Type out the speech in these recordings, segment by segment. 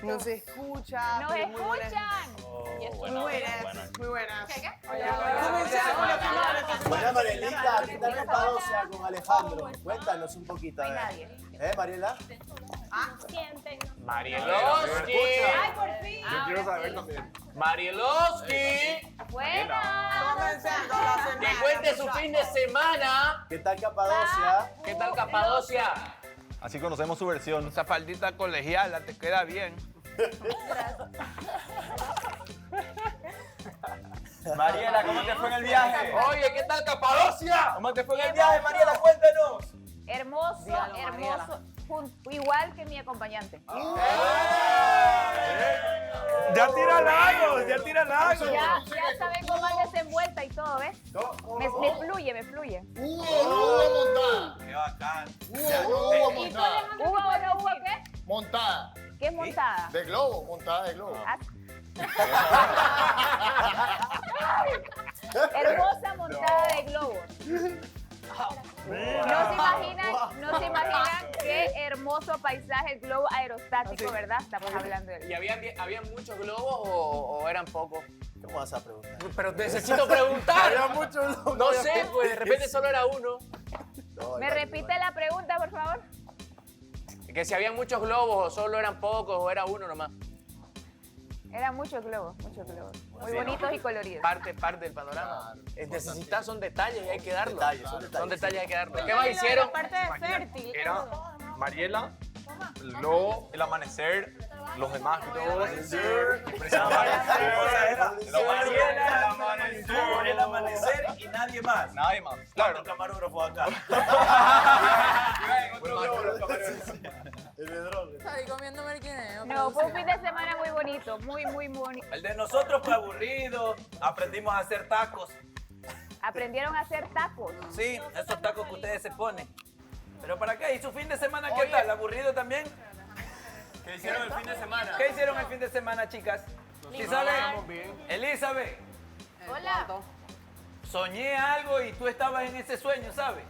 No se escucha. ¡Nos escuchan! Muy buenas. ¿Qué? Comencemos con la primera. Bueno, Marielita, ¿qué tal Capadocia con Alejandro? Cuéntanos un poquito. No hay nadie. Mariela? Marieloski. ¡Ay, por fin! Yo quiero saber también. Marieloski. ¡Buena! Comenzando la semana. Que cuente su fin de semana. ¿Qué tal Capadocia? ¿Qué tal Capadocia? Así conocemos su versión. Esa faldita colegiala te queda bien. Mariela, ¿cómo te fue en el viaje? Oye, ¿qué tal Capadocia? ¿Cómo te fue en el viaje, Mariela? Cuéntanos. Hermoso, Dígalo, hermoso. Igual que mi acompañante. Ya tira lagos, ya tira lagos. Ya saben cómo es desenvuelta y todo, ¿ves? Me fluye. Qué bacán. ¿Hubo o no hubo qué? Montada. ¿Qué es montada? De globo, montada de globo. Ah. Hermosa montada de globos. No se imaginan qué hermoso paisaje, el globo aerostático, ¿verdad? Estamos hablando de ¿Y había muchos globos o eran pocos? ¿Cómo vas a preguntar? Pero necesito preguntar. Había muchos locos. No sé, pues de repente solo era uno. ¿Me repite la pregunta, por favor? Que si había muchos globos o solo eran pocos o era uno nomás. Eran muchos globos, muy bonitos y coloridos. Parte del panorama. Necesitas, son detalles y hay que darlos. Son detalles. Hay que darlos. ¿Qué más hicieron? Parte de fértil. Era Mariela, el globo, el amanecer, los demás globos. El amanecer y nadie más. Nadie más. Claro. Camarógrafo acá. Estoy comiéndome el guineo. No, fue un fin de semana muy bonito, muy bonito. El de nosotros fue aburrido. Aprendimos a hacer tacos. Aprendieron a hacer tacos. Sí, esos tacos que ustedes se ponen. ¿Pero para qué? ¿Y su fin de semana qué tal? ¿Aburrido también? ¿Qué hicieron el fin de semana? ¿Qué hicieron el fin de semana, chicas? ¿Sí saben? Elizabeth, Hola. soñé algo y tú estabas en ese sueño, ¿sabes?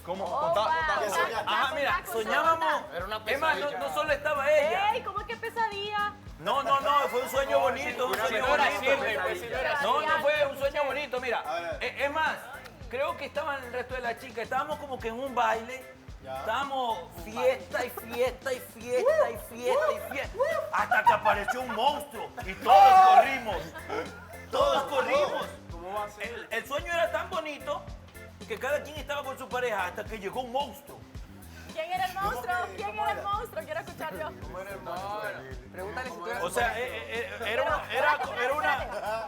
¿Cómo? Ajá, mira, soñábamos. Era una Es más, pesadilla. no solo estaba ella. ¡Ey! ¿Cómo es que pesadilla? No, fue un sueño bonito, un sueño bonito. No fue un sueño bonito, mira. Es más, creo que estaban el resto de las chicas, estábamos como que en un baile. Estábamos fiesta. Hasta que apareció un monstruo y todos corrimos. ¿Cómo va a ser? El sueño era tan bonito que cada quien estaba con su pareja hasta que llegó un monstruo. ¿Quién era el monstruo? Quiero escuchar yo. Pregúntale si tú eres. O sea,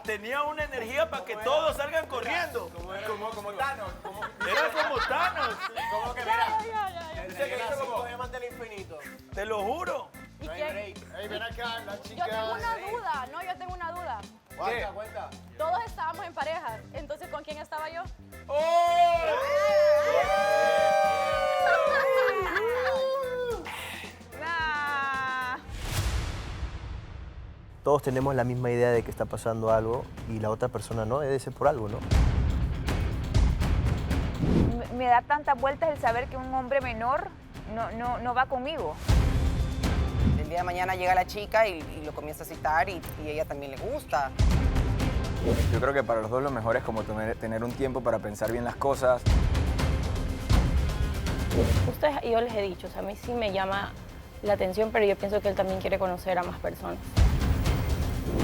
tenía una energía para que todos salgan corriendo. Como Thanos. Era como Thanos, Como que del infinito. te lo juro. ¿Y quién? Ey, ven acá, la Yo chica. tengo una duda. No, yo tengo una duda. Cuenta. Todos estábamos en pareja. Entonces, ¿con quién estaba yo? Ah. Todos tenemos la misma idea de que está pasando algo y la otra persona no, debe ser por algo, ¿no? Me da tantas vueltas el saber que un hombre menor no va conmigo. El día de mañana llega la chica y lo comienza a citar y ella también le gusta. Yo creo que para los dos lo mejor es como tener un tiempo para pensar bien las cosas. Ustedes, yo les he dicho, o sea, a mí sí me llama la atención, pero yo pienso que él también quiere conocer a más personas.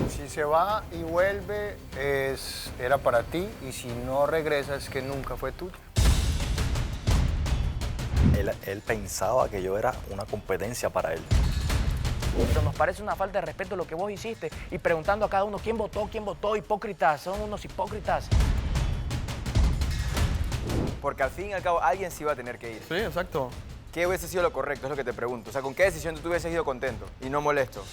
Si se va y vuelve, era para ti, y si no regresa, es que nunca fue tuyo. Él pensaba que yo era una competencia para él. Pero nos parece una falta de respeto lo que vos hiciste y preguntando a cada uno quién votó, hipócritas, son unos hipócritas. Porque al fin y al cabo alguien sí iba a tener que ir. Sí, exacto. ¿Qué hubiese sido lo correcto? Es lo que te pregunto. O sea, ¿con qué decisión tú hubieses ido contento y no molesto?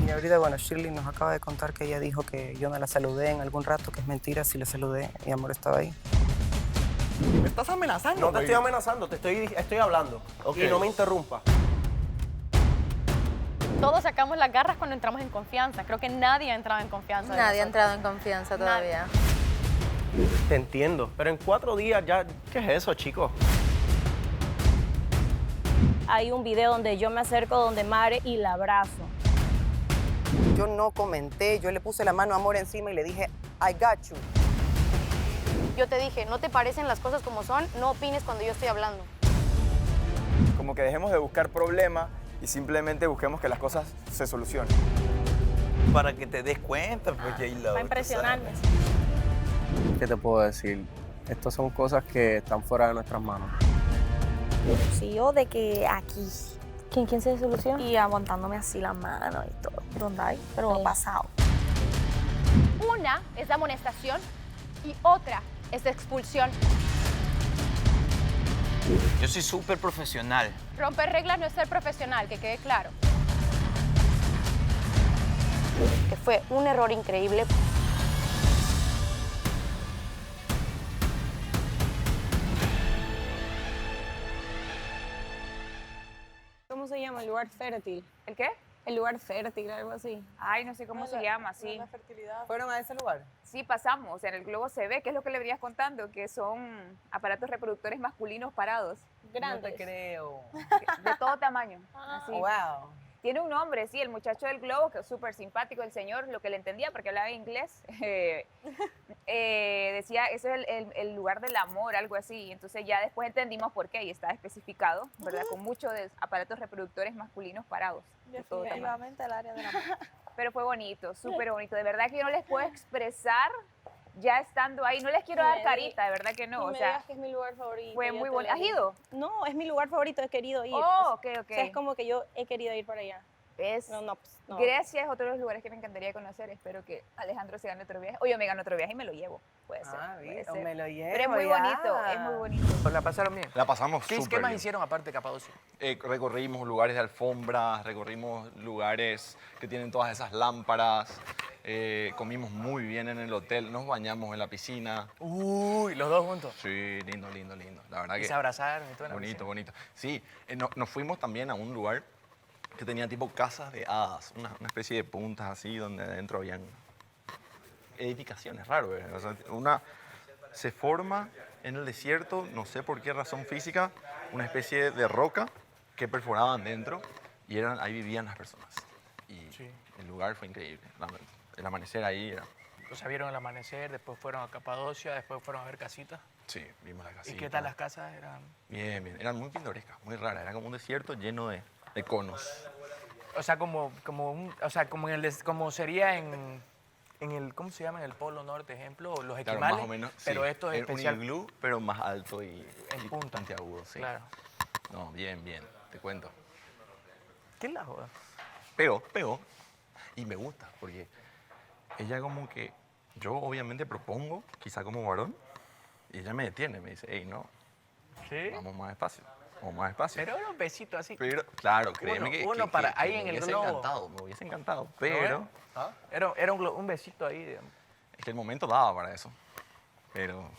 Y ahorita, bueno, Shirley nos acaba de contar que ella dijo que yo no la saludé en algún rato, que es mentira, sí la saludé, mi amor estaba ahí. ¿Me estás amenazando? No te estoy amenazando, estoy hablando. Y no me interrumpa. Todos sacamos las garras cuando entramos en confianza. Creo que nadie ha entrado en confianza. Nadie ha entrado en confianza todavía. Te entiendo, pero en 4 días ya, ¿qué es eso, chicos? Hay un video donde yo me acerco donde Mare y la abrazo. Yo no comenté, yo le puse la mano a Amor encima y le dije, I got you. Yo te dije, no te parecen las cosas como son, no opines cuando yo estoy hablando. Como que dejemos de buscar problemas y simplemente busquemos que las cosas se solucionen. Para que te des cuenta, pues, J-Lo. Va a impresionarme. ¿Qué te puedo decir? Estas son cosas que están fuera de nuestras manos. Sí, yo de que aquí. ¿Quién se soluciona? Y aguantándome así la mano y todo. ¿Dónde hay? Pero ha pasado. Una es la amonestación y otra es la expulsión. Yo soy súper profesional. Romper reglas no es ser profesional, que quede claro. Que fue un error increíble. ¿Cómo se llama? El lugar fértil. ¿El qué? El lugar fértil, algo así. Ay, no sé cómo se llama, sí. La fertilidad. ¿Fueron a ese lugar? Sí, pasamos. En el globo se ve, que es lo que le venías contando, que son aparatos reproductores masculinos parados. Grandes. No te creo. De todo tamaño. Así. Wow. Tiene un nombre, sí, el muchacho del globo, que es súper simpático, el señor, lo que le entendía, porque hablaba inglés, decía, eso es el lugar del amor, algo así. Entonces ya después entendimos por qué, y está especificado, ¿verdad? Con muchos de aparatos reproductores masculinos parados. De todo tamaño. Definitivamente el área del amor. Pero fue bonito, súper bonito. De verdad que yo no les puedo expresar ya estando ahí. No les quiero dar carita, de verdad que no. No O me sea, digas que es mi lugar favorito. fue yo muy te bonito. lo ¿Has digo. ido? No, es mi lugar favorito, he querido ir. Oh, ok, ok. O sea, es como que yo he querido ir para allá. ¿Ves? No. Grecia es otro de los lugares que me encantaría conocer. Espero que Alejandro se gane otro viaje. O yo me gano otro viaje y me lo llevo. Puede ser. Ah, puede bien, ser. me lo llevo. Pero es muy ya. bonito, es muy bonito. ¿La pasaron bien? La pasamos ¿Qué súper más bien. hicieron aparte de Capadocia? Recorrimos lugares de alfombras, recorrimos lugares que tienen todas esas lámparas, comimos muy bien en el hotel, nos bañamos en la piscina. Uy, los dos juntos. Sí, lindo. La verdad Y que se abrazaron y todo en la bonito, piscina. bonito. Sí, nos fuimos también a un lugar que tenía tipo casas de hadas, una especie de puntas así donde adentro habían edificaciones, raro. O sea, se forma en el desierto, no sé por qué razón física, una especie de roca que perforaban dentro y ahí vivían las personas. Y el lugar fue increíble. El amanecer ahí era... O sea, vieron el amanecer, después fueron a Capadocia, después fueron a ver casitas. Sí, vimos las casitas. ¿Y qué tal las casas? Eran... Bien. Eran muy pintorescas, muy raras. Era como un desierto lleno de conos. O sea, como sería en el, ¿cómo se llama? En el Polo Norte, ejemplo, los Claro, esquimales. más o menos. Pero sí. esto es Era especial. un iglú, pero más alto y punta. puntiagudo, sí. Claro. No, bien, te cuento. ¿Qué es la joda? Pegó. Y me gusta, porque ella como que, yo obviamente propongo, quizá como varón, y ella me detiene, me dice, hey, no, ¿Sí? vamos más despacio. Pero era un besito así. Pero, claro, créeme que ahí me en el hubiese globo. me hubiese encantado, pero... ¿Ah? Era un besito ahí, digamos. Es que el momento daba para eso. Pero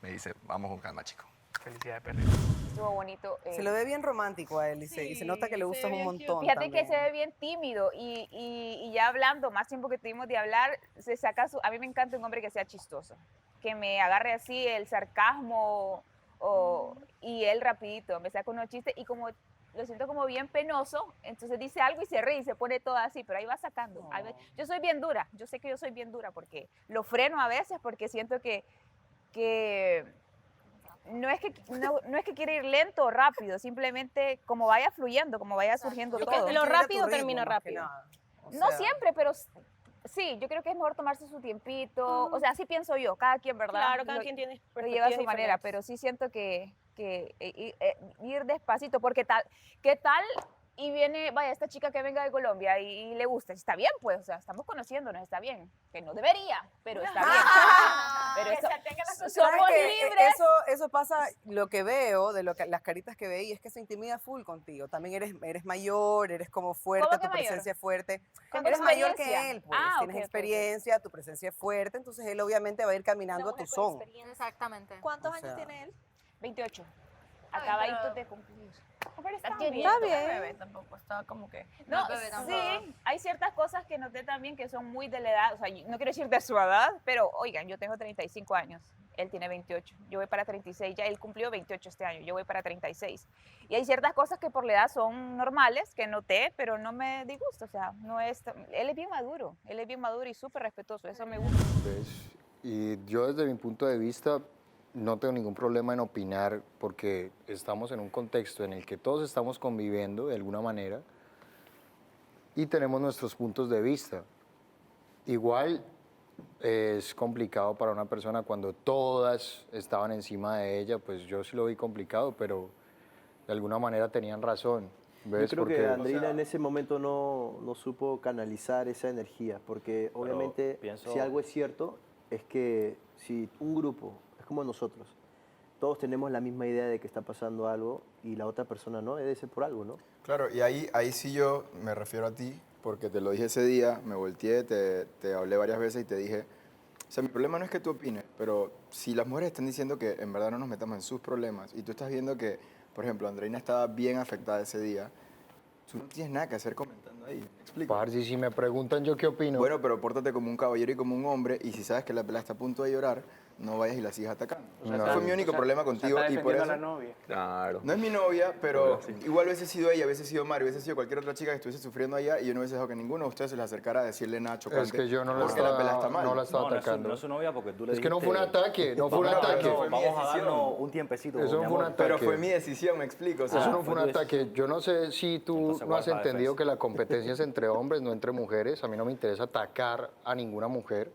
me dice, vamos con calma, chico. Felicidades, perrito. Estuvo bonito. Se lo ve bien romántico a él y se nota que le gusta un montón. Fíjate también. que se ve bien tímido y ya hablando, más tiempo que tuvimos de hablar, se saca a mí me encanta un hombre que sea chistoso, que me agarre así el sarcasmo y él rapidito, me saca unos chistes y como lo siento como bien penoso, entonces dice algo y se ríe y se pone todo así, pero ahí va sacando. Yo soy bien dura, yo sé que yo soy bien dura porque lo freno a veces porque siento que no es que quiere ir lento o rápido, simplemente como vaya fluyendo, como vaya surgiendo todo. Lo rápido termina rápido. No siempre, pero sí, yo creo que es mejor tomarse su tiempito. O sea, así pienso yo, cada quien, ¿verdad? Claro, cada quien tiene lo lleva a su perspectivas manera, diferentes. pero sí siento que ir despacito, porque ¿qué tal? Y viene, vaya, esta chica que venga de Colombia y le gusta, está bien, pues, o sea, estamos conociéndonos, está bien, que no debería, pero está bien. Pero somos libres. Eso pasa, lo que veo, las caritas que veí, es que se intimida full contigo. También eres mayor, eres como fuerte, ¿Cómo que tu mayor? presencia es fuerte. Tengo Eres mayor experiencia. que él, pues, tienes Ok. experiencia, tu presencia es fuerte, entonces él obviamente va a ir caminando a tu son. Exactamente. ¿Cuántos años tiene él? 28. Acabaditos de cumplir. Pero está bien. bien. Está bien. Bebé tampoco está como que... No, sí, hay ciertas cosas que noté también que son muy de la edad, o sea, no quiero decir de su edad, pero oigan, yo tengo 35 años, él tiene 28, yo voy para 36, ya él cumplió 28 este año, yo voy para 36. Y hay ciertas cosas que por la edad son normales, que noté, pero no me disgusta, o sea, no es, él es bien maduro y súper respetuoso, eso me gusta. ¿Ves? Y yo desde mi punto de vista no tengo ningún problema en opinar porque estamos en un contexto en el que todos estamos conviviendo de alguna manera y tenemos nuestros puntos de vista. Igual es complicado para una persona cuando todas estaban encima de ella, pues yo sí lo vi complicado, pero de alguna manera tenían razón. ¿Ves? Yo creo que Andreina en ese momento no supo canalizar esa energía, porque obviamente si algo es cierto es que si un grupo, es como nosotros, todos tenemos la misma idea de que está pasando algo y la otra persona no, debe ser por algo, ¿no? Claro, y ahí sí yo me refiero a ti, porque te lo dije ese día, me volteé, te hablé varias veces y te dije, o sea, mi problema no es que tú opines, pero si las mujeres están diciendo que en verdad no nos metamos en sus problemas y tú estás viendo que, por ejemplo, Andreina estaba bien afectada ese día, tú no tienes nada que hacer comentando ahí, ¿me explico? Parce, si me preguntan yo qué opino. Bueno, pero pórtate como un caballero y como un hombre y si sabes que la pelada está a punto de llorar, no vayas y la sigas atacando. O sea, ese fue mi único problema contigo y por eso... a la novia. Claro. No es mi novia, pero igual hubiese sido ella, hubiese sido Mario, hubiese sido cualquier otra chica que estuviese sufriendo allá y yo no hubiese dejado que ninguno de ustedes se le acercara a decirle nada chocante. Es que yo no la porque la pelada está mal. no la estaba atacando. No es su novia porque tú le Es que no fue un dijiste, ataque, no fue un ataque. Vamos a darnos un tiempecito. Eso mi fue un amor. ataque. Pero fue mi decisión, me explico. O sea, Eso no fue un ataque. Yo no sé si tú Entonces, no has guarda entendido defensa. que la competencia es entre hombres, no entre mujeres. A mí no me interesa atacar a ninguna mujer.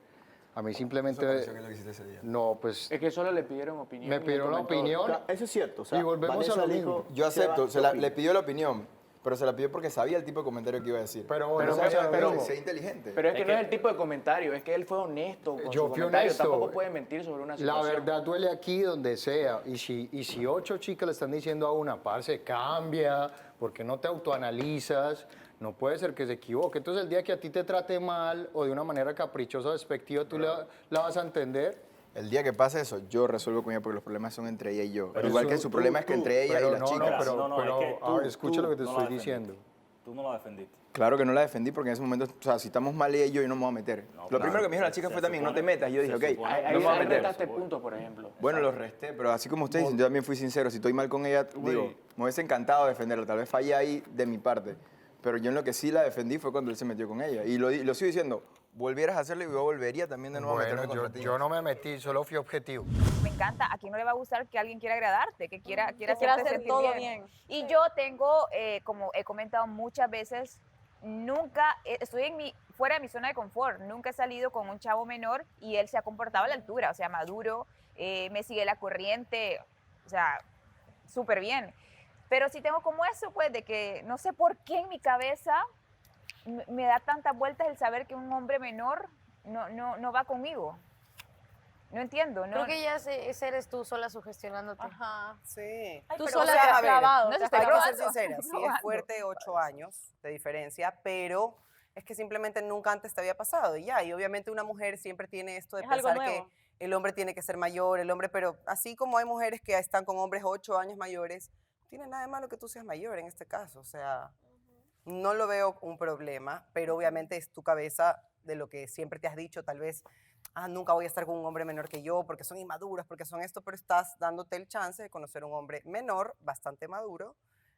A mí simplemente... Eso pareció que lo hiciste ese día. No, pues Es que solo le pidieron opinión. me pidieron la opinión Eso es cierto. O sea, y volvemos a Vanessa lo dijo, mismo. Yo acepto, Seba, ¿qué le opinas? pidió la opinión, pero se la pidió porque sabía el tipo de comentario que iba a decir. Pero Pero, volvemos a lo pero mismo. sea inteligente. Pero es que no es el tipo de comentario, es que él fue honesto con Yo su fui comentario. honesto. Tampoco puede mentir sobre una La situación. verdad duele aquí donde sea. Y si 8 chicas le están diciendo a una, parce, cambia, porque no te autoanalizas, no puede ser que se equivoque. Entonces el día que a ti te trate mal o de una manera caprichosa o despectiva, tú la vas a entender. El día que pase eso, yo resuelvo con ella porque los problemas son entre ella y yo. Pero Igual Eso- que su problema es que entre ella pero y la no, chica. No, pero, No, pero, es que a ver, escucha lo que te no la estoy defendiste. diciendo. Tú no la defendiste. Claro que no la defendí porque en ese momento, o sea, si estamos mal ella y yo no me voy a meter. No, Lo claro, primero que me dijo la chica se fue también, no te supone- metas. Y yo dije, se ok, supone- Ahí no me voy a ahí meter. retaste puntos, por ejemplo. Bueno, los resté, pero así como ustedes dicen, yo también fui sincero. Si estoy mal con ella, digo, me hubiese encantado defenderla. Tal vez fallé ahí de mi parte. Pero yo en lo que sí la defendí fue cuando él se metió con ella. Y lo sigo diciendo, volvieras a hacerlo y yo volvería también de nuevo a Bueno, meterme contra ti. yo no me metí, solo fui objetivo. Me encanta, a quién no le va a gustar que alguien quiera agradarte, que quiera quiera hacerte hacer sentir todo bien. bien. Y yo tengo, como he comentado muchas veces, nunca, estoy fuera de mi zona de confort, nunca he salido con un chavo menor y él se ha comportado a la altura, o sea, maduro, me sigue la corriente, o sea, súper bien. Pero sí tengo como eso, pues, de que no sé por qué en mi cabeza me da tantas vueltas el saber que un hombre menor no va conmigo. No entiendo, ¿no? Creo que ya ese eres tú sola sugestionándote. Ajá. Sí. Tú Pero, sola o sea, te a has ver, clavado. no te has estoy Hay que clavado. ser sincera, sí es fuerte 8 años de diferencia, pero es que simplemente nunca antes te había pasado y ya. Y obviamente una mujer siempre tiene esto de Es algo pensar que nuevo. el hombre tiene que ser mayor, el hombre, pero así como hay mujeres que están con hombres 8 años mayores, no tiene nada de malo que tú seas mayor en este caso. O sea, no lo veo un problema, pero obviamente es tu cabeza de lo que siempre te has dicho, tal vez, nunca voy a estar con un hombre menor que yo porque son inmaduros, porque son esto, pero estás dándote el chance de conocer un hombre menor, bastante maduro,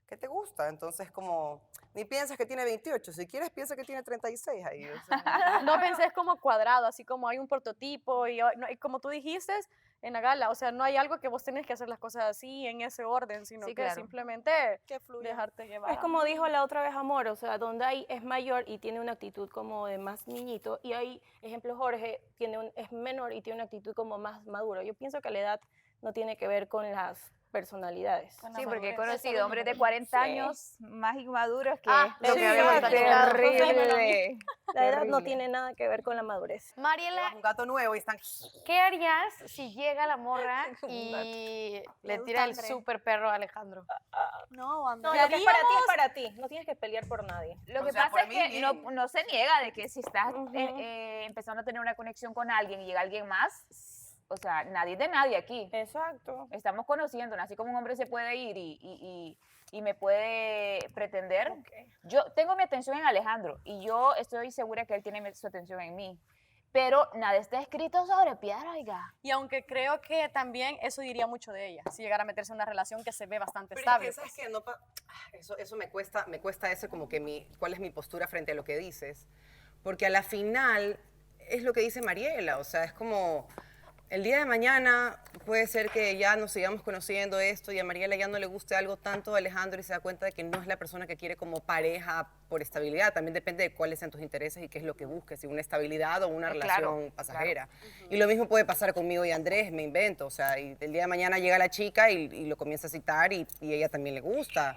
que te gusta. Entonces, como, ni piensas que tiene 28, si quieres piensa que tiene 36 ahí. O sea. No pensés como cuadrado, así como hay un prototipo y como tú dijiste en la gala, o sea, no hay algo que vos tenés que hacer las cosas así en ese orden, sino Sí, que claro. simplemente dejarte llevar. Es como dijo la otra vez Amor, o sea, donde es mayor y tiene una actitud como de más niñito, y hay, ejemplo, Jorge es menor y tiene una actitud como más maduro. Yo pienso que la edad no tiene que ver con las personalidades. Sí, porque he conocido hombres de 40 años más inmaduros que lo lo que que habíamos habíamos platicado. terrible. La edad no terrible. tiene nada que ver con la madurez. Mariela, Un gato nuevo y están... ¿qué harías si llega la morra y le tira el super perro a Alejandro? No, No, ¿qué lo que es para ti haríamos? es para ti. No tienes que pelear por nadie. Lo O que sea, pasa por es mí, que bien. no se niega de que si estás empezando a tener una conexión con alguien y llega alguien más, o sea, nadie es de nadie aquí. Exacto. Estamos conociéndonos, así como un hombre se puede ir y y me puede pretender. Yo tengo mi atención en Alejandro y yo estoy segura que él tiene su atención en mí. Pero nada está escrito sobre piedra, oiga. Y aunque creo que también eso diría mucho de ella, si llegara a meterse en una relación que se ve bastante Pero estable. es que, ¿sabes qué? No eso me cuesta ese como que cuál es mi postura frente a lo que dices. Porque a la final es lo que dice Mariela, o sea, es como el día de mañana puede ser que ya nos sigamos conociendo esto y a Mariela ya no le guste algo tanto a Alejandro y se da cuenta de que no es la persona que quiere como pareja por estabilidad. También depende de cuáles sean tus intereses y qué es lo que busques, si una estabilidad o una relación pasajera. Y lo mismo puede pasar conmigo y Andrés, me invento, o sea, y el día de mañana llega la chica y lo comienza a citar y ella también le gusta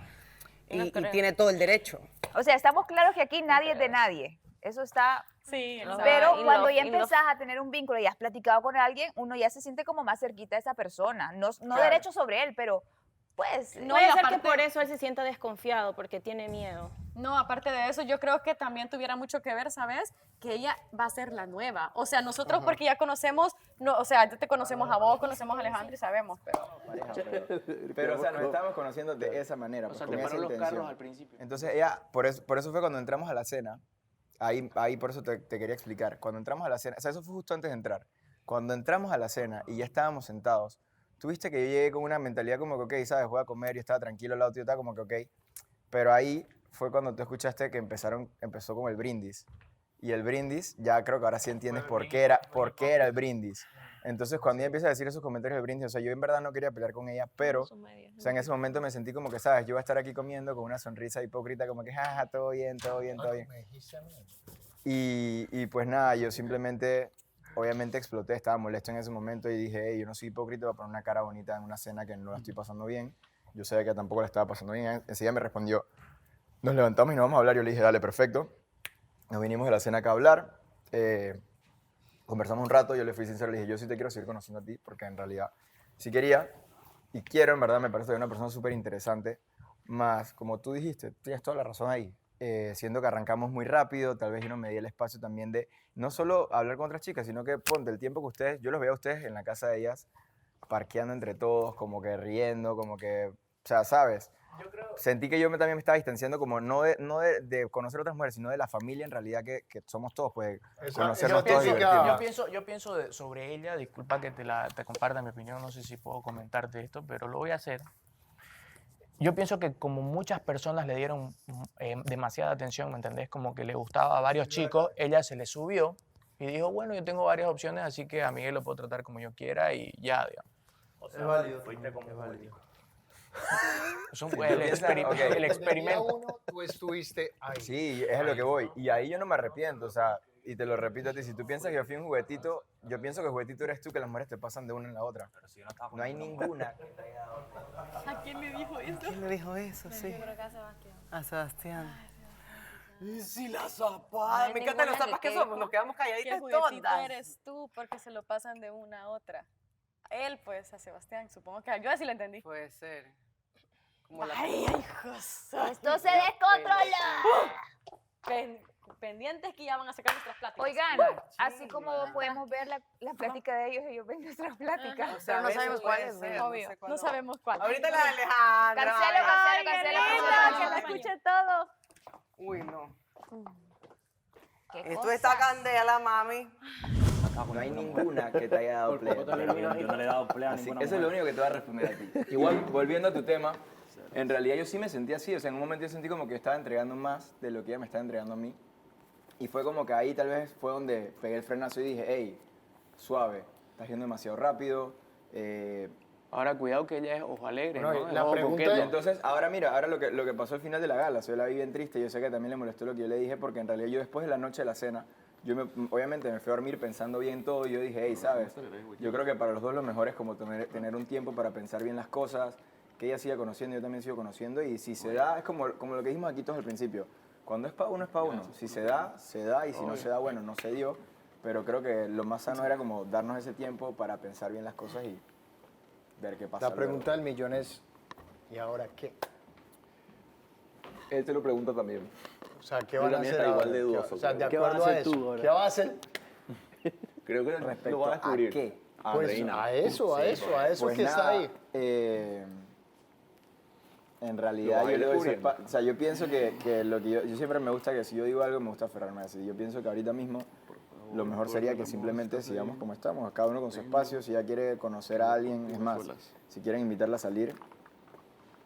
y tiene todo el derecho. O sea, estamos claros que aquí nadie es de nadie. Eso está... Sí, pero cuando ya empezás a tener un vínculo y has platicado con alguien, uno ya se siente como más cerquita de esa persona. No derecho sobre él, pero pues... No, puede ser que por eso él se sienta desconfiado, porque tiene miedo. No, aparte de eso, yo creo que también tuviera mucho que ver, ¿sabes? Que ella va a ser la nueva. O sea, nosotros porque ya conocemos, no, o sea, ya te conocemos a vos, conocemos a Alejandro y sabemos, Pero, o sea, nos estábamos conociendo de esa manera. O sea, con te esa paró los intención. carros al principio. Entonces ella, por eso fue cuando entramos a la cena. Ahí por eso te quería explicar. Cuando entramos a la cena, o sea, eso fue justo antes de entrar. Cuando entramos a la cena y ya estábamos sentados, tuviste que yo llegué con una mentalidad como que, ok, ¿sabes? Voy a comer, yo estaba tranquilo al lado tuyo, estaba como que, ok. Pero ahí fue cuando tú escuchaste que empezó como el brindis. Y el brindis, ya creo que ahora sí entiendes por qué era el brindis. Entonces, cuando ella empieza a decir esos comentarios del brindis, o sea, yo en verdad no quería pelear con ella, pero, o sea, en ese momento me sentí como que, ¿sabes? Yo voy a estar aquí comiendo con una sonrisa hipócrita, como que, jaja, todo bien, todo bien, todo bien. Y pues nada, yo simplemente, obviamente exploté, estaba molesto en ese momento y dije, hey, yo no soy hipócrita, voy a poner una cara bonita en una cena que no la estoy pasando bien. Yo sabía que tampoco la estaba pasando bien. Enseguida me respondió, nos levantamos y nos vamos a hablar. Yo le dije, dale, perfecto. Nos vinimos de la cena acá a hablar. Conversamos un rato, yo le fui sincero, le dije, yo sí te quiero seguir conociendo a ti, porque en realidad sí quería y quiero, en verdad me parece que es una persona súper interesante, más como tú dijiste, tienes toda la razón ahí, siendo que arrancamos muy rápido, tal vez yo no me di el espacio también de no solo hablar con otras chicas, sino que ponte el tiempo que ustedes, yo los veo a ustedes en la casa de ellas, parqueando entre todos, como que riendo, como que, o sea, ¿sabes? Sentí que yo también me estaba distanciando como no de conocer otras mujeres, sino de la familia en realidad que somos todos, pues conocernos todos y divertirnos. Yo pienso sobre ella, disculpa que te comparta mi opinión, no sé si puedo comentarte esto, pero lo voy a hacer. Yo pienso que como muchas personas le dieron demasiada atención, ¿me entendés? Como que le gustaba a varios chicos, ella se le subió y dijo, bueno, yo tengo varias opciones, así que a Miguel lo puedo tratar como yo quiera y ya, digamos. O sea, es válido. Es válido. El experimento. Tú estuviste ahí. Sí, es a lo que voy. Y ahí yo no me arrepiento, o sea, y te lo repito a ti, si tú piensas que yo fui un juguetito, yo pienso que el juguetito eres tú, que las mujeres te pasan de una en la otra. No hay ninguna. ¿A quién le dijo eso? ¿Quién le dijo eso? Sí. A Sebastián. Sí, la zapada. Me encantan los zapas que somos, nos quedamos calladitas todas. Eres tú, porque se lo pasan de una a otra. Él, pues, a Sebastián, supongo que yo así lo entendí. Puede ser. Ay, hijos. Esto se descontrola. Pendientes que ya van a sacar nuestras pláticas. Oigan, así como podemos ver la plática de ellos, ellos ven nuestras pláticas. O sea, pero no sabemos cuál es. Obvio, no sabemos cuál. Ahorita la de Alejandra. Cancelo, que la escuche todo. Uy, no. Esto está candela, mami. No hay ninguna que te haya dado play. Yo no le he dado play a ninguna Eso es lo único que te voy a responder a ti. Igual, volviendo a tu tema, en realidad yo sí me sentí así. O sea, en un momento yo sentí como que estaba entregando más de lo que ella me estaba entregando a mí. Y fue como que ahí tal vez fue donde pegué el frenazo y dije, hey, suave, estás yendo demasiado rápido. Ahora cuidado que ella es ojo alegre, ¿no? La pregunta es... Entonces, ahora mira, ahora lo que pasó al final de la gala, yo la vi bien triste, yo sé que también le molestó lo que yo le dije, porque en realidad yo después de la noche de la cena, obviamente me fui a dormir pensando bien todo y yo dije, hey, ¿sabes? Yo creo que para los dos lo mejor es como tener un tiempo para pensar bien las cosas, que ella siga conociendo, yo también sigo conociendo, y si se da, es como lo que dijimos aquí todos al principio, cuando es para uno, es para uno. Si se da, y si no se da, bueno, no se dio, pero creo que lo más sano era como darnos ese tiempo para pensar bien las cosas y ver qué pasa. La pregunta del millón es, ¿y ahora qué? Él te lo pregunta también. O sea, ¿qué van a hacer ahora? Igual de dudoso, o sea, de ¿Qué vas a acuerdo a hacer eso, tú ahora? ¿qué vas a hacer? Creo que Lo vas a descubrir. ¿a qué? Pues Reina. a eso Pues que está nada, ahí. En realidad, yo le doy o sea, yo pienso que lo que yo siempre me gusta que si yo digo algo, me gusta aferrarme a eso. Yo pienso que ahorita mismo lo mejor sería que simplemente sigamos como estamos, cada uno con su espacio. Si ella quiere conocer a alguien, es más, si quieren invitarla a salir,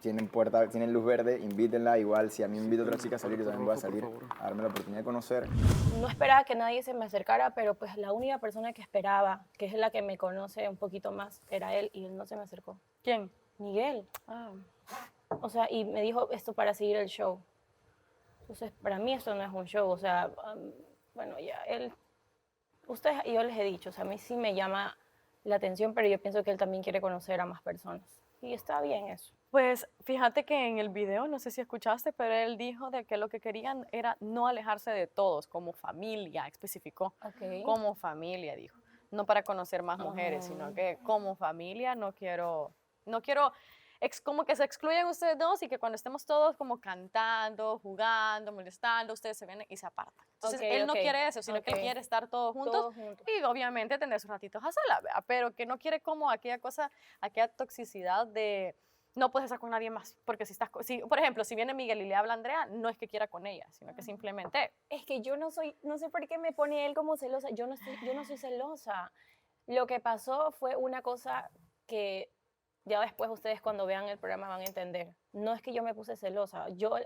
tienen luz verde, invítenla. Igual, si a mí me invita otra chica a salir, yo también voy a salir a darme la oportunidad de conocer. No esperaba que nadie se me acercara, pero pues la única persona que esperaba, que es la que me conoce un poquito más, era él, y él no se me acercó. ¿Quién? Miguel. O sea, y me dijo esto para seguir el show. Entonces, para mí esto no es un show, o sea, bueno, ya ustedes y yo les he dicho, o sea, a mí sí me llama la atención, pero yo pienso que él también quiere conocer a más personas. Y está bien eso. Pues fíjate que en el video, no sé si escuchaste, pero él dijo de que lo que querían era no alejarse de todos, como familia, especificó. Como familia, dijo. No para conocer más mujeres, sino que como familia no quiero como que se excluyen ustedes dos y que cuando estemos todos como cantando, jugando, molestando, ustedes se vienen y se apartan. Entonces, él no quiere eso, sino que él quiere estar todos juntos y obviamente tener sus ratitos a solas, ¿verdad? Pero que no quiere como aquella toxicidad de no puedes estar con nadie más, porque por ejemplo, si viene Miguel y le habla a Andrea, no es que quiera con ella, sino que simplemente... Es que yo no sé por qué me pone él como celosa, yo no soy celosa. Lo que pasó fue una cosa que ya después ustedes cuando vean el programa van a entender. No es que yo me puse celosa, yo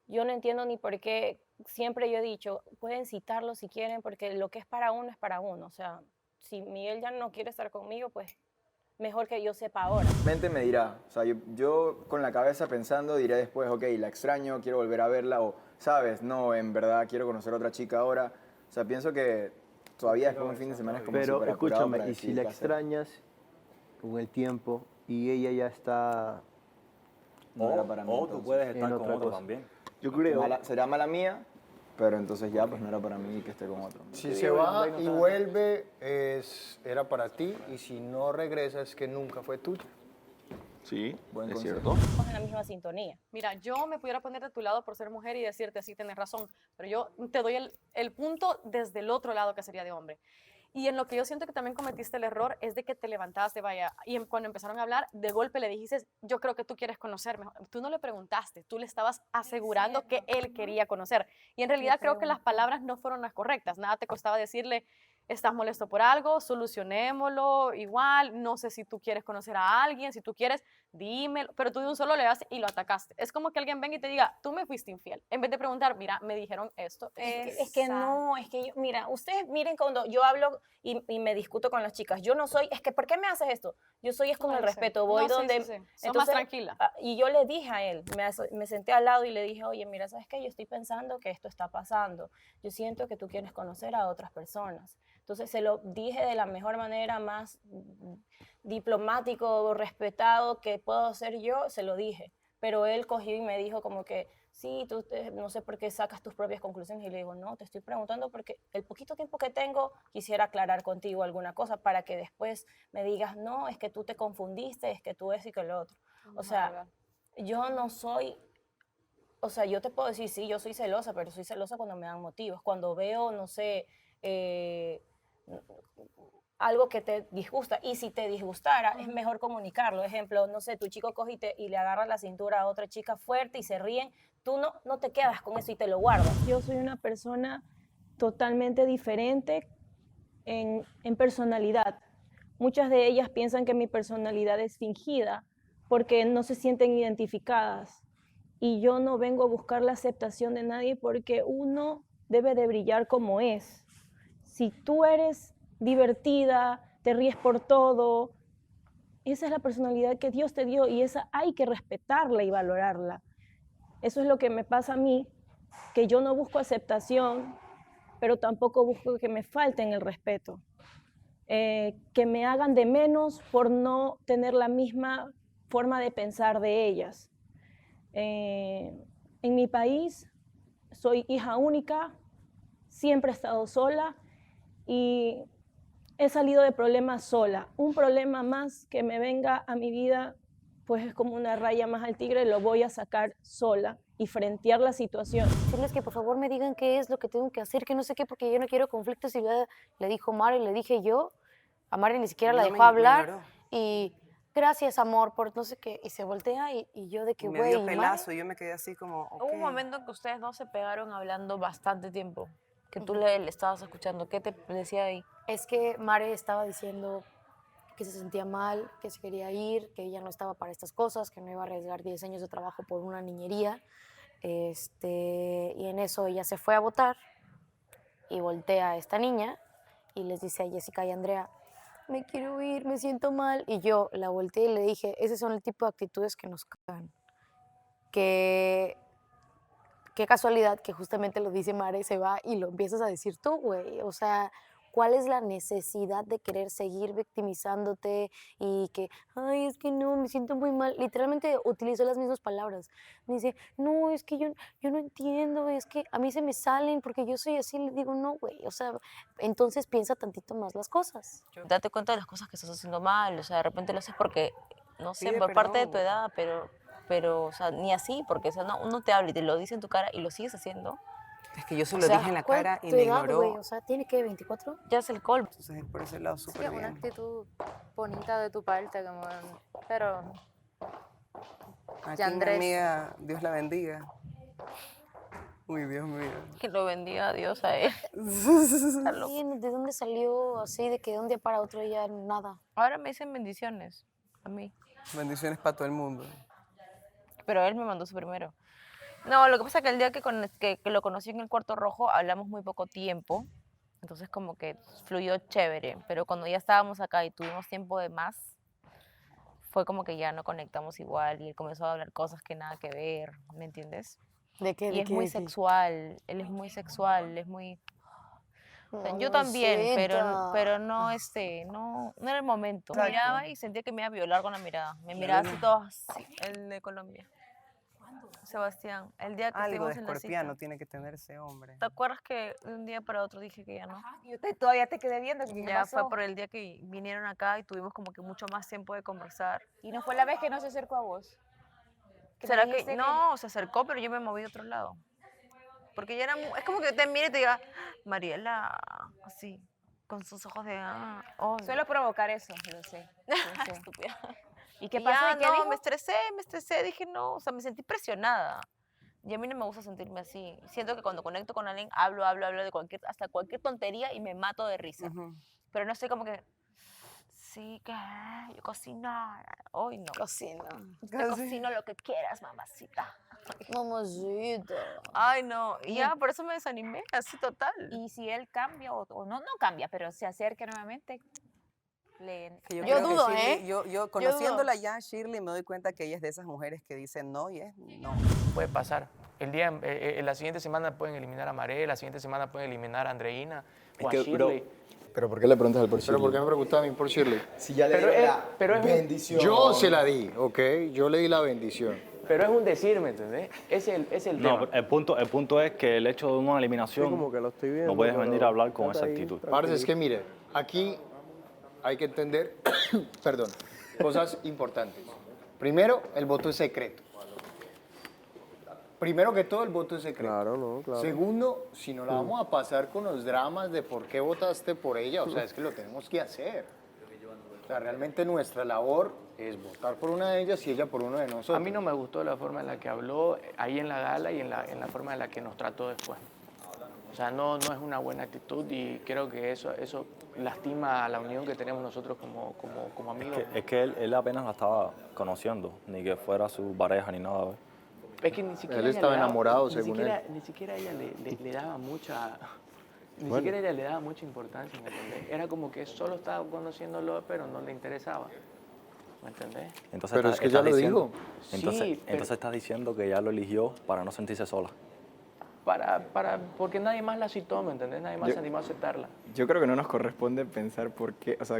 no entiendo ni por qué, siempre yo he dicho, pueden citarlo si quieren, porque lo que es para uno es para uno. O sea, si Miguel ya no quiere estar conmigo, pues mejor que yo sepa ahora. Mente me dirá, o sea, yo con la cabeza pensando diré después, ok, la extraño, quiero volver a verla, o, sabes, no, en verdad quiero conocer a otra chica ahora. O sea, pienso que todavía después de un fin de semana es como pero súper apurado escúchame, para y si decidir la qué hacer. extrañas con el tiempo y ella ya está No era para mí, O tú entonces. puedes estar En con otra otro cosa. también. Yo creo... Será mala mía, pero entonces ya pues no era para mí que esté con otro. Si se va y vuelve, era para ti, y si no regresa, es que nunca fue tuyo. Sí, Buen es consejo. cierto. Estamos en la misma sintonía. Mira, yo me pudiera poner de tu lado por ser mujer y decirte, sí, tienes razón, pero yo te doy el punto desde el otro lado, que sería de hombre. Y en lo que yo siento que también cometiste el error es de que te levantaste, vaya, y cuando empezaron a hablar, de golpe le dijiste, yo creo que tú quieres conocerme. Tú no le preguntaste, tú le estabas asegurando que él quería conocer. Y en realidad creo que las palabras no fueron las correctas. Nada te costaba decirle, estás molesto por algo, solucionémoslo, igual, no sé si tú quieres conocer a alguien, si tú quieres, dímelo, pero tú de un solo le das y lo atacaste. Es como que alguien venga y te diga, tú me fuiste infiel, en vez de preguntar, mira, me dijeron esto. Es que no, es que mira, ustedes miren cuando yo hablo y me discuto con las chicas, yo no soy, es que ¿por qué me haces esto? Yo soy es con el respeto, voy donde... Son más tranquila. Y yo le dije a él, me senté al lado y le dije, oye, mira, ¿sabes qué? Yo estoy pensando que esto está pasando, yo siento que tú quieres conocer a otras personas. Entonces se lo dije de la mejor manera, más diplomático, respetado que puedo hacer yo, se lo dije. Pero él cogió y me dijo como que, sí, tú no sé por qué sacas tus propias conclusiones. Y le digo, no, te estoy preguntando porque el poquito tiempo que tengo quisiera aclarar contigo alguna cosa para que después me digas, no, es que tú te confundiste, es que tú eso y que lo otro. O sea, yo no soy... O sea, yo te puedo decir, sí, yo soy celosa, pero soy celosa cuando me dan motivos. Cuando veo, no sé... algo que te disgusta, y si te disgustara es mejor comunicarlo. Ejemplo, no sé, tu chico coge y le agarra la cintura a otra chica fuerte y se ríen, tú no te quedas con eso y te lo guardas. Yo soy una persona totalmente diferente en personalidad. Muchas de ellas piensan que mi personalidad es fingida porque no se sienten identificadas, y yo no vengo a buscar la aceptación de nadie porque uno debe de brillar como es. Si tú eres divertida, te ríes por todo, esa es la personalidad que Dios te dio y esa hay que respetarla y valorarla. Eso es lo que me pasa a mí, que yo no busco aceptación, pero tampoco busco que me falten el respeto, que me hagan de menos por no tener la misma forma de pensar de ellas. En mi país soy hija única, siempre he estado sola, y he salido de problemas sola. Un problema más que me venga a mi vida, pues es como una raya más al tigre, lo voy a sacar sola y frentear la situación. Decirles que por favor me digan qué es lo que tengo que hacer, que no sé qué, porque yo no quiero conflictos. Y le dijo Mari, le dije yo, a Mari ni siquiera la dejó hablar, y gracias amor por no sé qué, y se voltea y yo de que Me güey, dio Mare, pelazo y yo me quedé así como, Hubo un ok. momento en que ustedes dos se pegaron hablando bastante tiempo, que tú le estabas escuchando. ¿Qué te decía ahí? es que Mare estaba diciendo que se sentía mal, que se quería ir, que ella no estaba para estas cosas, que no iba a arriesgar 10 años de trabajo por una niñería. Y en eso ella se fue a votar y voltea a esta niña y les dice a Jessica y Andrea, me quiero ir, me siento mal. Y yo la volteé y le dije, ese son el tipo de actitudes que nos cagan. Que qué casualidad que justamente lo dice Mare, se va y lo empiezas a decir tú, güey. O sea, ¿cuál es la necesidad de querer seguir victimizándote y que, ay, es que no, me siento muy mal? Literalmente utilizó las mismas palabras. Me dice, no, es que yo no entiendo, es que a mí se me salen porque yo soy así. Le digo, no, güey, o sea, entonces piensa tantito más las cosas. Date cuenta de las cosas que estás haciendo mal, o sea, de repente lo haces porque, no sé, Pide por parte de tu perdón. edad, pero, o sea, ni así, porque, o sea, no, uno te habla y te lo dice en tu cara y lo sigues haciendo. Es que yo se O lo sea, dije en la ¿cuál cara y tu me edad, ignoró. güey? O sea, ¿tiene que 24? Ya es el colmo. Entonces, por ese lado, Sí, súper una bien. actitud bonita de tu parte, como, pero Aquí ya mi Andrés, amiga, Dios la bendiga. Uy, Dios mío. Que lo bendiga a Dios a él. Está loco. Sí, ¿de dónde salió así de que de un día para otro ya nada? Ahora me dicen bendiciones a mí, Bendiciones para todo el mundo. pero él me mandó su primero. No, lo que pasa es que el día que lo conocí en el Cuarto Rojo hablamos muy poco tiempo, entonces como que fluyó chévere, pero cuando ya estábamos acá y tuvimos tiempo de más, fue como que ya no conectamos igual y él comenzó a hablar cosas que nada que ver, ¿me entiendes? ¿De qué? Y ¿De es qué? muy ¿De qué? sexual, él es muy sexual, es muy... o sea, yo también, Mamacita. pero no, no era el momento. Me miraba y sentía que me iba a violar con la mirada. Me miraba así todo así, el de Colombia. Sebastián, el día que Algo de estuvimos en la escorpiano cita. tiene que tener ese hombre. ¿Te acuerdas que de un día para otro dije que ya no? Yo todavía te quedé viendo. ¿Qué Ya pasó? fue por el día que vinieron acá y tuvimos como que mucho más tiempo de conversar. Y no fue la vez que no se acercó a vos. ¿Que me ¿Será que dijiste no? Se acercó, pero yo me moví a otro lado. Porque ya era, es como que te mire y te diga, Mariela, así, con sus ojos de, oh. Suelo provocar eso, lo sé. Lo sé. Estúpida. ¿Y qué Y pasó? ya, ¿Y qué no, dijo? me estresé, dije no, o sea, me sentí presionada. Y a mí no me gusta sentirme así. Siento que cuando conecto con alguien, hablo de hasta cualquier tontería y me mato de risa. Pero no estoy como que, sí, que yo cocino. Hoy no. Cocino. Te cocino lo que quieras, mamacita. Mamacita. Ay, no. Y ya, por eso me desanimé, así total. Y si él cambia o no cambia, pero se acerca nuevamente, Que Yo creo que dudo, Shirley- ¿eh? Yo dudo. conociéndola ya, Shirley, me doy cuenta que ella es de esas mujeres que dicen no y es no. Puede pasar. La siguiente semana pueden eliminar a Maré, la siguiente semana pueden eliminar a Andreina o a Shirley. Pero ¿por qué le preguntas al por Shirley? ¿Pero por qué me preguntas a mí por Shirley? Si ya le Pero dieron es- la pero es un- bendición. Yo se la di, ¿ok? Yo le di la bendición. Pero es un decir, ¿me entendés? Es el No, tema. el punto es que el hecho de una eliminación, como que lo estoy viendo, no puedes venir pero a hablar con está esa ahí, actitud. Parce, es que mire, aquí hay que entender, perdón, cosas importantes. Primero, el voto es secreto. Primero que todo, el voto es secreto. Claro, no, claro. Segundo, si no la vamos a pasar con los dramas de por qué votaste por ella, o sea, es que lo tenemos que hacer. O sea, realmente nuestra labor es votar por una de ellas y ella por uno de nosotros. A mí no me gustó la forma en la que habló ahí en la gala y en la forma en la que nos trató después. O sea, no es una buena actitud y creo que eso lastima a la unión que tenemos nosotros como amigos. Es que él apenas la estaba conociendo, ni que fuera su pareja ni nada. ¿ves? Es que ni siquiera Él ella estaba le daba- enamorado, ni según siquiera, él. Ni siquiera ella le daba mucha... Ni Bueno. siquiera ella le daba mucha importancia, ¿me entendés? Era como que solo estaba conociéndolo, pero no le interesaba. ¿Me entendés? Entonces Pero es que ya lo dijo. Sí, Entonces está diciendo que ya lo eligió para no sentirse sola. Porque nadie más la citó, ¿me entendés? Nadie más Yo- se animó a aceptarla. Yo creo que no nos corresponde pensar por qué, o sea,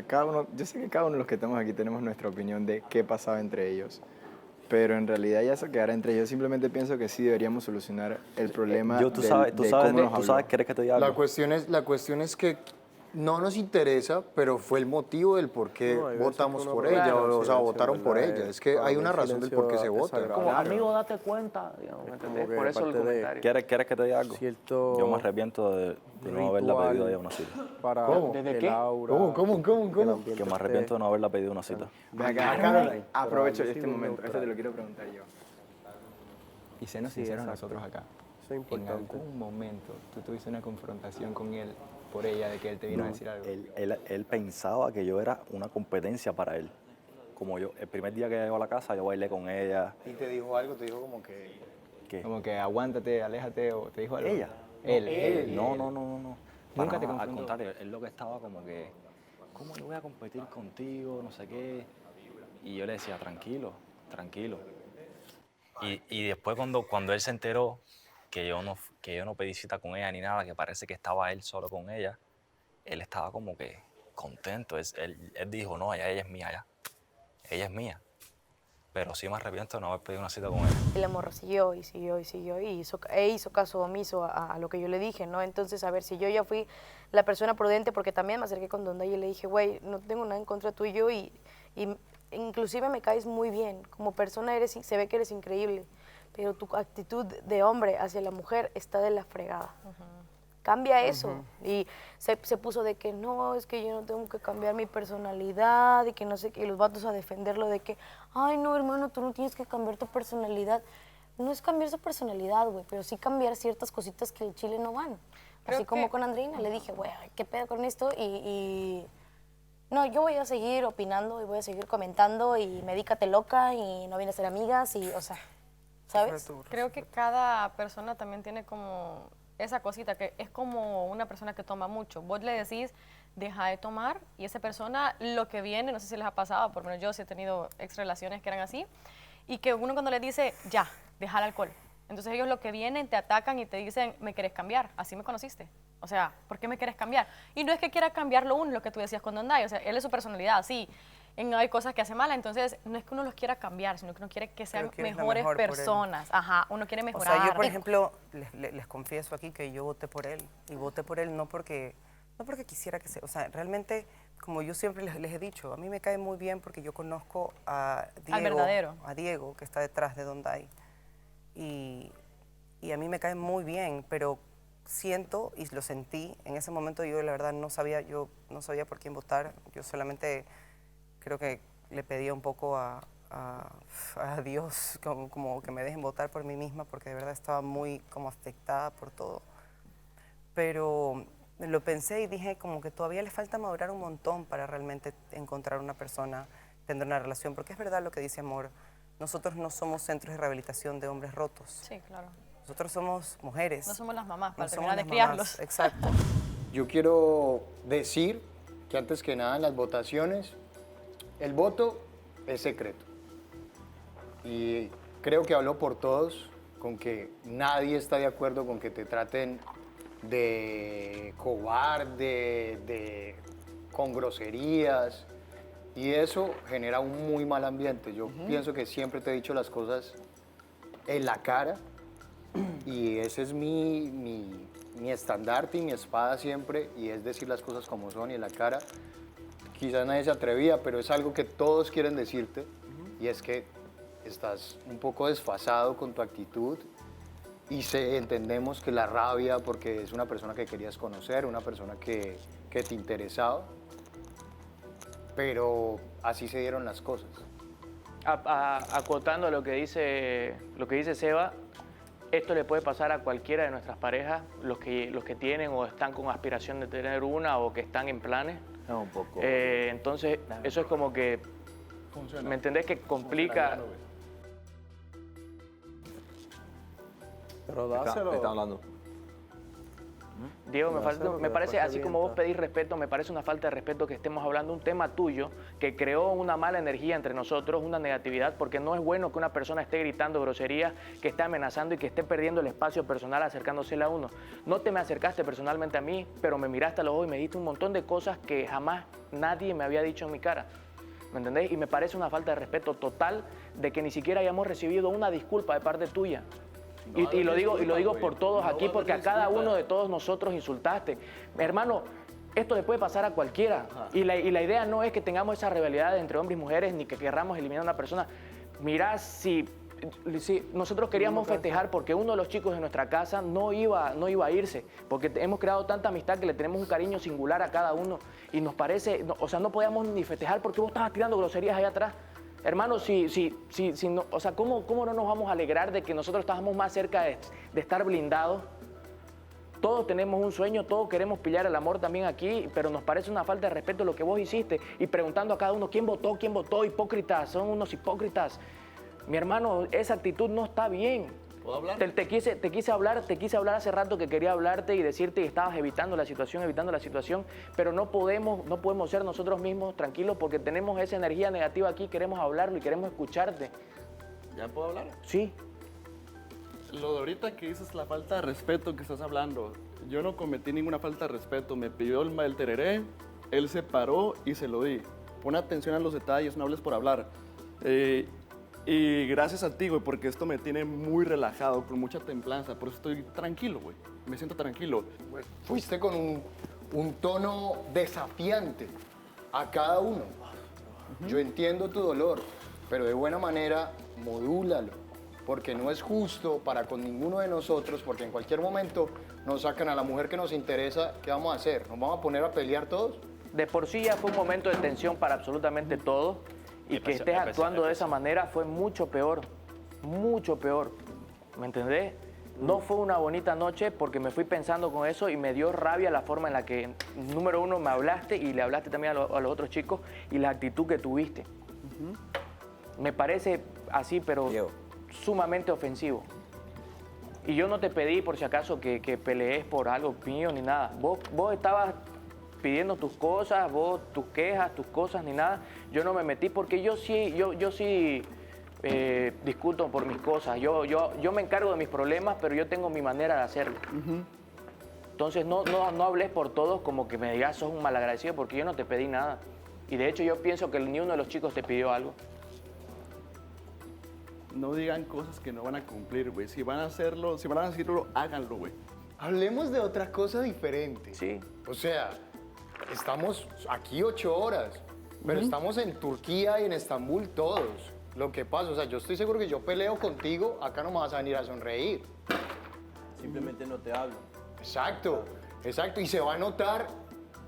yo sé que cada uno de los que estamos aquí tenemos nuestra opinión de qué pasaba entre ellos, pero en realidad ya se quedará entre ellos. Simplemente pienso que sí deberíamos solucionar el problema Tú sabes, cómo nos ¿quieres que te diga La algo? cuestión es que no nos interesa, pero fue el motivo del por qué votamos por ella, o sea, votaron por ella. Es que hay una razón del por qué se vota. Como amigo, date cuenta, digamos, ¿me entendés? Por eso el comentario. ¿Quieres que te diga algo? Yo me arrepiento de no haberla pedido a ella una cita. ¿Cómo? ¿Desde qué? ¿Cómo? Que me arrepiento de no haberla pedido una cita. Ve acá, Carol, aprovecho este momento, esto te lo quiero preguntar yo. Y se nos hicieron nosotros acá. En algún momento tú tuviste una confrontación con él por ella, de que él te vino a decir algo. Él pensaba que yo era una competencia para él. Como yo, el primer día que llegó a la casa, yo bailé con ella. ¿Y te dijo algo? ¿Te dijo como que...? ¿Qué? Como que aguántate, aléjate, o te dijo algo. ¿Ella? Él. No. Nunca te Al confrontó. contrario, él lo que estaba como que, ¿cómo yo voy a competir contigo? No sé qué. Y yo le decía, tranquilo. Y después cuando él se enteró que yo no pedí cita con ella ni nada, que parece que estaba él solo con ella, él estaba como que contento. Él dijo, no, ella es mía ya. Ella es mía. Pero sí me arrepiento de no haber pedido una cita con ella. El amor siguió y hizo caso omiso a lo que yo le dije, ¿no? Entonces, a ver, si yo ya fui la persona prudente, porque también me acerqué con Donda y le dije, güey, no tengo nada en contra tuyo y inclusive me caes muy bien. Como persona se ve que eres increíble, pero tu actitud de hombre hacia la mujer está de la fregada. Cambia eso. Y se puso de que no, es que yo no tengo que cambiar mi personalidad y que no sé qué, y los vatos a defenderlo de que, ay no hermano, tú no tienes que cambiar tu personalidad. No es cambiar su personalidad, güey, pero sí cambiar ciertas cositas que el chile no van. Así como con Andreina, le dije, güey, ¿qué pedo con esto? Y no, yo voy a seguir opinando y voy a seguir comentando y medícate loca y no viene a ser amigas y, o sea, ¿sabes? Creo que cada persona también tiene como esa cosita, que es como una persona que toma mucho. Vos le decís, deja de tomar, y esa persona lo que viene, no sé si les ha pasado, por lo menos yo sí he tenido ex relaciones que eran así, y que uno cuando les dice, ya, deja el alcohol. Entonces ellos lo que vienen, te atacan y te dicen, ¿me querés cambiar? Así me conociste. O sea, ¿por qué me querés cambiar? Y no es que quiera cambiarlo uno, lo que tú decías con Donday, o sea, él es su personalidad, sí. Hay cosas que hace mal, entonces no es que uno los quiera cambiar, sino que uno quiere que sean mejores personas. Ajá, uno quiere mejorar. O sea, yo, por ejemplo, les confieso aquí que yo voté por él. Y voté por él no porque quisiera que sea. O sea, realmente, como yo siempre les he dicho, a mí me cae muy bien porque yo conozco a Diego. Al verdadero. A Diego, que está detrás de Donday. Y a mí me cae muy bien, pero siento y lo sentí. En ese momento yo, la verdad, no sabía por quién votar. Yo solamente creo que le pedía un poco a Dios como que me dejen votar por mí misma, porque de verdad estaba muy como afectada por todo. Pero lo pensé y dije como que todavía le falta madurar un montón para realmente encontrar una persona, tener una relación, porque es verdad lo que dice Amor, nosotros no somos centros de rehabilitación de hombres rotos. Sí, claro. Nosotros somos mujeres. No somos las mamás para no terminar de somos las mamás. criarlos. Exacto. Yo quiero decir que antes que nada en las votaciones, el voto es secreto. Y creo que hablo por todos con que nadie está de acuerdo con que te traten de cobarde, con groserías. Y eso genera un muy mal ambiente. Yo pienso que siempre te he dicho las cosas en la cara. Y ese es mi estandarte y mi espada siempre. Y es decir las cosas como son y en la cara. Quizás nadie se atrevía, pero es algo que todos quieren decirte, y es que estás un poco desfasado con tu actitud y entendemos que la rabia, porque es una persona que querías conocer, una persona que te interesaba, pero así se dieron las cosas. Acotando lo que dice Seba, esto le puede pasar a cualquiera de nuestras parejas, los que tienen o están con aspiración de tener una o que están en planes. No, un poco. Entonces, eso es como que, Funciona. ¿me entendés? Que complica. Pero dáselo. Está hablando. Diego, Dáselo, me que parece, después así se como vos avienta. pedís respeto, me parece una falta de respeto que estemos hablando de un tema tuyo que creó una mala energía entre nosotros, una negatividad, porque no es bueno que una persona esté gritando groserías, que esté amenazando y que esté perdiendo el espacio personal acercándosele a uno. No te me acercaste personalmente a mí, pero me miraste a los ojos y me dijiste un montón de cosas que jamás nadie me había dicho en mi cara. ¿Me entendés? Y me parece una falta de respeto total de que ni siquiera hayamos recibido una disculpa de parte tuya. Y lo digo por todos aquí, porque a cada uno de todos nosotros insultaste. Hermano, esto le puede pasar a cualquiera. Y la idea no es que tengamos esa rivalidad entre hombres y mujeres, ni que querramos eliminar a una persona. Mirá, si nosotros queríamos festejar porque uno de los chicos de nuestra casa no iba a irse, porque hemos creado tanta amistad que le tenemos un cariño singular a cada uno y nos parece, o sea, no podíamos ni festejar porque vos estabas tirando groserías allá atrás. Hermano, no, o sea, ¿cómo no nos vamos a alegrar de que nosotros estábamos más cerca de estar blindados? Todos tenemos un sueño, todos queremos pillar el amor también aquí, pero nos parece una falta de respeto lo que vos hiciste y preguntando a cada uno quién votó, hipócritas, son unos hipócritas. Mi hermano, esa actitud no está bien. ¿Puedo hablar? Te quise hablar hace rato que quería hablarte y decirte que estabas evitando la situación, pero no podemos ser nosotros mismos tranquilos porque tenemos esa energía negativa aquí, queremos hablarlo y queremos escucharte. ¿Ya puedo hablar? Sí. Lo de ahorita que dices la falta de respeto que estás hablando, yo no cometí ninguna falta de respeto, me pidió el tereré, él se paró y se lo di. Pon atención a los detalles, no hables por hablar. Y gracias a ti, güey, porque esto me tiene muy relajado, con mucha templanza, por eso estoy tranquilo, güey, me siento tranquilo. Fuiste con un tono desafiante a cada uno. Yo entiendo tu dolor, pero de buena manera modúlalo. Porque no es justo para con ninguno de nosotros, porque en cualquier momento nos sacan a la mujer que nos interesa, ¿qué vamos a hacer? ¿Nos vamos a poner a pelear todos? De por sí ya fue un momento de tensión para absolutamente todos y que estés actuando de esa manera fue mucho peor, ¿me entendés? No fue una bonita noche porque me fui pensando con eso y me dio rabia la forma en la que, número uno, me hablaste y le hablaste también a los otros chicos y la actitud que tuviste. Me parece así, pero sumamente ofensivo. Y yo no te pedí, por si acaso, que pelees por algo mío ni nada. Vos estabas pidiendo tus cosas, tus quejas, tus cosas, ni nada. Yo no me metí porque yo sí discuto por mis cosas. Yo me encargo de mis problemas, pero yo tengo mi manera de hacerlo. Entonces no hables por todos como que me digas sos un malagradecido porque yo no te pedí nada. Y de hecho yo pienso que ni uno de los chicos te pidió algo. No digan cosas que no van a cumplir, güey. Si van a hacerlo, si van a decirlo, háganlo, güey. Hablemos de otra cosa diferente. Sí. O sea, estamos aquí 8 horas, pero estamos en Turquía y en Estambul todos. Lo que pasa, o sea, yo estoy seguro que yo peleo contigo, acá no me vas a venir a sonreír. Simplemente no te hablo. Exacto. Y se va a notar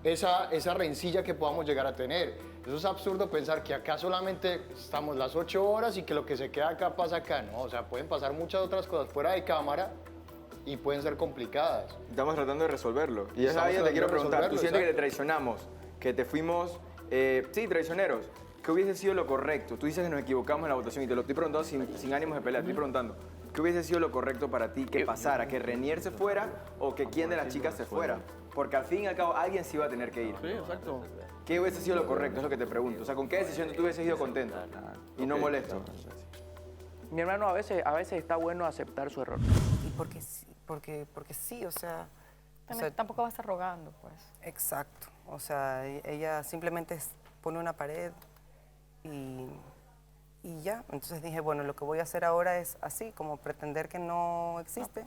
esa rencilla que podamos llegar a tener. Eso es absurdo pensar que acá solamente estamos las 8 horas y que lo que se queda acá pasa acá, ¿no? O sea, pueden pasar muchas otras cosas fuera de cámara y pueden ser complicadas. Estamos tratando de resolverlo. Y es ahí donde te quiero preguntar, ¿tú sientes que te traicionamos? Que te fuimos, sí, traicioneros. ¿Qué hubiese sido lo correcto? Tú dices que nos equivocamos en la votación y te lo estoy preguntando sin ánimos de pelear, te estoy preguntando. ¿Qué hubiese sido lo correcto para ti que pasara? ¿Que Renier se fuera o que quién de las chicas se fuera? Porque al fin y al cabo alguien se iba a tener que ir. Sí, exacto. ¿Qué hubiese sido lo correcto? Es lo que te pregunto. O sea, ¿con qué decisión tú hubieses ido contento y no molesto? Mi hermano, a veces está bueno aceptar su error. Y porque sí, o sea... Tampoco va a estar rogando, pues. Exacto. O sea, ella simplemente pone una pared y ya. Entonces dije, bueno, lo que voy a hacer ahora es así, como pretender que no existe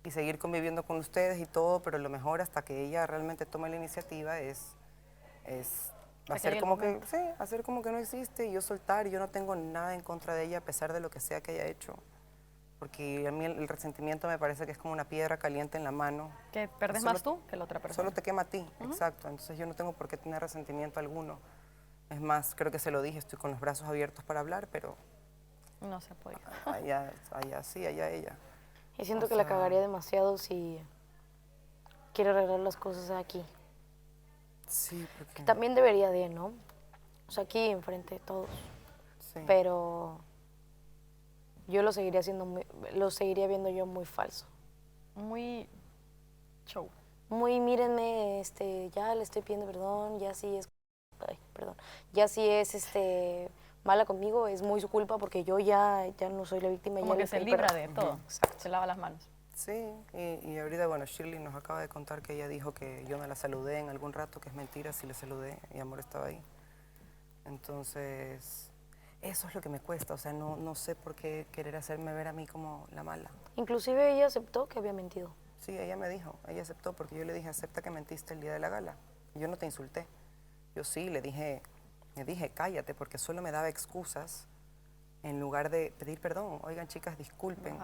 y seguir conviviendo con ustedes y todo, pero lo mejor hasta que ella realmente tome la iniciativa es hacer como que no existe y yo soltar. Yo no tengo nada en contra de ella a pesar de lo que sea que haya hecho. Porque a mí el resentimiento me parece que es como una piedra caliente en la mano. Que perdes más tú que la otra persona. Solo te quema a ti, exacto. Entonces yo no tengo por qué tener resentimiento alguno. Es más, creo que se lo dije, estoy con los brazos abiertos para hablar, pero... No se ha podido. Allá ella. Y siento que la cagaría demasiado si quiere arreglar las cosas aquí. Sí, porque... Que también debería de, ¿no? O sea, aquí enfrente de todos. Sí. Pero yo lo seguiría viendo yo muy falso. Muy show. Muy, mírenme, ya le estoy pidiendo perdón, ya sí es... Ay, perdón. Ya si es mala conmigo, es muy su culpa porque yo ya no soy la víctima. Como ya que se libra de todo, se lava las manos. Sí, y ahorita, bueno, Shirley nos acaba de contar que ella dijo que yo no la saludé en algún rato, que es mentira, sí le saludé y Amor estaba ahí. Entonces, eso es lo que me cuesta, o sea, no sé por qué querer hacerme ver a mí como la mala. Inclusive ella aceptó que había mentido. Sí, ella me dijo, ella aceptó porque yo le dije, acepta que mentiste el día de la gala. Yo no te insulté. Yo sí le dije cállate porque solo me daba excusas en lugar de pedir perdón. Oigan, chicas, disculpen.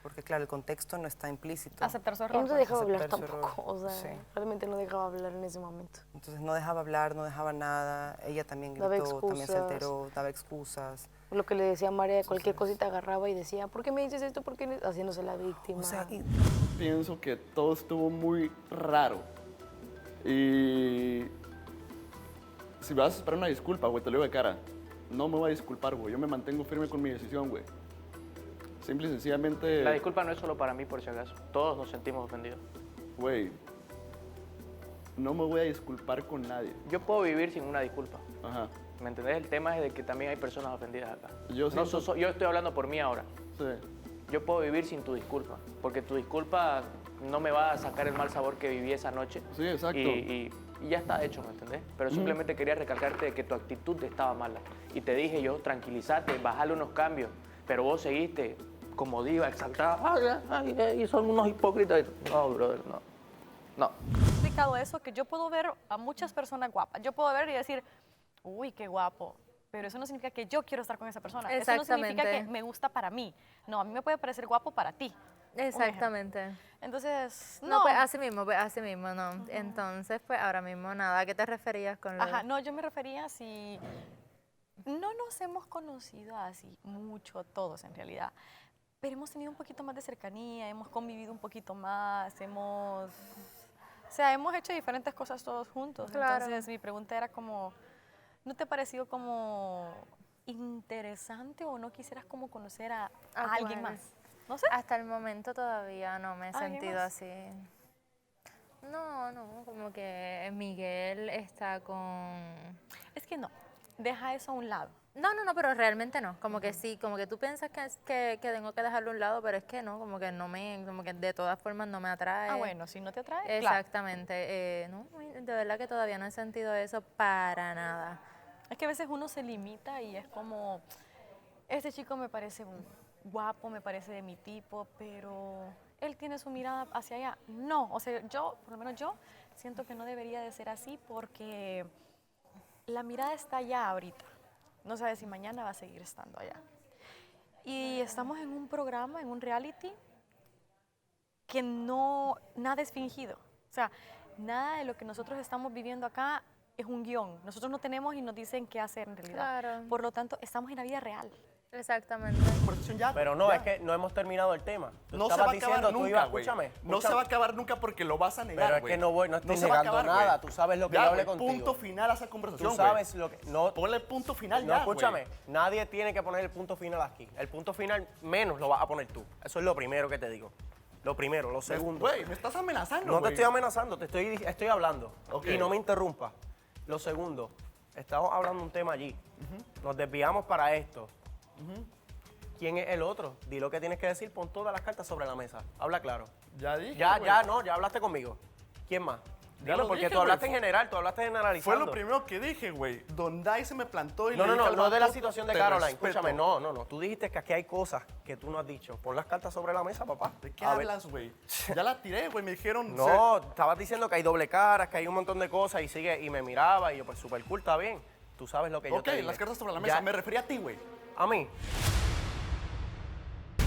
Porque claro, el contexto no está implícito. Aceptar su error. Y no te dejaba hablar Aceptar su tampoco, error. o sea, Sí. realmente no dejaba hablar en ese momento. Entonces no dejaba hablar, no dejaba nada. Ella también Daba gritó, también se excusas. alteró, daba excusas. Lo que le decía a María, cualquier cosita agarraba y decía, ¿por qué me dices esto? ¿Por qué? Haciéndose la víctima. O sea, Pienso que todo estuvo muy raro. Y si vas a esperar una disculpa, güey, te lo digo de cara. No me voy a disculpar, güey. Yo me mantengo firme con mi decisión, güey. Simple y sencillamente... La disculpa no es solo para mí, por si acaso. Todos nos sentimos ofendidos. Güey, no me voy a disculpar con nadie. Yo puedo vivir sin una disculpa. Ajá. ¿Me entendés? El tema es de que también hay personas ofendidas acá. Yo Yo estoy hablando por mí ahora. Sí. Yo puedo vivir sin tu disculpa, porque tu disculpa no me va a sacar el mal sabor que viví esa noche. Sí, exacto. Y ya está hecho, ¿me entendés? Pero simplemente quería recalcarte de que tu actitud estaba mala. Y te dije yo, tranquilízate, bájale unos cambios. Pero vos seguiste como diva, exaltada. Y son unos hipócritas. No, brother, no. No. He explicado eso, que yo puedo ver a muchas personas guapas. Yo puedo ver y decir, uy, qué guapo. Pero eso no significa que yo quiero estar con esa persona. Eso no significa que me gusta para mí. No, a mí me puede parecer guapo para ti. Exactamente. Entonces, no, pues así mismo, no. Entonces, pues ahora mismo nada. ¿A qué te referías con lo Ajá, no, yo me refería si no nos hemos conocido así mucho todos en realidad, pero hemos tenido un poquito más de cercanía, hemos convivido un poquito más, hemos hecho diferentes cosas todos juntos. Claro. Entonces, mi pregunta era como, ¿no te ha parecido como interesante o no quisieras como conocer a alguien más? No sé. Hasta el momento todavía no me he ¿Alguien sentido más? así. No, como que Miguel está con... Es que no, deja eso a un lado. No, pero realmente no. Como que sí, como que tú piensas que tengo que dejarlo a un lado, pero es que no, como que como que de todas formas no me atrae. Ah, bueno, si no te atrae, Exactamente. No, de verdad que todavía no he sentido eso para nada. Es que a veces uno se limita y es como, este chico me parece guapo, me parece de mi tipo, pero él tiene su mirada hacia allá. No, o sea, por lo menos yo, siento que no debería de ser así porque la mirada está allá ahorita. No sabes si mañana va a seguir estando allá. Y estamos en un programa, en un reality, que nada es fingido. O sea, nada de lo que nosotros estamos viviendo acá es un guión. Nosotros no tenemos y nos dicen qué hacer en realidad. Claro. Por lo tanto, estamos en la vida real. Exactamente. Pero no, es que no hemos terminado el tema. Tú No se estabas va a acabar diciendo, tú nunca, ibas, güey. escúchame. No se va a acabar nunca porque lo vas a negar, Pero es güey. que no estoy se va a negando acabar, nada. güey. Tú sabes lo que Ya, yo hablé güey, contigo. punto final a esa conversación, Tú güey. sabes lo que... No, ponle punto final no, ya, escúchame. güey. Nadie tiene que poner el punto final aquí. El punto final menos lo vas a poner tú. Eso es lo primero que te digo. Lo primero. Lo segundo... Güey, me estás amenazando, No te güey. estoy amenazando, estoy hablando. Ok. Y no me interrumpas. Lo segundo, estamos hablando de un tema allí. Nos desviamos para esto. ¿Quién es el otro? Di lo que tienes que decir, pon todas las cartas sobre la mesa. Habla claro. Ya dije, Ya güey. hablaste conmigo. ¿Quién más? Ya Dilo, lo porque dije, tú hablaste güey. en general, tú hablaste generalizando. Fue lo primero que dije, güey. Don Dai se me plantó y No, le dije al no de la vato, situación de "Te Caroline. respeto". Escúchame, no. Tú dijiste que aquí hay cosas que tú no has dicho. Pon las cartas sobre la mesa, papá. ¿De qué A ver. hablas, güey? Ya la tiré, güey. Me dijeron... No, estabas diciendo que hay doble caras, que hay un montón de cosas y me miraba y yo, pues súper cool, está bien. Tú sabes lo que yo Ok, te dije. las cartas sobre la mesa. Ya. Me refería a ti, güey. A mí.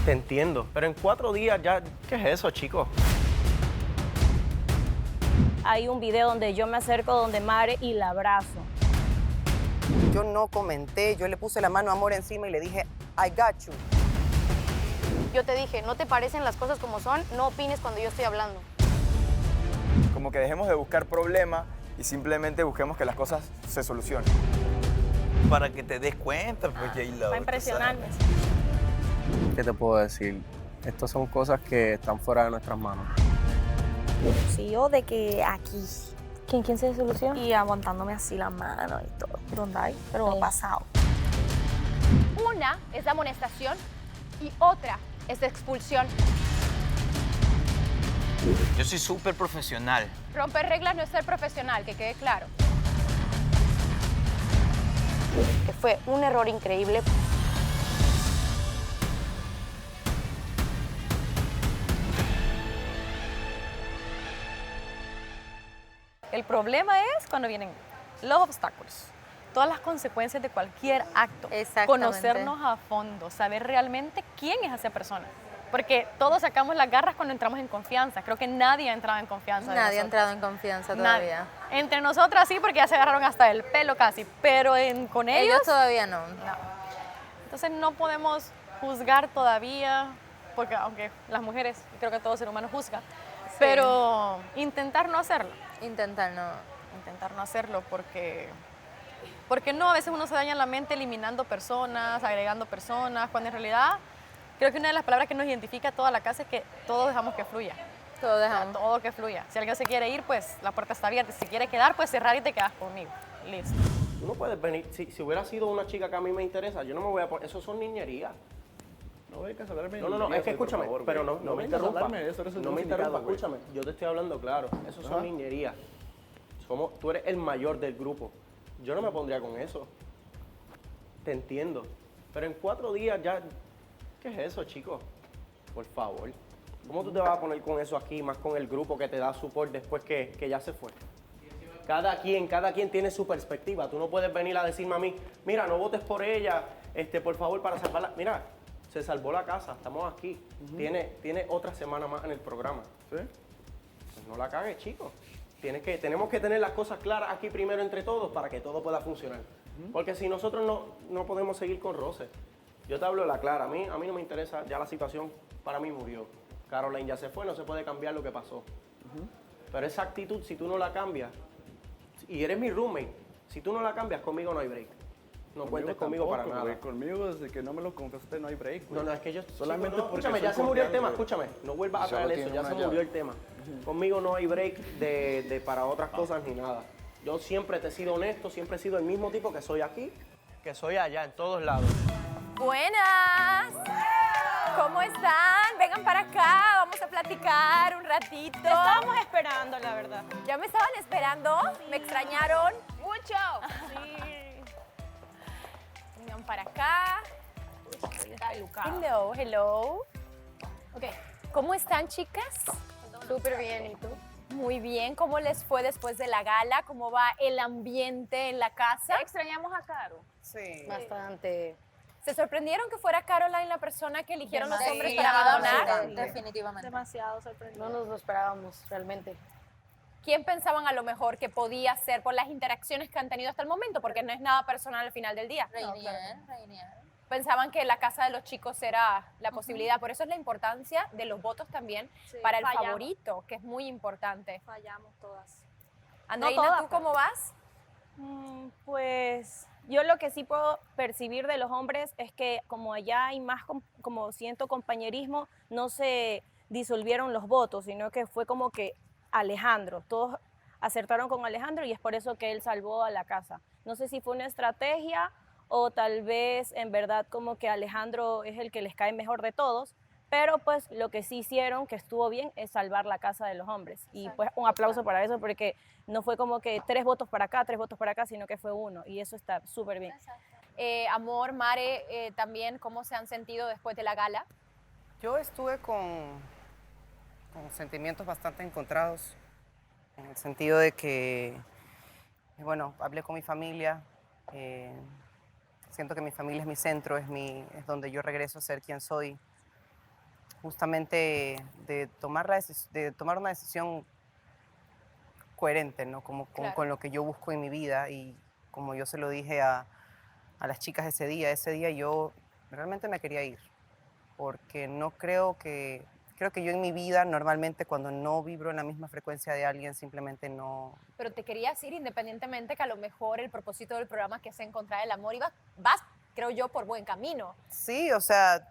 Te entiendo, pero en 4 días ya... ¿Qué es eso, chicos? Hay un video donde yo me acerco donde Mare y la abrazo. Yo no comenté, yo le puse la mano a Amor encima y le dije, I got you. Yo te dije, no te parecen las cosas como son, no opines cuando yo estoy hablando. Como que dejemos de buscar problemas y simplemente busquemos que las cosas se solucionen. Para que te des cuenta, pues, J-Lo. Va a impresionarme. ¿Qué te puedo decir? Estas son cosas que están fuera de nuestras manos. Sí, o de que aquí. ¿Quién se soluciona? Y aguantándome así la mano y todo. ¿Dónde hay? Pero ha pasado. Una es la amonestación y otra es la expulsión. Yo soy súper profesional. Romper reglas no es ser profesional, que quede claro. Que fue un error increíble. El problema es cuando vienen los obstáculos, todas las consecuencias de cualquier acto. Conocernos a fondo, saber realmente quién es esa persona. Porque todos sacamos las garras cuando entramos en confianza. Creo que nadie ha entrado en confianza. Nadie ha entrado en confianza todavía. Entre nosotras sí, porque ya se agarraron hasta el pelo casi, pero con ellos todavía no. Entonces no podemos juzgar todavía, porque aunque las mujeres, creo que todo ser humano juzga, pero intentar no hacerlo. Intentar no hacerlo porque no, a veces uno se daña la mente eliminando personas, agregando personas, cuando en realidad creo que una de las palabras que nos identifica a toda la casa es que todos dejamos que fluya. Todo que fluya. Si alguien se quiere ir, pues la puerta está abierta. Si quiere quedar, pues cerrar y te quedas conmigo. Listo. Tú no puedes venir, si hubiera sido una chica que a mí me interesa, yo no me voy a poner, eso son niñerías. No vengas a hablarme. No, es que escúchame, favor, pero güey. no me vengas a interrumpa. hablarme de eso, eres el No me indicado, interrumpa, güey. escúchame. Yo te estoy hablando claro. Eso son niñerías. Tú eres el mayor del grupo. Yo no me pondría con eso. Te entiendo. Pero en 4 días ya... ¿Qué es eso, chicos? Por favor. ¿Cómo tú te vas a poner con eso aquí, más con el grupo que te da support después que ya se fue? Cada quien tiene su perspectiva. Tú no puedes venir a decirme a mí, mira, no votes por ella, por favor, para salvarla. Mira, se salvó la casa, estamos aquí. Tiene otra semana más en el programa. ¿Sí? Pues no la cagues, chicos. Tenemos que tener las cosas claras aquí primero entre todos para que todo pueda funcionar. Porque si nosotros no podemos seguir con roces. Yo te hablo de la clara. A mí no me interesa, ya la situación para mí murió. Caroline ya se fue, no se puede cambiar lo que pasó. Pero esa actitud, si tú no la cambias, y eres mi roommate, si tú no la cambias, conmigo no hay break. No cuentes conmigo para nada. Güey. Conmigo, desde que no me lo confesaste, no hay break. Güey. No, es que yo... Solamente chico, porque escúchame, ya soy se murió el cordial, tema, güey. escúchame. No vuelvas a traer eso, ya se murió el tema. Conmigo no hay break de para otras cosas ni nada. Yo siempre te he sido honesto, siempre he sido el mismo tipo que soy aquí, que soy allá, en todos lados. Buenas. ¿Cómo están? Vengan para acá, vamos a platicar un ratito. Te estábamos esperando, la verdad. ¿Ya me estaban esperando? ¿Me extrañaron? Mucho. Sí. Vengan para acá. Hello. Hello. Ok. ¿Cómo están, chicas? Súper bien, ¿y tú? Muy bien. ¿Cómo les fue después de la gala? ¿Cómo va el ambiente en la casa? Extrañamos a Caro. Sí. Bastante. ¿Se sorprendieron que fuera Caroline la persona que eligieron los hombres para Demasiado, abandonar? sí. Definitivamente. Demasiado sorprendente. No nos lo esperábamos realmente. ¿Quién pensaban a lo mejor que podía ser por las interacciones que han tenido hasta el momento? Porque no es nada personal al final del día. Rainier. Pensaban que la casa de los chicos era la posibilidad. Por eso es la importancia de los votos también para el fallamos. favorito, que es muy importante. Fallamos todas. Andreina, todas, ¿tú cómo vas? Pues yo lo que sí puedo percibir de los hombres es que como allá hay más como siento compañerismo, no se disolvieron los votos, sino que fue como que Alejandro, todos acertaron con Alejandro y es por eso que él salvó a la casa. No sé si fue una estrategia o tal vez en verdad como que Alejandro es el que les cae mejor de todos, pero pues lo que sí hicieron, que estuvo bien, es salvar la casa de los hombres. Y pues un aplauso para eso, porque no fue como que 3 votos para acá, 3 votos para acá, sino que fue 1, y eso está súper bien. Amor, Mare, también, ¿cómo se han sentido después de la gala? Yo estuve con sentimientos bastante encontrados, en el sentido de que, bueno, hablé con mi familia, siento que mi familia es mi centro, es donde yo regreso a ser quien soy. Justamente de tomar una decisión coherente, ¿no? Con lo que yo busco en mi vida, y como yo se lo dije a las chicas ese día yo realmente me quería ir, porque creo que yo en mi vida normalmente cuando no vibro en la misma frecuencia de alguien simplemente no... Pero te querías ir independientemente que a lo mejor el propósito del programa, que es encontrar el amor, vas, creo yo, por buen camino. Sí, o sea...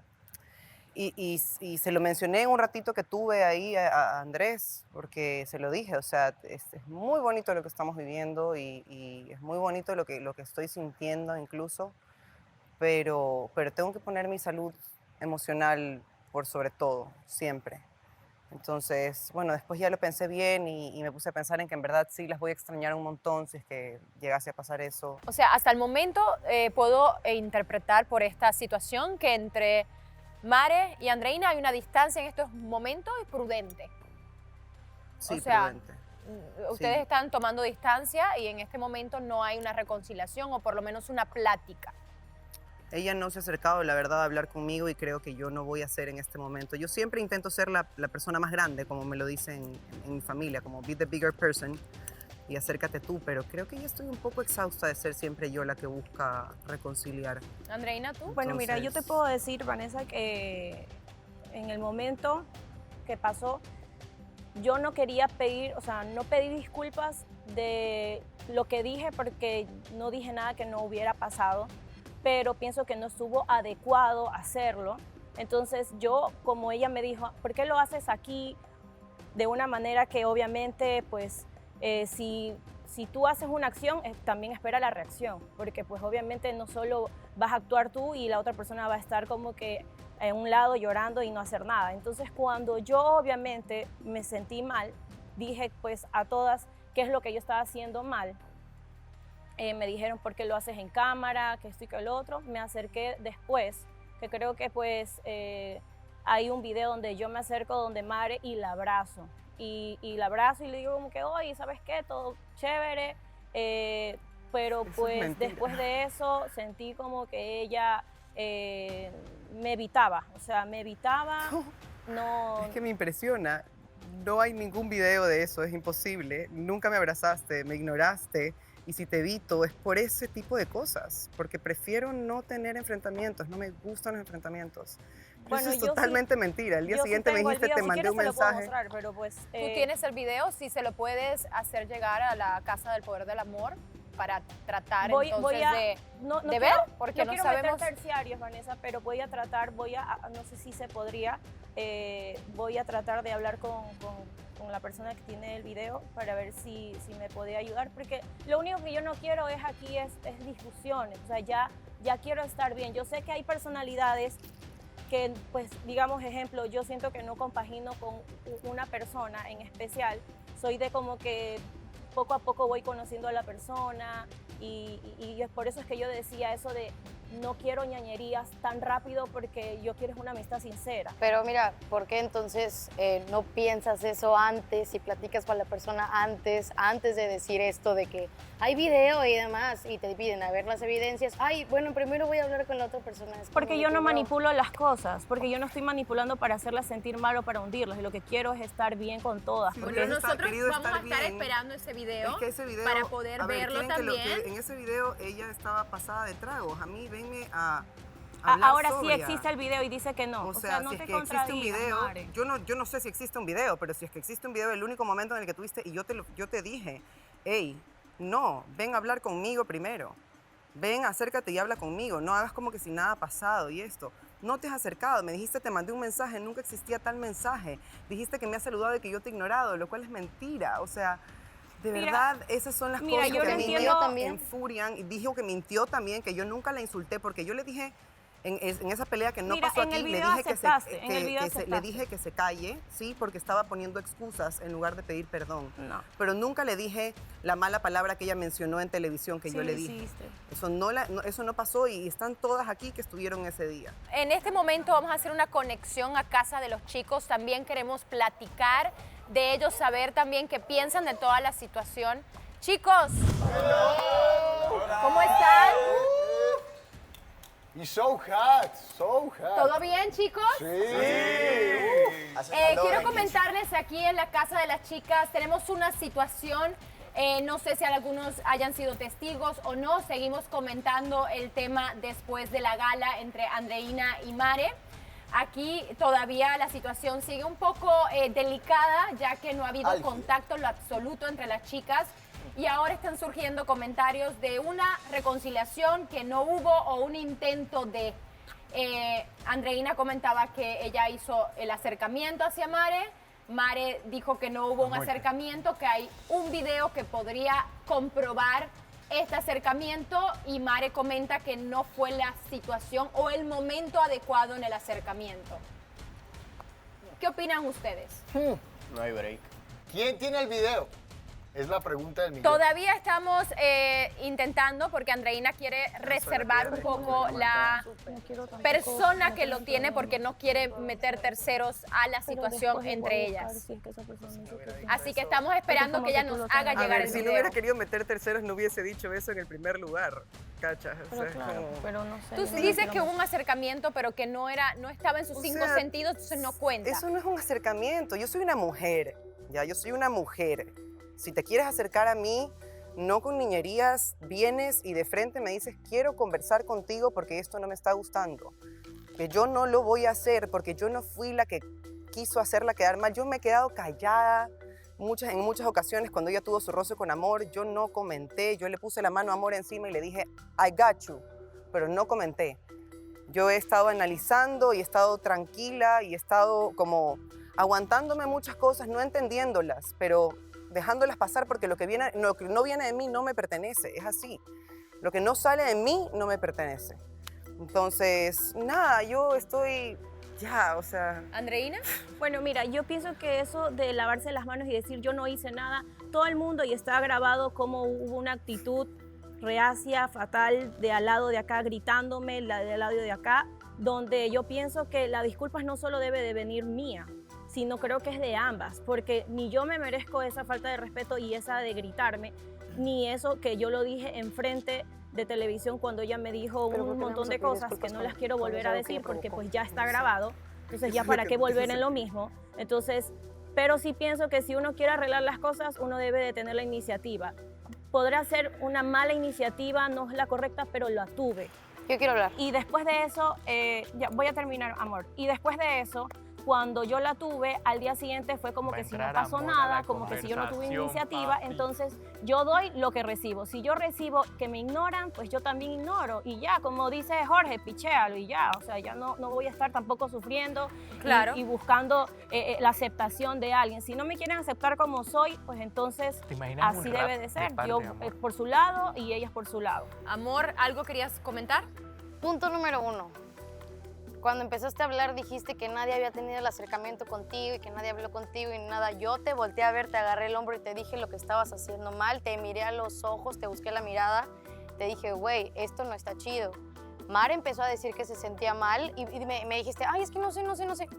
Y se lo mencioné en un ratito que tuve ahí a Andrés, porque se lo dije, o sea, es muy bonito lo que estamos viviendo y es muy bonito lo que estoy sintiendo incluso, pero tengo que poner mi salud emocional por sobre todo, siempre. Entonces, bueno, después ya lo pensé bien y me puse a pensar en que en verdad sí las voy a extrañar un montón si es que llegase a pasar eso. O sea, hasta el momento puedo interpretar por esta situación que entre Mare y Andreina hay una distancia en estos momentos prudente. Sí, o sea, prudente. ustedes Sí. están tomando distancia y en este momento no hay una reconciliación o por lo menos una plática. Ella no se ha acercado, la verdad, a hablar conmigo y creo que yo no voy a hacer en este momento. Yo siempre intento ser la persona más grande, como me lo dicen en mi familia, como be the bigger person y acércate tú, pero creo que ya estoy un poco exhausta de ser siempre yo la que busca reconciliar. Andreina, ¿tú? Bueno, mira, yo te puedo decir, Vanessa, que en el momento que pasó, yo no quería pedir, o sea, no pedí disculpas de lo que dije porque no dije nada que no hubiera pasado, pero pienso que no estuvo adecuado hacerlo. Entonces yo, como ella me dijo, ¿por qué lo haces aquí? De una manera que obviamente, pues, si tú haces una acción, también espera la reacción, porque pues obviamente no solo vas a actuar tú y la otra persona va a estar como que en un lado llorando y no hacer nada. Entonces cuando yo obviamente me sentí mal, dije pues a todas qué es lo que yo estaba haciendo mal. Me dijeron por qué lo haces en cámara, que esto y que lo otro. Me acerqué después, que creo que pues hay un video donde yo me acerco donde Mare y la abrazo. Y la abrazo y le digo como que, oye, ¿sabes qué? Todo chévere. Pero pues después de eso sentí como que ella me evitaba. O sea, me evitaba. No. Es que me impresiona. No hay ningún video de eso, es imposible. Nunca me abrazaste, me ignoraste. Y si te evito es por ese tipo de cosas, porque prefiero no tener enfrentamientos, no me gustan los enfrentamientos. Bueno, eso es totalmente mentira. El día siguiente me dijiste, te mandé un mensaje. Pero pues, Tú tienes el video, si se lo puedes hacer llegar a la Casa del Poder del Amor para tratar de ver, porque no quiero sabemos. meter terciarios, Vanessa, pero voy a tratar, no sé si se podría, voy a tratar de hablar con la persona que tiene el video para ver si me puede ayudar, porque lo único que yo no quiero es aquí es discusiones, o sea, ya quiero estar bien. Yo sé que hay personalidades que, pues, digamos, ejemplo, yo siento que no compagino con una persona en especial, soy de como que poco a poco voy conociendo a la persona y por eso es que yo decía eso de no quiero ñañerías tan rápido porque yo quiero una amistad sincera. Pero mira, ¿por qué entonces no piensas eso antes y platicas con la persona antes de decir esto de que hay video y demás y te piden a ver las evidencias? Ay, bueno, primero voy a hablar con la otra persona. Porque yo no manipulo las cosas, porque yo no estoy manipulando para hacerlas sentir mal o para hundirlas. Y lo que quiero es estar bien con todas. Sí, porque nosotros vamos a estar esperando ese video, para poder verlo también. En ese video ella estaba pasada de tragos. A mí venme a hablar ahora sobria. sí existe el video y dice que no. O sea, no si te es que existe un video, Mare. yo no sé si existe un video, pero si es que existe un video, el único momento en el que tuviste y yo te dije, hey, no, ven a hablar conmigo primero. Ven, acércate y habla conmigo. No hagas como que si nada ha pasado y esto. No te has acercado. Me dijiste, te mandé un mensaje. Nunca existía tal mensaje. Dijiste que me has saludado y que yo te he ignorado, lo cual es mentira. O sea, de verdad, esas son las cosas que a mí me enfurian. Y dijo que mintió también, que yo nunca la insulté, porque yo le dije en esa pelea que no pasó aquí, le dije que se calle, sí, porque estaba poniendo excusas en lugar de pedir perdón. No. Pero nunca le dije la mala palabra que ella mencionó en televisión que yo le dije. Eso no pasó y están todas aquí que estuvieron ese día. En este momento vamos a hacer una conexión a casa de los chicos. También queremos platicar de ellos, saber también qué piensan de toda la situación. Chicos, ¿cómo están? Y so hot, so hot. ¿Todo bien, chicos? Sí. Quiero comentarles aquí en la casa de las chicas, tenemos una situación, no sé si algunos hayan sido testigos o no, seguimos comentando el tema después de la gala entre Andreina y Mare. Aquí todavía la situación sigue un poco delicada, ya que no ha habido contacto en lo absoluto entre las chicas. Y ahora están surgiendo comentarios de una reconciliación que no hubo o un intento de... Andreina comentaba que ella hizo el acercamiento hacia Mare. Mare dijo que no hubo un acercamiento, que hay un video que podría comprobar este acercamiento. Y Mare comenta que no fue la situación o el momento adecuado en el acercamiento. ¿Qué opinan ustedes? No hay break. ¿Quién tiene el video? Es la pregunta del millón. Todavía estamos intentando, porque Andreina quiere reservar un poco la persona que lo tiene, porque no quiere meter terceros a la situación entre ellas. Así que estamos esperando que ella nos haga llegar el Si no video. hubiera querido meter terceros, no hubiese dicho eso en el primer lugar. ¿Cachas? O sea, es como- Pero no sé. Tú dices que hubo un acercamiento, pero que no estaba en sus O 5 sea, sentidos, entonces no cuenta. Eso no es un acercamiento. Yo soy una mujer. Ya, yo soy una mujer. Si te quieres acercar a mí, no con niñerías, vienes y de frente me dices, quiero conversar contigo porque esto no me está gustando. Que yo no lo voy a hacer porque yo no fui la que quiso hacerla quedar mal. Yo me he quedado callada en muchas ocasiones cuando ella tuvo su roce con Amor. Yo no comenté, yo le puse la mano a Amor encima y le dije, I got you, pero no comenté. Yo he estado analizando y he estado tranquila y he estado como aguantándome muchas cosas, no entendiéndolas, pero dejándolas pasar porque lo que no viene de mí no me pertenece, es así. Lo que no sale de mí no me pertenece. Entonces, nada, yo estoy ya, o sea... ¿Andreina? Bueno, mira, yo pienso que eso de lavarse las manos y decir yo no hice nada, todo el mundo, y está grabado como hubo una actitud reacia, fatal, de al lado de acá gritándome, la del lado de acá, donde yo pienso que la disculpa no solo debe de venir mía, sino creo que es de ambas, porque ni yo me merezco esa falta de respeto y esa de gritarme, ni eso que yo lo dije enfrente de televisión cuando ella me dijo un montón de cosas que no las quiero volver a decir porque pues ya está grabado, entonces ya para qué volver en lo mismo. Entonces, pero sí pienso que si uno quiere arreglar las cosas, uno debe de tener la iniciativa. Podrá ser una mala iniciativa, no es la correcta, pero la tuve. Yo quiero hablar. Y después de eso, ya voy a terminar, amor. Y después de eso, cuando yo la tuve, al día siguiente fue como que si no pasó nada, como que si yo no tuve iniciativa, entonces yo doy lo que recibo. Si yo recibo que me ignoran, pues yo también ignoro. Y ya, como dice Jorge, pichéalo y ya. O sea, ya no voy a estar tampoco sufriendo Claro. y buscando la aceptación de alguien. Si no me quieren aceptar como soy, pues entonces ¿Te imaginas un así rap debe de ser. parte Yo de Amor? por su lado y ellas por su lado. Amor, ¿algo querías comentar? Punto número 1. Cuando empezaste a hablar dijiste que nadie había tenido el acercamiento contigo y que nadie habló contigo y nada. Yo te volteé a ver, te agarré el hombro y te dije lo que estabas haciendo mal. Te miré a los ojos, te busqué la mirada. Te dije, güey, esto no está chido. Mar empezó a decir que se sentía mal y me dijiste, ay, es que no sé.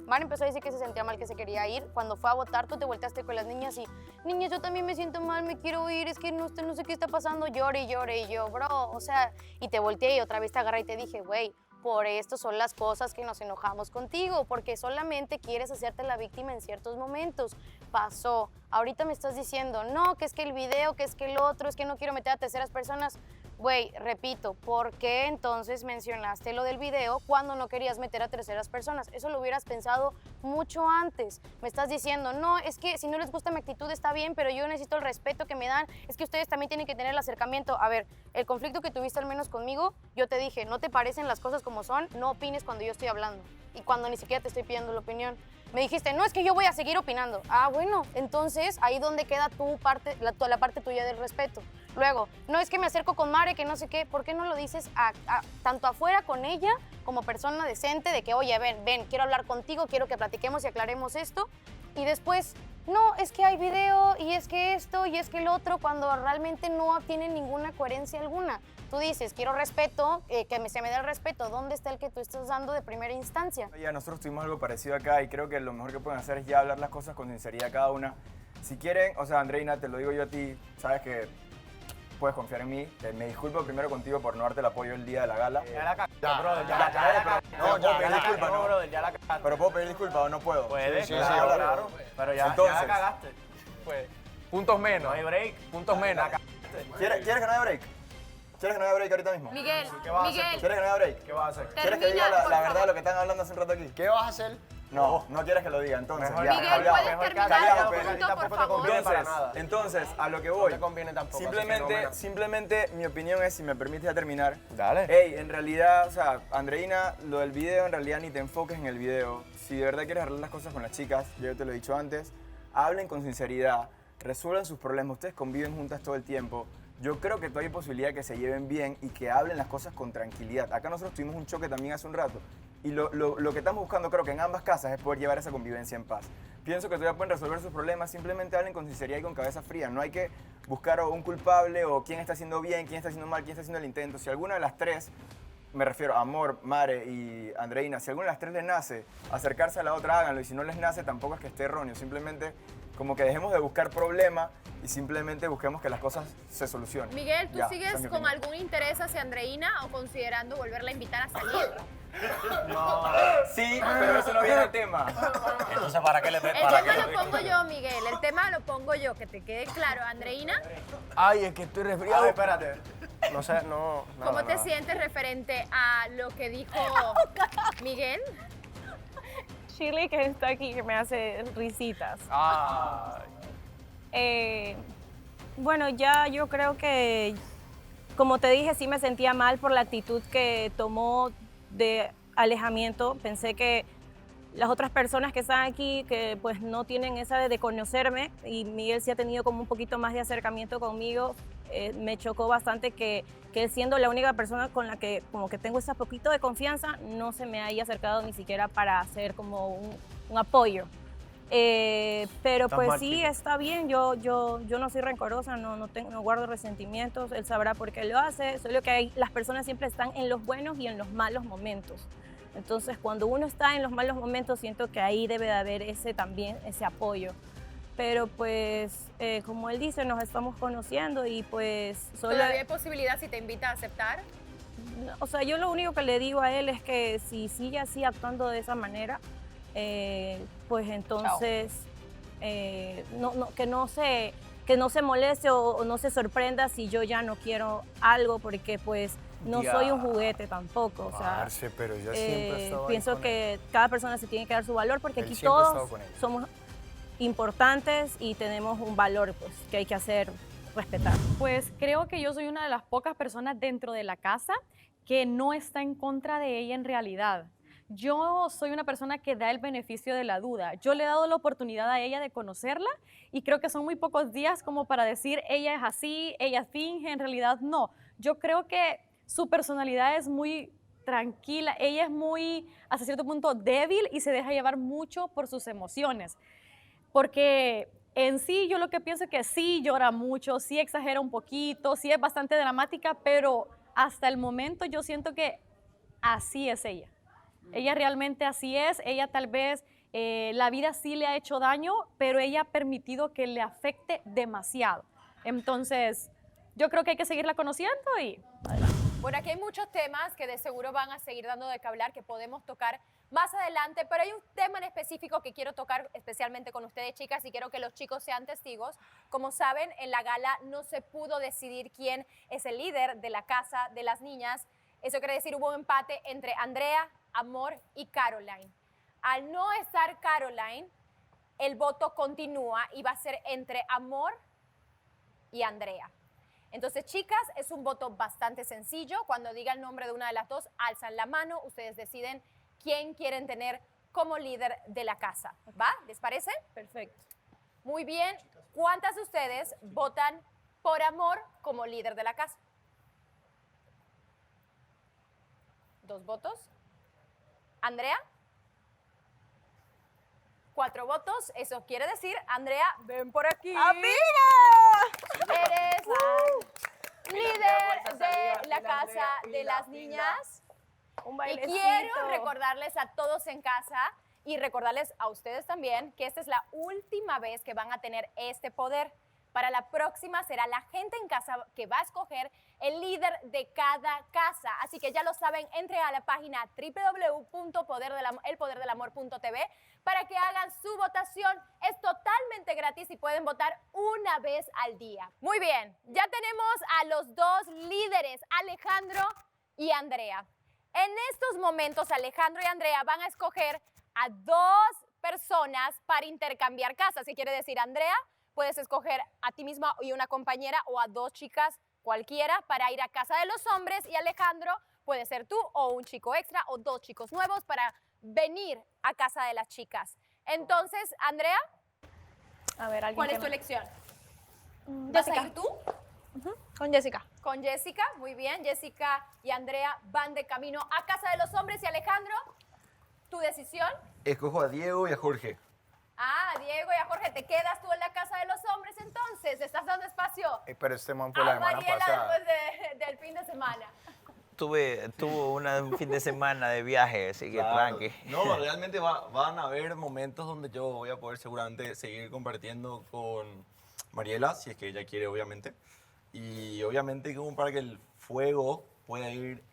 Mar empezó a decir que se sentía mal, que se quería ir. Cuando fue a votar, tú te volteaste con las niñas y, niñas, yo también me siento mal, me quiero ir, es que no sé qué está pasando. Llore. Y yo, bro, o sea, y te volteé y otra vez te agarré y te dije, güey, por esto son las cosas que nos enojamos contigo, porque solamente quieres hacerte la víctima en ciertos momentos. Pasó. Ahorita me estás diciendo, no, que es que el video, que es que el otro, es que no quiero meter a terceras personas. Güey, repito, ¿por qué entonces mencionaste lo del video cuando no querías meter a terceras personas? Eso lo hubieras pensado mucho antes. Me estás diciendo, no, es que si no les gusta mi actitud está bien, pero yo necesito el respeto que me dan. Es que ustedes también tienen que tener el acercamiento. A ver, el conflicto que tuviste al menos conmigo, yo te dije, no te parecen las cosas como son, no opines cuando yo estoy hablando y cuando ni siquiera te estoy pidiendo la opinión. Me dijiste, no, es que yo voy a seguir opinando. Ah, bueno, entonces ahí donde queda tu parte, la parte tuya del respeto. Luego, no es que me acerco con Mare, que no sé qué, ¿por qué no lo dices tanto afuera con ella como persona decente de que, oye, ven, quiero hablar contigo, quiero que platiquemos y aclaremos esto? Y después, no, es que hay video y es que esto y es que el otro, cuando realmente no tiene ninguna coherencia alguna. Tú dices, quiero respeto, se me dé el respeto. ¿Dónde está el que tú estás dando de primera instancia? Ya nosotros tuvimos algo parecido acá y creo que lo mejor que pueden hacer es ya hablar las cosas con sinceridad cada una. Si quieren, o sea, Andreina, te lo digo yo a ti, sabes que puedes confiar en mí. Me disculpo primero contigo por no darte el apoyo el día de la gala. Ya la cagaste, brother, ya la cagaste. No, puedo pedir disculpas, ¿no? brother, ya la cagaste. Pero puedo pedir disculpas o no puedo. Puedes, sí, claro. Pero ya la cagaste. Pues, puntos menos. No hay break. Puntos menos. ¿Quieres que no haya break? ¿Quieres que no haya break ahorita mismo? Miguel, ¿Qué vas a hacer? ¿Quieres que no haya break? ¿Qué vas a hacer? ¿Quieres que diga la verdad de lo que están hablando hace un rato aquí? ¿Qué vas a hacer? No, no quieres que lo diga, entonces. Mejor, ya, Miguel, callado. ¿puedes terminar Callado, tu Pedro. punto, por favor? Entonces, a lo que voy. No te conviene tampoco. así que no Simplemente mi opinión es, si me permites ya terminar. Dale. Ey, en realidad, o sea, Andreina, lo del video, en realidad ni te enfoques en el video. Si de verdad quieres arreglar las cosas con las chicas, yo te lo he dicho antes, hablen con sinceridad, resuelvan sus problemas. Ustedes conviven juntas todo el tiempo. Yo creo que todavía hay posibilidad de que se lleven bien y que hablen las cosas con tranquilidad. Acá nosotros tuvimos un choque también hace un rato. Y lo que estamos buscando, creo que en ambas casas, es poder llevar esa convivencia en paz. pienso que todavía pueden resolver sus problemas. Simplemente hablen con sinceridad y con cabeza fría. No hay que buscar un culpable o quién está haciendo bien, quién está haciendo mal, quién está haciendo el intento. Si alguna de las tres, me refiero a Amor, Mare y Andreina, si alguna de las tres les nace acercarse a la otra, háganlo. Y si no les nace, tampoco es que esté erróneo. Simplemente como que dejemos de buscar problemas y simplemente busquemos que las cosas se solucionen. Miguel, ¿tú Ya, sigues esa es mi con opinión. algún interés hacia Andreina o considerando volverla a invitar a salir? No, sí, pero eso no viene al tema. Entonces, ¿para qué le El tema lo pongo yo, Miguel. El tema lo pongo yo, que te quede claro. Andreina, Ay, es que estoy resfriado. Ay, espérate. No sé, no. ¿cómo nada, te nada. sientes referente a lo que dijo Miguel? Shirley, que está aquí, que me hace risitas. Bueno, ya yo creo que, como te dije, sí me sentía mal por la actitud que tomó de alejamiento. Pensé que las otras personas que están aquí, que pues no tienen esa de conocerme, y Miguel sí ha tenido como un poquito más de acercamiento conmigo, me chocó bastante que él, siendo la única persona con la que como que tengo ese poquito de confianza, no se me haya acercado ni siquiera para hacer como un apoyo. Pero Está pues mal, sí, chico. está bien, yo no soy rencorosa, no guardo resentimientos, él sabrá por qué lo hace, solo que las personas siempre están en los buenos y en los malos momentos. Entonces, cuando uno está en los malos momentos, siento que ahí debe de haber ese apoyo. Pero pues, como él dice, nos estamos conociendo y pues solo... ¿Todavía hay posibilidad si te invita a aceptar? O sea, yo lo único que le digo a él es que si sigue así actuando de esa manera, pues entonces que no se moleste o no se sorprenda si yo ya no quiero algo, porque pues no soy un juguete tampoco. O sea, Parce, pero ella siempre ha estado ahí pienso con que cada persona se tiene que dar su valor, porque Él aquí siempre ha estado todos con ella. somos importantes y tenemos un valor pues que hay que hacer respetar. Pues creo que yo soy una de las pocas personas dentro de la casa que no está en contra de ella en realidad. Yo soy una persona que da el beneficio de la duda. Yo le he dado la oportunidad a ella de conocerla y creo que son muy pocos días como para decir ella es así, ella finge, en realidad no. Yo creo que su personalidad es muy tranquila, ella es muy, hasta cierto punto, débil y se deja llevar mucho por sus emociones. Porque en sí yo lo que pienso es que sí llora mucho, sí exagera un poquito, sí es bastante dramática, pero hasta el momento yo siento que así es ella. Ella realmente así es, ella tal vez la vida sí le ha hecho daño, pero ella ha permitido que le afecte demasiado. Entonces, yo creo que hay que seguirla conociendo y adelante. Bueno, aquí hay muchos temas que de seguro van a seguir dando de qué hablar, que podemos tocar más adelante, pero hay un tema en específico que quiero tocar especialmente con ustedes, chicas, y quiero que los chicos sean testigos. Como saben, en la gala no se pudo decidir quién es el líder de la casa de las niñas. Eso quiere decir hubo un empate entre Andrea, Amor y Caroline. Al no estar Caroline, el voto continúa y va a ser entre Amor y Andrea. Entonces, chicas, es un voto bastante sencillo. Cuando diga el nombre de una de las dos, alzan la mano. Ustedes deciden quién quieren tener como líder de la casa. ¿Va? ¿Les parece? Perfecto. Muy bien. ¿Cuántas de ustedes votan por Amor como líder de la casa? 2 votos. ¿Andrea? 4 votos. Eso quiere decir, Andrea, ven por aquí. ¡Amiga! Eres líder de la casa de las niñas. Un Y bailecito. quiero recordarles a todos en casa y recordarles a ustedes también que esta es la última vez que van a tener este poder. Para la próxima será la gente en casa que va a escoger el líder de cada casa. Así que ya lo saben, entre a la página www.elpoderdelamor.tv para que hagan su votación. Es totalmente gratis y pueden votar una vez al día. Muy bien, ya tenemos a los 2 líderes, Alejandro y Andrea. En estos momentos, Alejandro y Andrea van a escoger a 2 personas para intercambiar casas. ¿Qué quiere decir, Andrea? Puedes escoger a ti misma y una compañera o a 2 chicas cualquiera para ir a casa de los hombres, y Alejandro puede ser tú o un chico extra o 2 chicos nuevos para venir a casa de las chicas. Entonces, Andrea, A ver, alguien ¿cuál que es tu me- elección? ¿Vas a ir tú? Con Jessica. Con Jessica, muy bien. Jessica y Andrea van de camino a casa de los hombres, y Alejandro, ¿tu decisión? Escojo a Diego y a Jorge. Ah, Diego y a Jorge, ¿te quedas tú en la casa de los hombres entonces? ¿Estás dando espacio Pero este man fue la semana Mariela pasada. después del fin de semana? Tuvo un fin de semana de viaje, así que Claro. tranqui. No, realmente van a haber momentos donde yo voy a poder seguramente seguir compartiendo con Mariela, si es que ella quiere, obviamente. Y obviamente como para que el fuego pueda ir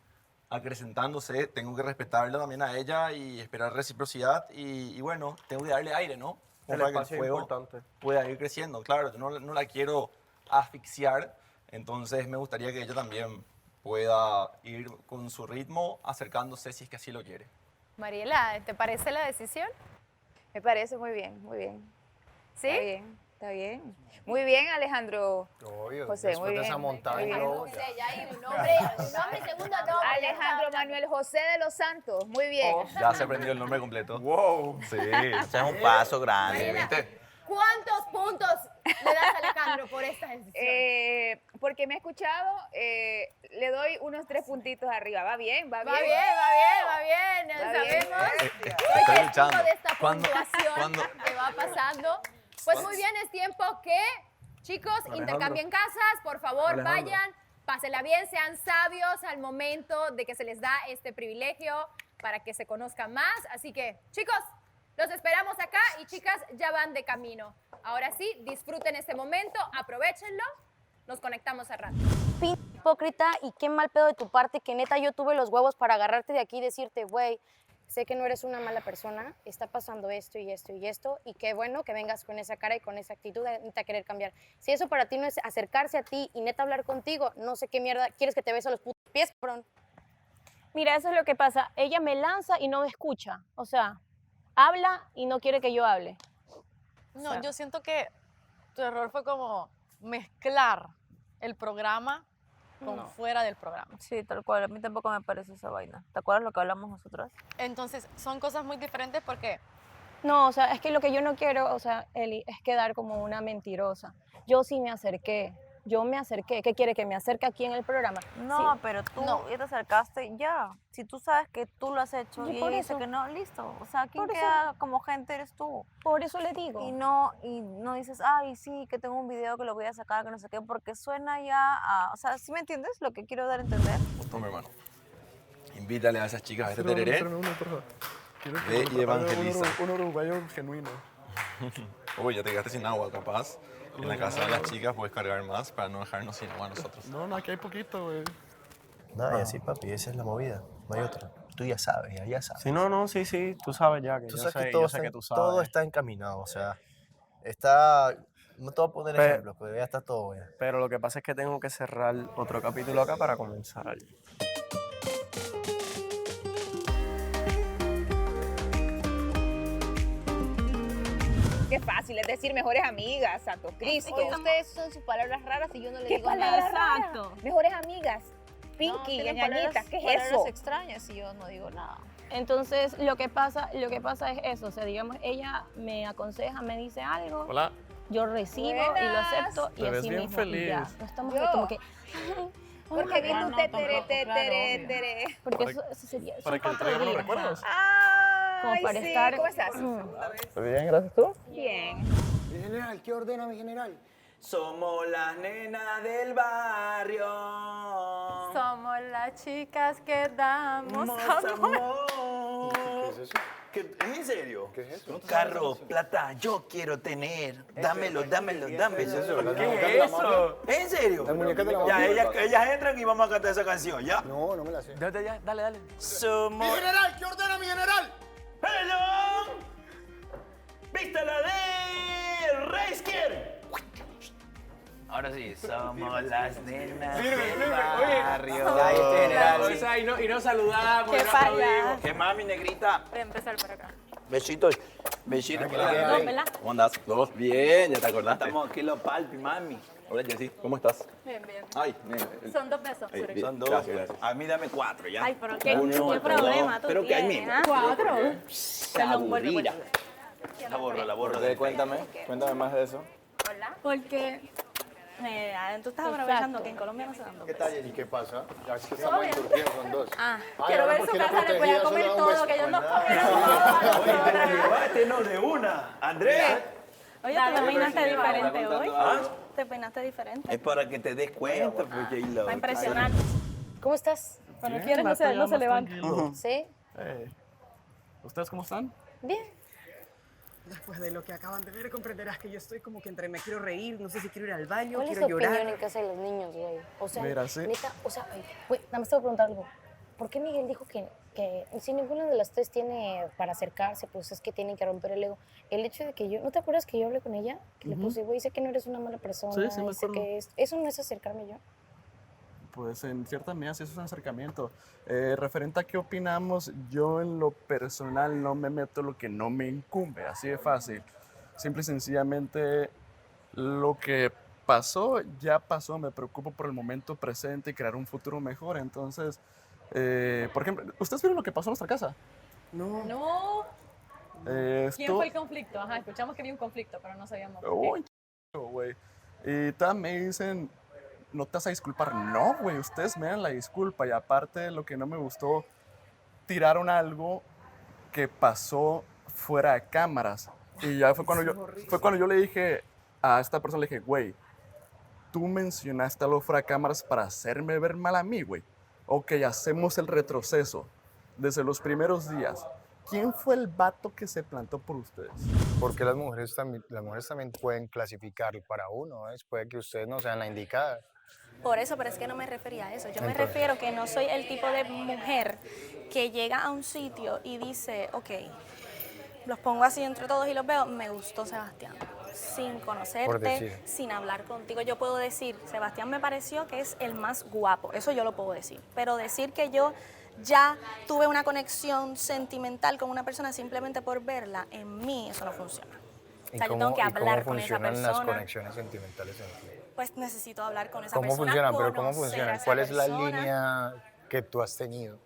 acrecentándose, tengo que respetarla también a ella y esperar reciprocidad. Y bueno, tengo que darle aire, ¿no? Como El para que el espacio es fuego importante. pueda ir creciendo. Claro, yo no la quiero asfixiar, entonces me gustaría que ella también pueda ir con su ritmo acercándose si es que así lo quiere. Mariela, ¿te parece la decisión? Me parece muy bien, muy bien. ¿Sí? Está bien, está bien. Muy bien, Alejandro. Obvio, José, después muy de bien. esa montada muy en bien. globo. José, ya hay un nombre y segundo nombre. Alejandro Manuel José de los Santos, muy bien. Ya se aprendió el nombre completo. ¡Wow! Sí. Ese es un paso grande. ¿Viste? ¿Cuántos puntos le das a Alejandro por esta decisión? Porque me ha escuchado, le doy unos 3 puntitos arriba. Va bien, va bien. Va bien, va bien, va bien. Va bien. Sabemos. Estoy Soy testigo luchando. de esta ¿Cuándo? puntuación que va pasando. Pues muy bien, es tiempo que, chicos, intercambien casas. Por favor, Alejandro. vayan, pásenla bien, sean sabios al momento de que se les da este privilegio para que se conozcan más. Así que, chicos, los esperamos acá y chicas ya van de camino. Ahora sí, disfruten este momento, aprovechenlo. Nos conectamos al rato. Hipócrita y qué mal pedo de tu parte que neta yo tuve los huevos para agarrarte de aquí y decirte, güey, sé que no eres una mala persona, está pasando esto y esto y esto, y qué bueno que vengas con esa cara y con esa actitud de neta querer cambiar. Si eso para ti no es acercarse a ti y neta hablar contigo, no sé qué mierda quieres que te bese a los putos pies, cabrón. Mira, eso es lo que pasa. Ella me lanza y no me escucha. O sea, habla y no quiere que yo hable. No, O sea, yo siento que tu error fue como mezclar el programa con fuera del programa. Sí, tal cual. A mí tampoco me parece esa vaina. ¿Te acuerdas lo que hablamos nosotras? Entonces, son cosas muy diferentes porque no, o sea, es que lo que yo no quiero, o sea, Eli, es quedar como una mentirosa. Yo sí me acerqué. Yo me acerqué. ¿Qué quiere que me acerque aquí en el programa? No, Sí. pero tú No. ya te acercaste, ya. Si tú sabes que tú lo has hecho Y y por ella dice eso. que no, listo. O sea, quien Por eso. queda como gente eres tú. Por eso le digo. Y no dices, ay, sí, que tengo un video que lo voy a sacar, que no sé qué, porque suena ya a... O sea, ¿sí me entiendes lo que quiero dar a entender? Toma, hermano. Invítale a esas chicas a este tereré. Sírvame uno, por favor. Quiero Ve y haga evangeliza. Un uruguayo genuino. Uy, ya te quedaste sin agua, capaz. En la casa de las chicas puedes cargar más para no dejarnos sin agua a nosotros. No, aquí hay poquito, güey. No, y así, papi, esa es la movida. No hay otra. Tú ya sabes, ya sabes. Sí, no, sí, tú sabes ya que Tú yo sabes sé, que todo, yo sé que tú sabes. todo está encaminado, o sea, está... No te voy a poner ejemplos, pero ya está todo bien. Pero lo que pasa es que tengo que cerrar otro capítulo acá para comenzar. Qué fácil, es decir, mejores amigas, Santo Cristo. Oye, ustedes son sus palabras raras y yo no le ¿Qué digo palabras nada. raras? Mejores amigas. Pinky, tienen ñañita, palabras- ¿qué es palabras eso? extrañas y yo no digo nada. Entonces, lo que pasa es eso. O sea, digamos, ella me aconseja, me dice algo. Hola. Yo recibo y lo Buenas. acepto y Te ves así bien mismo. feliz. Y ya. No estamos Yo. como que... Porque vi tu tetere, Porque Para- eso sería... Para son que te 4 traiga buenos días. recuerdos. Ay, Como para sí. estar... ¿Cómo estás? Bien, gracias tú. Bien. Mi general, ¿qué ordena mi general? Somos las nenas del barrio. Somos las chicas que damos amor. ¿Qué es eso? ¿Es en serio? ¿Qué es eso? Carro, plata, yo quiero tener. Dámelo, dámelo, dámelo. ¿Qué es eso? ¿Las muñecas ¿Qué de la es mafia? eso? ¿Es en serio? ¿Las muñecas de la Ya, mafia? ellas entran y vamos a cantar esa canción, ¿ya? No, no me la sé. Ya, dale. Somos... general, ¿qué ordena mi general? ¡Perdón! ¡Vista la de Reisker! Ahora sí, somos las nenas del barrio. Ya, este general. O sea, y no saludamos, ¿Qué no falla? aplaudimos. ¿Qué mami, negrita? Voy a empezar por acá. Besitos. Besitos. No, ¿verdad? ¿Cómo andas? ¿Todo bien? ¿Ya te acordaste? Estamos aquí los palpi, mami. Hola, Jessy. ¿Cómo estás? Bien, bien. Ay, Son 2 pesos. bien. Son dos. Gracias, gracias. A mí dame 4, ¿ya? Ay, pero ¿Qué problema tú Pero que hay tienes? mismo. 4. Está aburrida. La borro, Cuéntame más de eso. Porque Tú estás aprovechando que en Colombia no se dan ¿Qué besos. tal, y qué pasa? Ya es que estamos en Turquía, son dos. Quiero ahora ver ¿por su qué la casa, les voy a protegida comer solo da un todo, beso? que ellos no No de una. Andrea. Oye, te peinaste diferente hoy. ¿Ah? Te peinaste diferente. Es para que te des cuenta, porque Va a impresionar. ¿Cómo estás? Cuando Bien, quieres no hasta se, ya no se más levanta. tranquilo. ¿Sí? ¿Ustedes cómo están? Bien. Después de lo que acaban de ver, comprenderás que yo estoy como que entre me quiero reír, no sé si quiero ir al baño, ¿Cuál es quiero tu opinión llorar. en casa de los niños, güey? O sea, Mira, sí. neta, o sea, güey, nada más te voy a preguntar algo. ¿Por qué Miguel dijo que si ninguna de las tres tiene para acercarse, pues es que tienen que romper el ego? El hecho de que yo, ¿no te acuerdas que yo hablé con ella? Que le puse, güey, sé que no eres una mala persona, Sí, sí me y sé acuerdo. que eso no es acercarme yo. Pues en cierta medida sí es un acercamiento. Referente a qué opinamos, yo en lo personal no me meto en lo que no me incumbe, así de fácil. Simple y sencillamente lo que pasó, ya pasó, me preocupo por el momento presente y crear un futuro mejor. Entonces, por ejemplo, ¿ustedes vieron lo que pasó en nuestra casa? No. No. ¿Quién Esto- fue el conflicto? Ajá, escuchamos que había un conflicto, pero no sabíamos por qué. Uy, güey. Y también me dicen, no te vas a disculpar. No, güey, ustedes me dan la disculpa. Y aparte, lo que no me gustó, tiraron algo que pasó fuera de cámaras. Y ya fue cuando yo le dije a esta persona, le dije, güey, tú mencionaste algo fuera de cámaras para hacerme ver mal a mí, güey. Ok, hacemos el retroceso. Desde los primeros días, ¿quién fue el vato que se plantó por ustedes? Porque las mujeres también pueden clasificar para uno, ¿eh? Puede que ustedes no sean la indicada. Por eso, pero es que no me refería a eso. Yo me Entonces. refiero que no soy el tipo de mujer que llega a un sitio y dice, ok, los pongo así entre todos y los veo, me gustó Sebastián. Sin Por conocerte, decir. sin hablar contigo, yo puedo decir, Sebastián me pareció que es el más guapo, eso yo lo puedo decir. Pero decir que yo ya tuve una conexión sentimental con una persona simplemente por verla, en mí eso no funciona. O sea, yo tengo que hablar con esa funcionan las persona. conexiones sentimentales en ti? Pues necesito hablar con esa ¿Cómo persona. funcionan? Pero ¿cómo conocer a funcionan? esa ¿Cuál es la persona. línea que tú has tenido?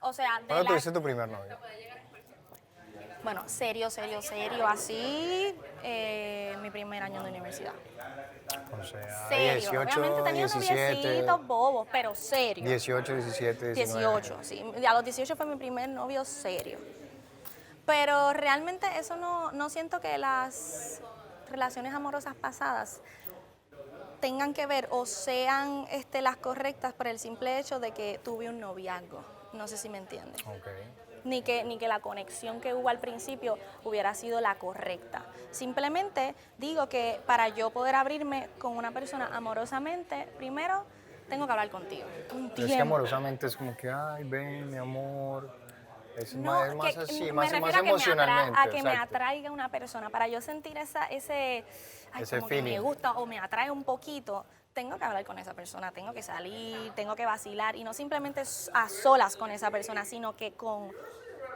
O sea, de ¿Cuándo la... tuviste tu primer novio? Bueno, serio, así, mi primer año de universidad. O sea, Serio, 18, obviamente tenía 17, noviecitos bobos, pero serio. 18, 17, 19. 18, sí. A los 18 fue mi primer novio serio. Pero realmente eso no siento que las relaciones amorosas pasadas tengan que ver o sean las correctas por el simple hecho de que tuve un noviazgo. No sé si me entiendes. Ni que la conexión que hubo al principio hubiera sido la correcta. Simplemente digo que para yo poder abrirme con una persona amorosamente, primero tengo que hablar contigo. Un Es que tiempo. amorosamente es como que, ay, ven, mi amor. Es No, más que así, me más refiero a que emocionalmente. a que me exacto. atraiga una persona. Para yo sentir ese como que me feeling. gusta o me atrae un poquito, tengo que hablar con esa persona, tengo que salir, tengo que vacilar y no simplemente a solas con esa persona, sino que con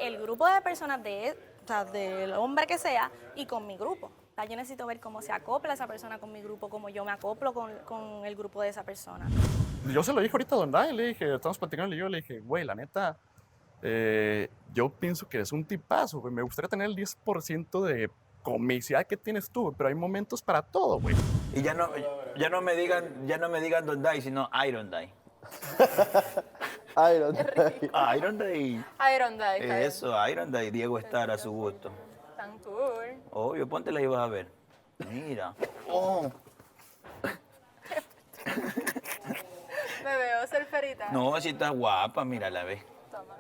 el grupo de personas o sea, del hombre que sea y con mi grupo. O sea, yo necesito ver cómo se acopla esa persona con mi grupo, cómo yo me acoplo con el grupo de esa persona. Yo se lo dije ahorita a Don Dai, le dije, estamos platicando y yo le dije, güey, la neta, yo pienso que eres un tipazo, güey. Me gustaría tener el 10% de comicidad que tienes tú, pero hay momentos para todo, güey. Y ya no me digan Don't Die, sino Iron Die. Iron Day. Iron Die. Iron Day. está bien. Eso, Iron Die, Diego Star a su gusto. Tan cool. Obvio, póntela y vas a ver. Mira. Me veo surferita. No, si está guapa, mira, la ves. Toma.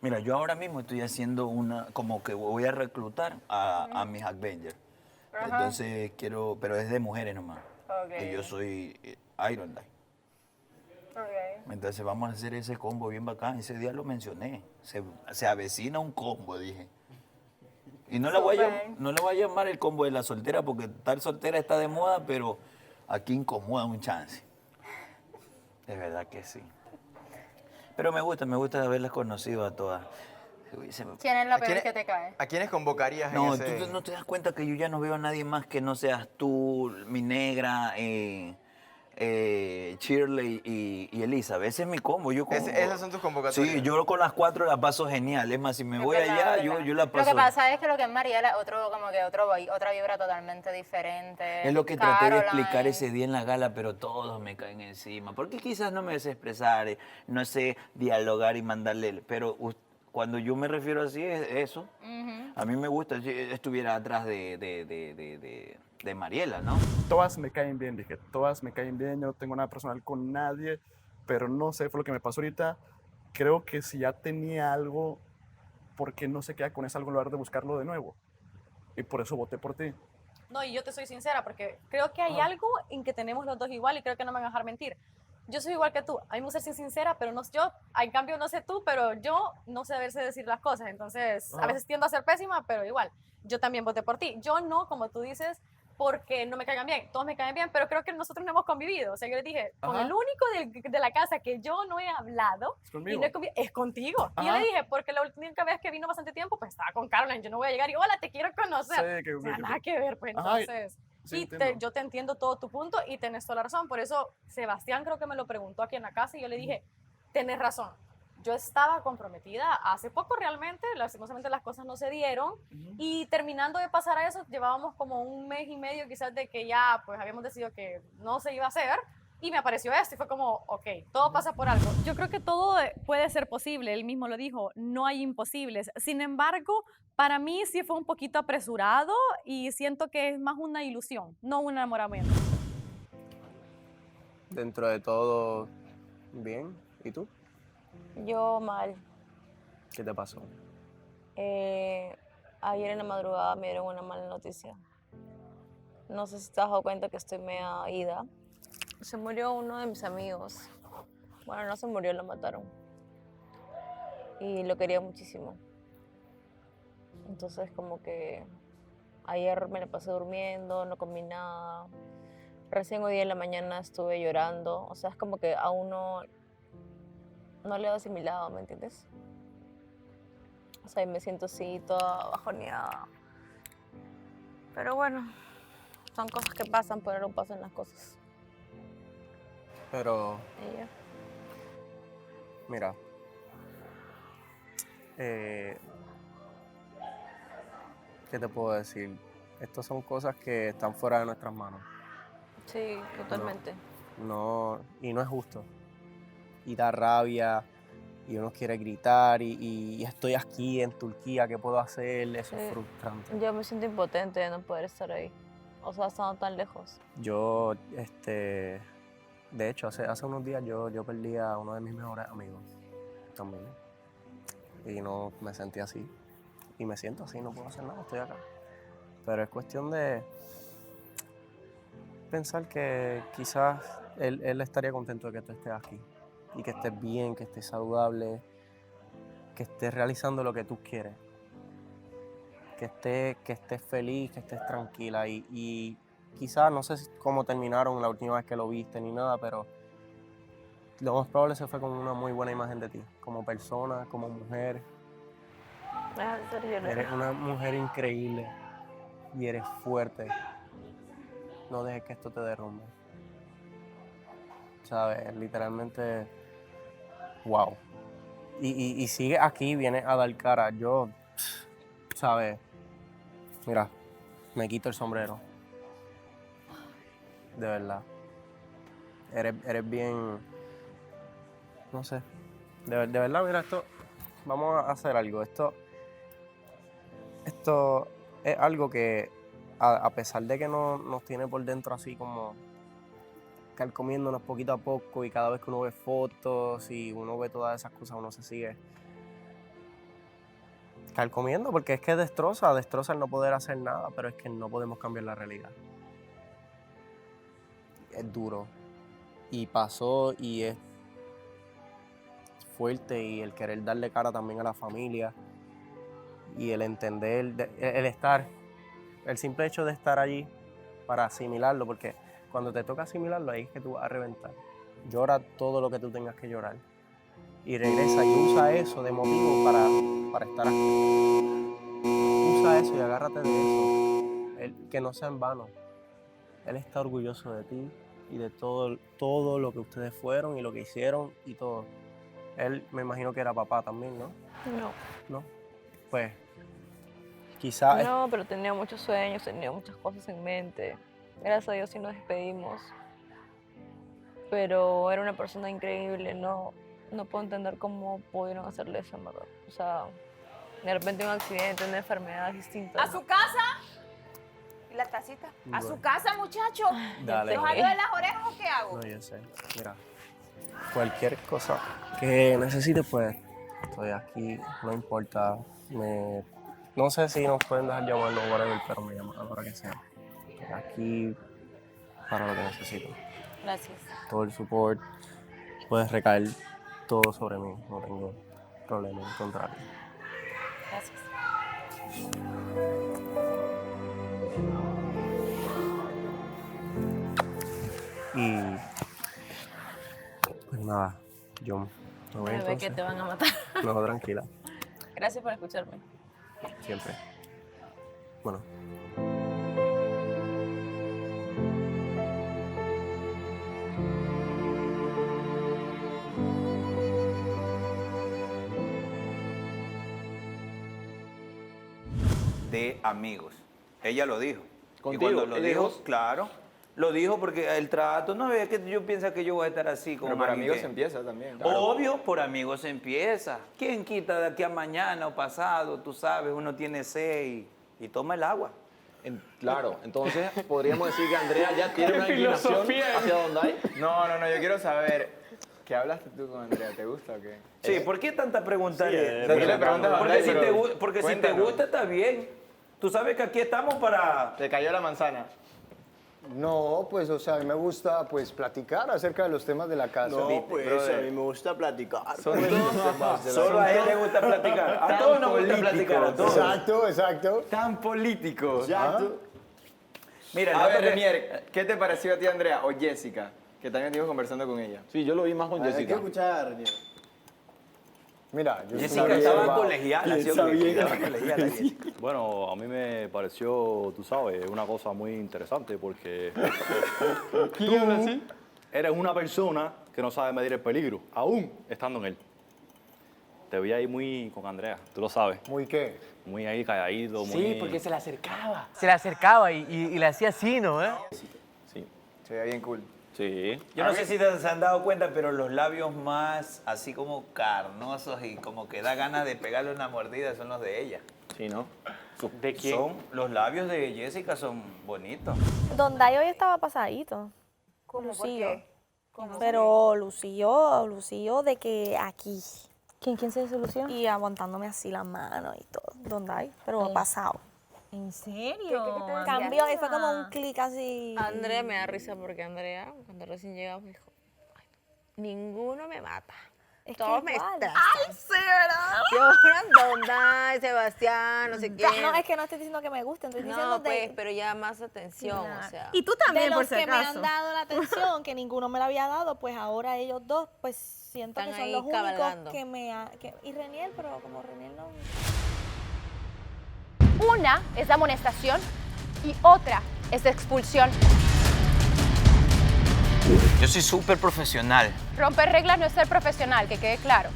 Mira, yo ahora mismo estoy haciendo como que voy a reclutar a mis Avengers. Ajá. Entonces quiero, pero es de mujeres nomás. Ok. Y yo soy Iron Die. Ok. Entonces vamos a hacer ese combo bien bacán. Ese día lo mencioné. Se avecina un combo, dije. Y no le voy a llamar el combo de la soltera porque estar soltera está de moda, pero aquí incomoda un chance. De verdad que sí. Pero me gusta haberlas conocido a todas. ¿Quién es la peor que te cae? ¿A quiénes convocarías No, en ese...? tú no te das cuenta que yo ya no veo a nadie más que no seas tú, mi negra, Shirley y Elizabeth. Ese es mi combo. Esas son tus convocatorias. Sí, yo con las 4 la paso genial. Es más, si me voy allá, yo la paso. Lo que pasa es que lo que es Mariela es otra vibra totalmente diferente. Es lo que traté de Caroline. explicar ese día en la gala, pero todos me caen encima. Porque quizás no me sé expresar, no sé dialogar y mandarle. Pero cuando yo me refiero así, es eso. A mí me gusta si estuviera atrás de Mariela, ¿no? Todas me caen bien, dije, todas me caen bien, yo no tengo nada personal con nadie, pero no sé, fue lo que me pasó ahorita. Creo que si ya tenía algo, ¿por qué no se queda con ese algo en lugar de buscarlo de nuevo? Y por eso voté por ti. No, y yo te soy sincera, porque creo que hay algo en que tenemos los dos igual y creo que no me van a dejar mentir. Yo soy igual que tú, a mí me gusta ser sincera, pero no, yo, en cambio, no sé tú, pero yo no sé verse decir las cosas, entonces a veces tiendo a ser pésima, pero igual, yo también voté por ti. Yo no, como tú dices, porque no me caigan bien, todos me caen bien, pero creo que nosotros no hemos convivido, o sea, yo les dije, con el único de la casa que yo no he hablado, y no he es contigo. Y yo le dije, porque la única vez que vino bastante tiempo, pues estaba con Caroline, yo no voy a llegar y hola, te quiero conocer. Sí, o sea, nada que ver, pues entonces... Sí, y yo te entiendo todo tu punto y tenés toda la razón. Por eso Sebastián creo que me lo preguntó aquí en la casa y yo le dije, tenés razón. Yo estaba comprometida hace poco realmente, lastimosamente las cosas no se dieron y terminando de pasar a eso, llevábamos como 1 mes y medio quizás de que ya pues habíamos decidido que no se iba a hacer y me apareció esto y fue como, ok, todo pasa por algo. Yo creo que todo puede ser posible, él mismo lo dijo, no hay imposibles. Sin embargo, para mí sí fue un poquito apresurado y siento que es más una ilusión, no un enamoramiento. Dentro de todo, bien. ¿Y tú? Yo mal. ¿Qué te pasó? Ayer en la madrugada me dieron una mala noticia. No sé si te has dado cuenta que estoy media ida. Se murió uno de mis amigos. Bueno, no se murió, lo mataron. Y lo quería muchísimo. Entonces como que ayer me la pasé durmiendo, no comí nada. Recién hoy día en la mañana estuve llorando. O sea, es como que aún no le he asimilado, ¿me entiendes? O sea, y me siento así, toda bajoneada. Pero bueno, son cosas que pasan, pero no pasan las cosas. Pero, Y ya. mira, ¿qué te puedo decir? Estas son cosas que están fuera de nuestras manos. Sí, totalmente. No, y no es justo. Y da rabia, y uno quiere gritar, y estoy aquí en Turquía, ¿qué puedo hacer? Eso es frustrante. Yo me siento impotente de no poder estar ahí. O sea, estando tan lejos. Yo, de hecho, hace unos días yo perdí a uno de mis mejores amigos también. Y no me sentí así. Y me siento así, no puedo hacer nada, estoy acá. Pero es cuestión de pensar que quizás él estaría contento de que tú estés aquí. Y que estés bien, que estés saludable, que estés realizando lo que tú quieres. Que estés feliz, que estés tranquila. Y quizás, no sé cómo terminaron la última vez que lo viste ni nada, pero lo más probable se fue con una muy buena imagen de ti. Como persona, como mujer. Eres una mujer increíble y eres fuerte. No dejes que esto te derrumbe. ¿Sabes? Literalmente, wow. Y sigue aquí, vienes a dar cara. Yo, ¿sabes? Mira, me quito el sombrero. De verdad. Eres bien, no sé. De verdad, mira, vamos a hacer algo. Esto es algo que, a pesar de que nos tiene por dentro así como calcomiéndonos poquito a poco, y cada vez que uno ve fotos y uno ve todas esas cosas, uno se sigue calcomiendo, porque es que destroza el no poder hacer nada, pero es que no podemos cambiar la realidad. Es duro. Y pasó y es fuerte, y el querer darle cara también a la familia y el entender, el simple hecho de estar allí para asimilarlo, porque cuando te toca asimilarlo ahí es que tú vas a reventar. Llora todo lo que tú tengas que llorar y regresa y usa eso de motivo para estar aquí. Usa eso y agárrate de eso, que no sea en vano. Él está orgulloso de ti, y de todo lo que ustedes fueron y lo que hicieron y todo. Él me imagino que era papá también, ¿no? No. ¿No? Pues quizás... No, pero tenía muchos sueños, tenía muchas cosas en mente. Gracias a Dios sí nos despedimos. Pero era una persona increíble, no puedo entender cómo pudieron hacerle eso, en verdad. O sea, de repente un accidente, una enfermedad distinta. ¿A su casa? ¿Y la tacita? ¿A su casa, muchacho? Dale. ¿Los jalo de las orejas o qué hago? No, yo sé. Mira, cualquier cosa que necesite, pues estoy aquí, no importa. No sé si nos pueden dejar llamarlo o whatever, pero me llaman a la hora que sea. Estoy aquí para lo que necesito. Gracias. Todo el support puede recaer todo sobre mí, no tengo problema, al contrario. Gracias. Y pues nada, yo me voy Bebé, entonces. que te van a matar. No, tranquila, Gracias por escucharme. siempre. Bueno. De amigos. Ella lo dijo. ¿Contigo? Y cuando lo ¿Ella dijo, dijo? claro, lo dijo porque el trato, no es que yo pienso que yo voy a estar así como Pero por amigos empieza también. Obvio, por amigos empieza. ¿Quién quita de aquí a mañana o pasado? Tú sabes, uno tiene sed y toma el agua. Claro, entonces podríamos decir que Andrea ya tiene una inclinación hacia donde hay. No, yo quiero saber, ¿qué hablaste tú con Andrea? ¿Te gusta o qué? Sí, ¿por qué tanta pregunta? Sí, ¿por qué le preguntas a Porque, Andrea? porque si te Cuéntanos. gusta, está bien. Tú sabes que aquí estamos para... Te cayó la manzana. No, pues, o sea, a mí me gusta, pues, platicar acerca de los temas de la casa. No, pues a mí me gusta platicar. Son temas de la Solo a él le gusta platicar. A todos nos gusta platicar, a todos. Exacto, exacto. Tan políticos. Exacto. Mira, el A ver, dato que- Renier, ¿qué te pareció a ti, Andrea? O Jessica, que también estuvimos conversando con ella. Sí, yo lo vi más con Hay que Jessica. escuchar, Renier. Mira, yo Jessica estoy estaba observado. colegiala, ¿sí o qué? Estaba colegiala, Jessica. Bueno, a mí me pareció, tú sabes, una cosa muy interesante porque tú eres una persona que no sabe medir el peligro, aún estando en él. Te vi ahí muy con Andrea, tú lo sabes. ¿Muy qué? Muy ahí calladito, muy... Sí, porque se le acercaba. Se le acercaba y le hacía así, ¿no? Sí. Se veía bien cool. Sí. Yo no sé si se han dado cuenta, pero los labios más así como carnosos y como que da ganas de pegarle una mordida son los de ella. Sí, ¿no? ¿De quién? Los labios de Jessica son bonitos. Donde hoy estaba pasadito. ¿Cómo? ¿Por Lucillo. qué? ¿Cómo? Pero Lucillo de que aquí. ¿Quién se desolucionó? Y aguantándome así la mano y todo. Donde hay, pero pasado. ¿En serio? Cambió y fue como un clic así. Andrea me da risa porque Andrea, cuando recién llegamos, dijo, "Ay, ninguno me mata. Todos me igual. estresan". Ay, sí, ¿verdad? Yo, ¿dónde? Sebastián, no sé qué. No, es que no estoy diciendo que me gusten, estoy diciendo No, de... pues, pero ya más atención, o sea. Y tú también, de por los si que me acaso. han dado la atención, que ninguno me la había dado, pues ahora ellos dos, pues siento Están que son ahí los únicos cabalgando. que me... y Reniel, pero como Reniel no... Una es la amonestación y otra es la expulsión. Yo soy súper profesional. Romper reglas no es ser profesional, que quede claro.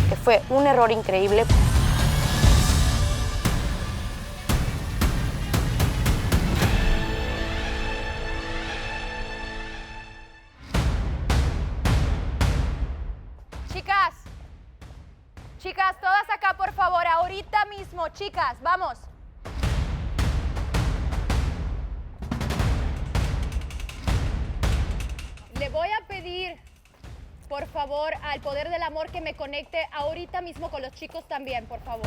Que fue un error increíble. Chicas, todas acá, por favor, ahorita mismo, chicas, vamos. Le voy a pedir, por favor, al poder del amor que me conecte ahorita mismo con los chicos también, por favor.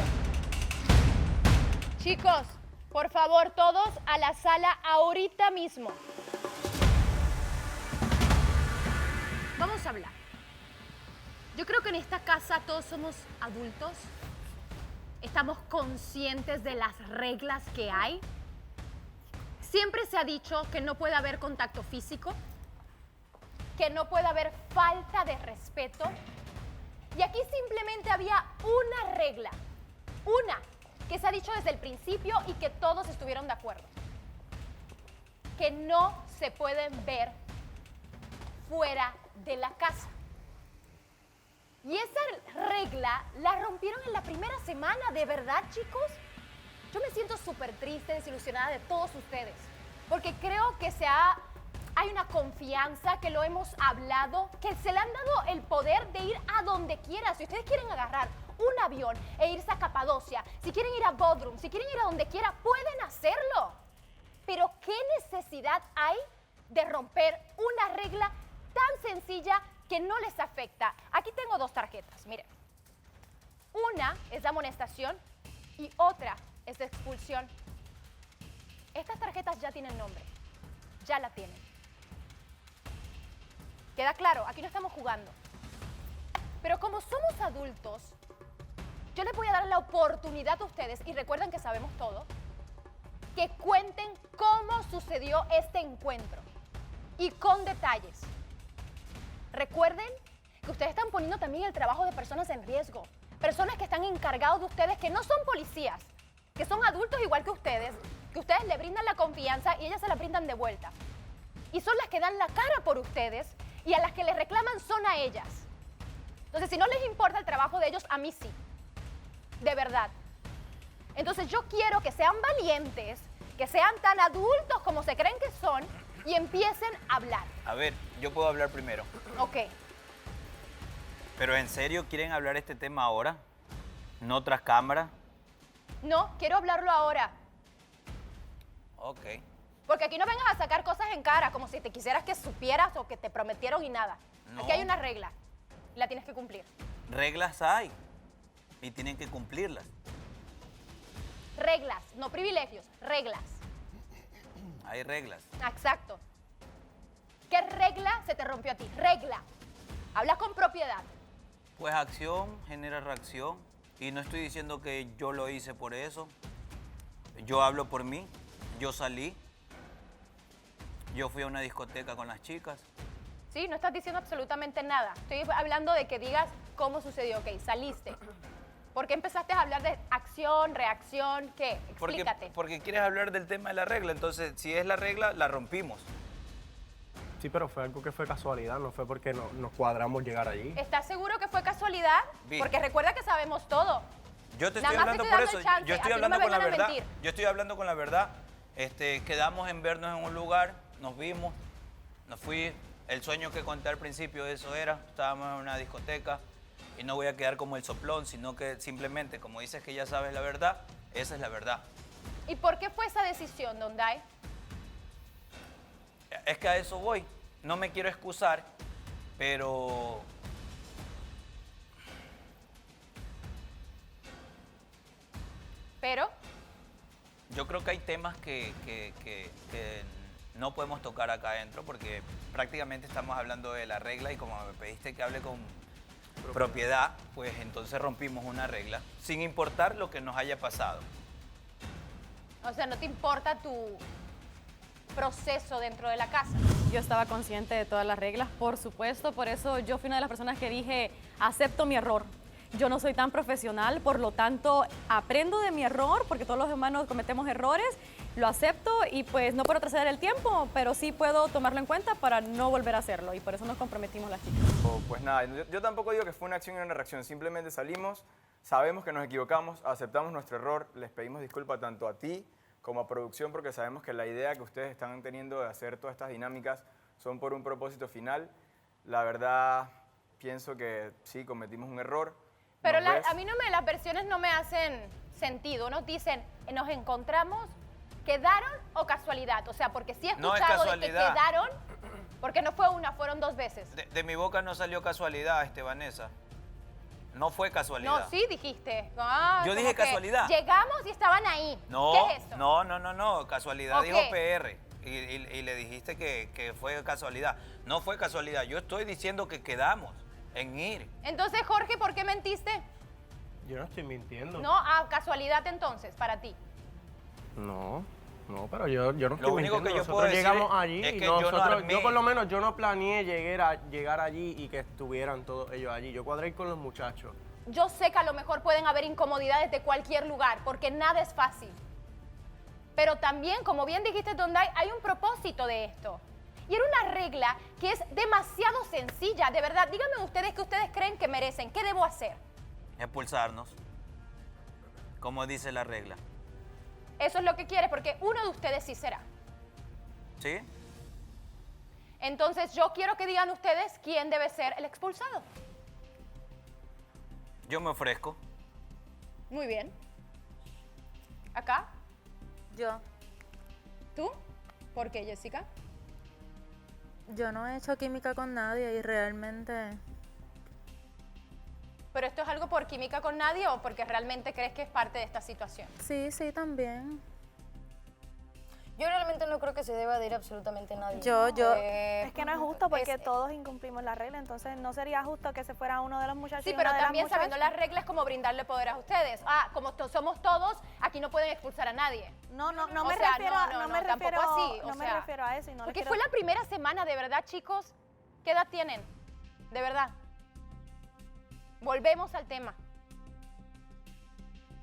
Chicos, por favor, todos a la sala ahorita mismo. Vamos a hablar. Yo creo que en esta casa todos somos adultos. Estamos conscientes de las reglas que hay. Siempre se ha dicho que no puede haber contacto físico, que no puede haber falta de respeto. Y aquí simplemente había una regla, una, que se ha dicho desde el principio y que todos estuvieron de acuerdo. que no se pueden ver fuera de la casa. Y esa regla la rompieron en la primera semana, ¿de verdad, chicos? Yo me siento súper triste, desilusionada de todos ustedes, porque creo que hay una confianza, que lo hemos hablado, que se le han dado el poder de ir a donde quiera. Si ustedes quieren agarrar un avión e irse a Capadocia, si quieren ir a Bodrum, si quieren ir a donde quiera, pueden hacerlo. Pero ¿qué necesidad hay de romper una regla tan sencilla que no les afecta? Aquí tengo 2 tarjetas, miren. Una es de amonestación y otra es de expulsión. Estas tarjetas ya tienen nombre, ya la tienen. ¿Queda claro? Aquí no estamos jugando. Pero como somos adultos, yo les voy a dar la oportunidad a ustedes, y recuerden que sabemos todo, que cuenten cómo sucedió este encuentro y con detalles. Recuerden que ustedes están poniendo también el trabajo de personas en riesgo. Personas que están encargados de ustedes, que no son policías, que son adultos igual que ustedes le brindan la confianza y ellas se la brindan de vuelta. Y son las que dan la cara por ustedes, y a las que les reclaman son a ellas. Entonces, si no les importa el trabajo de ellos, a mí sí. De verdad. Entonces, yo quiero que sean valientes, que sean tan adultos como se creen que son, y empiecen a hablar. A ver, yo puedo hablar primero. Ok. ¿Pero en serio quieren hablar este tema ahora? ¿No tras cámara? No, quiero hablarlo ahora. Ok. Porque aquí no vengas a sacar cosas en cara, como si te quisieras que supieras o que te prometieron y nada. No. Aquí hay una regla, y la tienes que cumplir. Reglas hay y tienen que cumplirlas. Reglas, no privilegios, reglas. Hay reglas. Exacto. ¿Qué regla se te rompió a ti? Regla. Habla con propiedad. Pues acción genera reacción, y no estoy diciendo que yo lo hice por eso. Yo hablo por mí. Yo salí. Yo fui a una discoteca con las chicas. Sí, no estás diciendo absolutamente nada. Estoy hablando de que digas cómo sucedió. Ok, saliste. ¿Por qué empezaste a hablar de acción, reacción? ¿Qué? Explícate. Porque quieres hablar del tema de la regla. Entonces, si es la regla, la rompimos. Sí, pero fue algo que fue casualidad, no fue porque nos cuadramos llegar allí. ¿Estás seguro que fue casualidad? Porque recuerda que sabemos todo. Yo te estoy hablando por eso. Yo estoy hablando con la verdad. Yo estoy hablando con la verdad. Quedamos en vernos en un lugar, nos vimos, nos fui. El sueño que conté al principio, eso era. Estábamos en una discoteca y no voy a quedar como el soplón, sino que simplemente, como dices que ya sabes la verdad, esa es la verdad. ¿Y por qué fue esa decisión, Donday? Es que a eso voy. No me quiero excusar, pero... ¿Pero? Yo creo que hay temas que no podemos tocar acá adentro, porque prácticamente estamos hablando de la regla, y como me pediste que hable con propiedad, pues entonces rompimos una regla, sin importar lo que nos haya pasado. O sea, ¿no te importa tu proceso dentro de la casa? Yo estaba consciente de todas las reglas, por supuesto, por eso yo fui una de las personas que dije, acepto mi error. Yo no soy tan profesional, por lo tanto, aprendo de mi error, porque todos los humanos cometemos errores, lo acepto y pues no puedo retroceder el tiempo, pero sí puedo tomarlo en cuenta para no volver a hacerlo, y por eso nos comprometimos las chicas. Pues nada, yo tampoco digo que fue una acción y una reacción, simplemente salimos, sabemos que nos equivocamos, aceptamos nuestro error, les pedimos disculpas tanto a ti como a producción, porque sabemos que la idea que ustedes están teniendo de hacer todas estas dinámicas son por un propósito final. La verdad, pienso que sí, cometimos un error. Pero a mí las versiones no me hacen sentido. Nos dicen, nos encontramos, ¿quedaron o casualidad? O sea, porque sí he escuchado de que quedaron, porque no fue una, fueron 2 veces. De mi boca no salió casualidad, Vanessa. No fue casualidad. No, sí dijiste. Yo dije casualidad. Llegamos y estaban ahí. No, ¿qué es eso? No. Casualidad dijo PR. Y le dijiste que fue casualidad. No fue casualidad. Yo estoy diciendo que quedamos en ir. Entonces, Jorge, ¿por qué mentiste? Yo no estoy mintiendo. No, casualidad entonces, para ti. No, pero yo no estoy Lo único mintiendo. que yo Nosotros puedo decir llegamos allí es y que yo por lo menos yo no planeé llegar allí y que estuvieran todos ellos allí. Yo cuadré con los muchachos. Yo sé que a lo mejor pueden haber incomodidades de cualquier lugar, porque nada es fácil. Pero también, como bien dijiste, Donday, hay un propósito de esto. Y era una regla que es demasiado sencilla. De verdad, díganme ustedes qué ustedes creen que merecen. ¿Qué debo hacer? Expulsarnos, como dice la regla. Eso es lo que quiere, porque uno de ustedes sí será. ¿Sí? Entonces, yo quiero que digan ustedes quién debe ser el expulsado. Yo me ofrezco. Muy bien. ¿Acá? Yo. ¿Tú? ¿Por qué, Jessica? Yo no he hecho química con nadie y realmente... ¿Pero esto es algo por química con nadie o porque realmente crees que es parte de esta situación? Sí, sí, también. Yo realmente no creo que se deba de ir absolutamente nadie. Es que no es justo porque todos incumplimos la regla, entonces no sería justo que se fuera uno de los muchachos. Sí, y pero una de las también sabiendo muchachas. las reglas es como brindarle poder a ustedes. Ah, como somos todos, aquí no pueden expulsar a nadie. No me O sea, refiero, tampoco así. no me refiero a eso. Y no le Porque quiero- fue la primera semana, de verdad, chicos. ¿Qué edad tienen? De verdad. Volvemos al tema.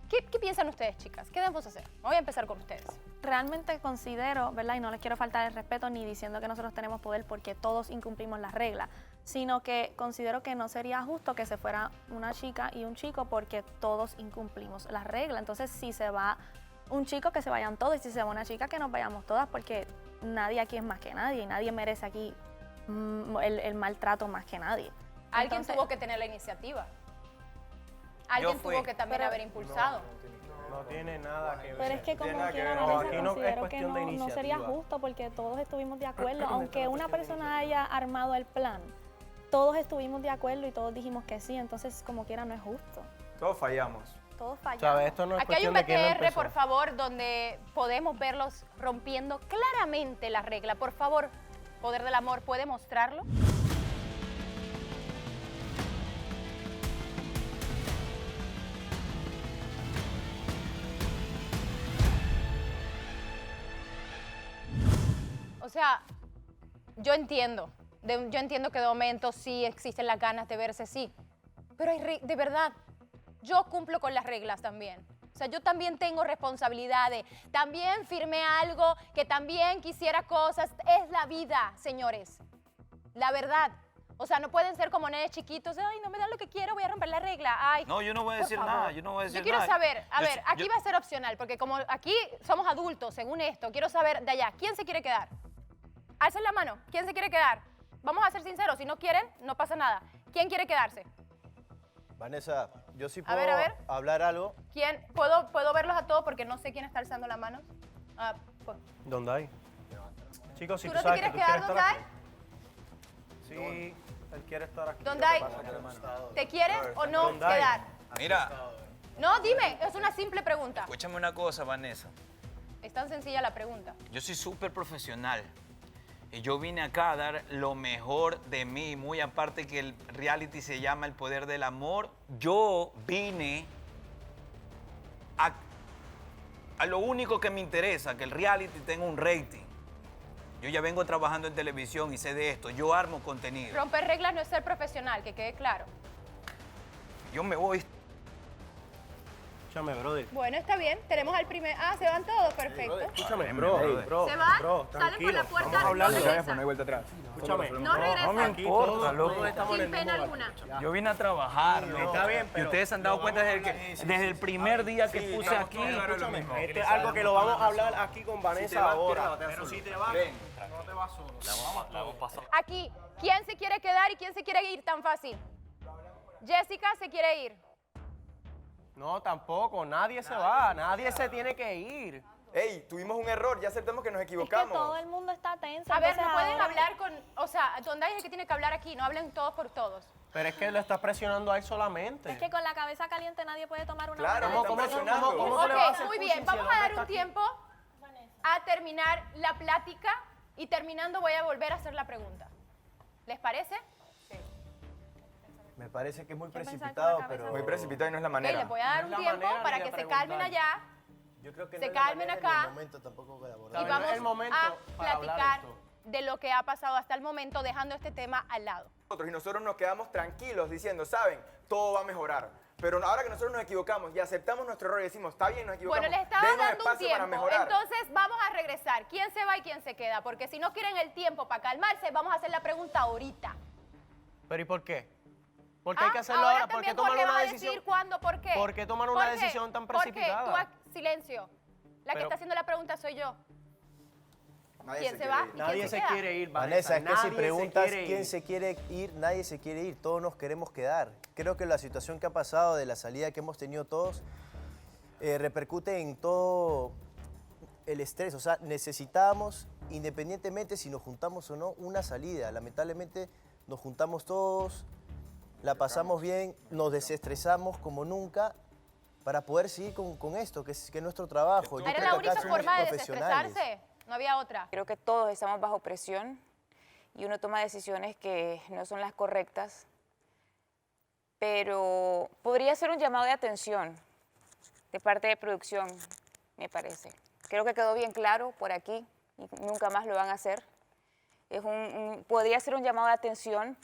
¿Qué piensan ustedes, chicas? ¿Qué debemos hacer? Voy a empezar con ustedes. Realmente considero, ¿verdad? Y no les quiero faltar el respeto ni diciendo que nosotros tenemos poder porque todos incumplimos las reglas, sino que considero que no sería justo que se fuera una chica y un chico porque todos incumplimos las reglas. Entonces, si se va un chico, que se vayan todos, y si se va una chica, que nos vayamos todas, porque nadie aquí es más que nadie y nadie merece aquí el maltrato más que nadie. Alguien Entonces- tuvo que tener la iniciativa. Alguien fui. tuvo que también Pero- haber impulsado. No tiene nada que ver. Pero es que como quiera, No, Vanessa, aquí no es considero que cuestión de no sería iniciativa. justo porque todos estuvimos de acuerdo, aunque una persona haya armado el plan, todos estuvimos de acuerdo y todos dijimos que sí, entonces como quiera no es justo. Todos fallamos. Todos fallamos. ¿Sabes? Esto no es Aquí hay un cuestión de quién lo PTR, empezó. por favor, donde podemos verlos rompiendo claramente la regla. Por favor, Poder del Amor, ¿puede mostrarlo? O sea, yo entiendo que de momento sí existen las ganas de verse, sí, pero de verdad, yo cumplo con las reglas también. O sea, yo también tengo responsabilidades, también firmé algo, que también quisiera cosas. Es la vida, señores, la verdad. O sea, no pueden ser como nenes chiquitos, ay, no me dan lo que quiero, voy a romper la regla. Ay, No, yo no voy a por decir favor. nada, yo no voy a decir Yo quiero nada. saber, a Yo ver, sí- aquí yo- va a ser opcional, porque como aquí somos adultos, según esto, quiero saber de allá, ¿quién se quiere quedar? Alcen la mano, ¿quién se quiere quedar? Vamos a ser sinceros, si no quieren, no pasa nada. ¿Quién quiere quedarse? Vanessa, yo sí A puedo ver, a ver. hablar algo. ¿Quién? ¿Puedo verlos a todos porque no sé quién está alzando la mano? Ah, pues. ¿Dónde hay? Chicos, si ¿Tú tú no te sabes quieres que tú quieres quedar, estar Donday? aquí. Sí, él quiere estar aquí. Donday, Lo que pasa es que- ¿te quieres o no Donday. quedar? Mira, No, dime, es una simple pregunta. escúchame una cosa, Vanessa. Es tan sencilla la pregunta. Yo soy súper profesional. Y yo vine acá a dar lo mejor de mí, muy aparte que el reality se llama El Poder del Amor. Yo vine a lo único que me interesa, que el reality tenga un rating. Yo ya vengo trabajando en televisión y sé de esto. Yo armo contenido. Romper reglas no es ser profesional, que quede claro. Yo me voy. Escúchame, brother. Bueno, está bien. Tenemos al primer... Ah, se van todos, perfecto. Escúchame, bro. ¿Se van? Bro, Salen por la tranquilo. puerta, Vamos a hablar. no regresan. No hay vuelta atrás. Escúchame. No regresan. No me importa, loco. Todos estamos en Sin el pena mismo alguna. barco. Yo vine a trabajar, ¿no? Está bien, Y pero ustedes se han dado cuenta desde el primer día que puse aquí. Escúchame, este es algo que lo vamos a hablar aquí con Vanessa ahora. Pero si te vas, no te vas solo. Aquí, ¿quién se quiere quedar y quién se quiere ir tan fácil? Jessica se quiere ir. No, tampoco. Nadie se va. Nadie se tiene que ir. Ey, tuvimos un error, ya aceptemos que nos Es que equivocamos. todo el mundo está tenso. A ver, entonces no pueden ahora- hablar con... O sea, Donday es el que tiene que hablar aquí, no hablen todos por todos. Pero es que lo estás presionando a él solamente. Es que con la cabeza caliente nadie puede tomar una Claro, buena me decisión. están presionando. ¿Cómo tú le vas a Ok, hacer muy pushing bien, si vamos el a hombre dar está un aquí? tiempo a terminar la plática y terminando voy a volver a hacer la pregunta. ¿Les parece? Me parece que es muy ¿Qué pensás con precipitado, la cabeza? pero... Muy precipitado y no es la Ok, manera. les voy a dar No un es la tiempo manera para ni que de se calmen preguntar. allá, Yo creo que se no es la calmen manera ni acá. el momento tampoco de abordar. y No es vamos el momento a para hablar platicar esto. de lo que ha pasado hasta el momento, dejando este tema al lado. Y nosotros nos quedamos tranquilos diciendo, ¿saben? Todo va a mejorar. Pero ahora que nosotros nos equivocamos y aceptamos nuestro error y decimos, está bien, nos equivocamos, Bueno, les estaba denos dando un espacio para tiempo, mejorar. entonces vamos a regresar. ¿Quién se va y quién se queda? Porque si no quieren el tiempo para calmarse, vamos a hacer la pregunta ahorita. ¿Pero y por qué? ¿Por qué hay que hacerlo ahora ahora? ¿Por qué también, tomar porque una vas a decisión? decir cuándo, por qué. ¿Por qué tomar una decisión tan precipitada? Porque tú, silencio. La que Pero- está haciendo la pregunta soy yo. Nadie ¿Quién se se quiere va ir. y Nadie quién se queda? quiere ir, Vanessa, es que si nadie se preguntas quiere ir. quién se quiere ir, nadie se quiere ir, todos nos queremos quedar. Creo que la situación que ha pasado de la salida que hemos tenido todos repercute en todo el estrés. O sea, necesitábamos, independientemente si nos juntamos o no, una salida. Lamentablemente nos juntamos todos, la pasamos bien, nos desestresamos como nunca para poder seguir con esto, que es nuestro trabajo. Yo ¿Era creo la que única acá somos forma de profesionales. desestresarse? No había otra. Creo que todos estamos bajo presión y uno toma decisiones que no son las correctas, pero podría ser un llamado de atención de parte de producción, me parece. Creo que quedó bien claro por aquí y nunca más lo van a hacer. Podría ser un llamado de atención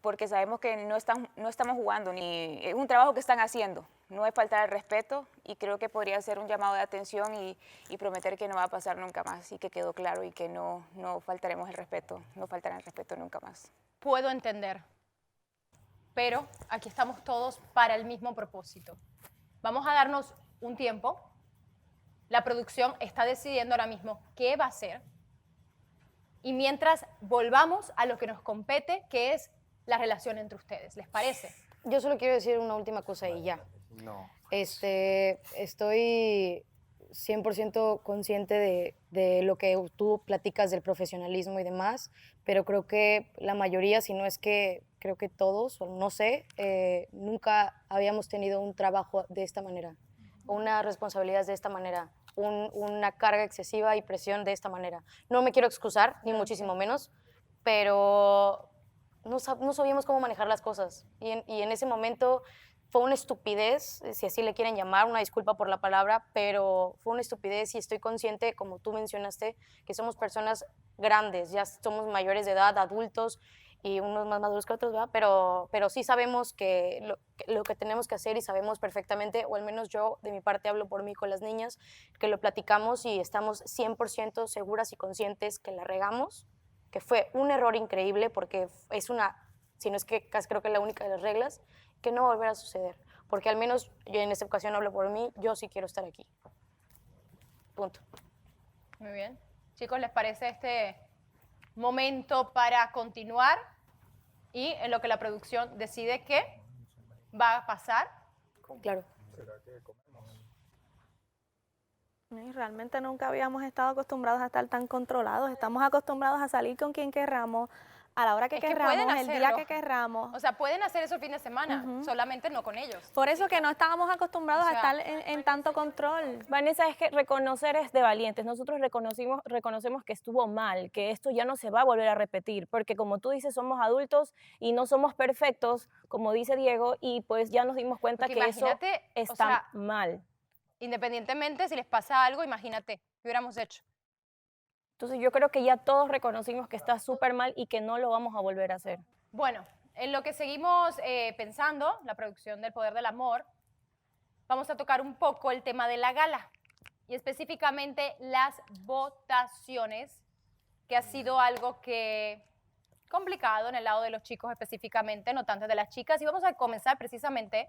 porque sabemos que no estamos jugando, ni es un trabajo que están haciendo. No es faltar el respeto y creo que podría ser un llamado de atención y prometer que no va a pasar nunca más y que quedó claro y que no faltaremos el respeto, no faltará el respeto nunca más. Puedo entender, pero aquí estamos todos para el mismo propósito. Vamos a darnos un tiempo. La producción está decidiendo ahora mismo qué va a hacer. Y mientras volvamos a lo que nos compete, que es la relación entre ustedes. ¿Les parece? Yo solo quiero decir una última cosa y ya. No. Estoy 100% consciente de lo que tú platicas del profesionalismo y demás, pero creo que la mayoría, si no es que creo que todos, o no sé, nunca habíamos tenido un trabajo de esta manera, una responsabilidad de esta manera, una carga excesiva y presión de esta manera. No me quiero excusar, ni muchísimo menos, pero no sabíamos cómo manejar las cosas. Y en ese momento fue una estupidez, si así le quieren llamar, una disculpa por la palabra, pero fue una estupidez y estoy consciente, como tú mencionaste, que somos personas grandes, ya somos mayores de edad, adultos, y unos más maduros que otros, ¿verdad? Pero sí sabemos que lo que tenemos que hacer y sabemos perfectamente, o al menos yo de mi parte hablo por mí con las niñas, que lo platicamos y estamos 100% seguras y conscientes que la regamos, que fue un error increíble porque es una, si no es que casi creo que es la única de las reglas, que no va a volver a suceder. Porque al menos yo en esta ocasión hablo por mí, yo sí quiero estar aquí. Punto. Muy bien. Chicos, ¿les parece este momento para continuar? Y en lo que la producción decide qué va a pasar. Claro. Realmente nunca habíamos estado acostumbrados a estar tan controlados. Estamos acostumbrados a salir con quien querramos, a la hora que Es que querramos, pueden el día hacerlo. que querramos. O sea, pueden hacer eso el fin de semana, solamente no con ellos. Por eso que no estábamos acostumbrados O sea, a estar en tanto control. Vanessa, es que reconocer es de valientes. Nosotros reconocemos que estuvo mal, que esto ya no se va a volver a repetir, porque como tú dices, somos adultos y no somos perfectos, como dice Diego, y pues ya nos dimos cuenta Porque que eso imagínate, o está sea, mal. Independientemente si les pasa algo, imagínate, ¿qué hubiéramos hecho? Entonces yo creo que ya todos reconocimos que está súper mal y que no lo vamos a volver a hacer. Bueno, en lo que seguimos pensando, la producción del Poder del Amor, vamos a tocar un poco el tema de la gala y específicamente las votaciones, que ha sido algo que complicado en el lado de los chicos específicamente, no tanto de las chicas. Y vamos a comenzar precisamente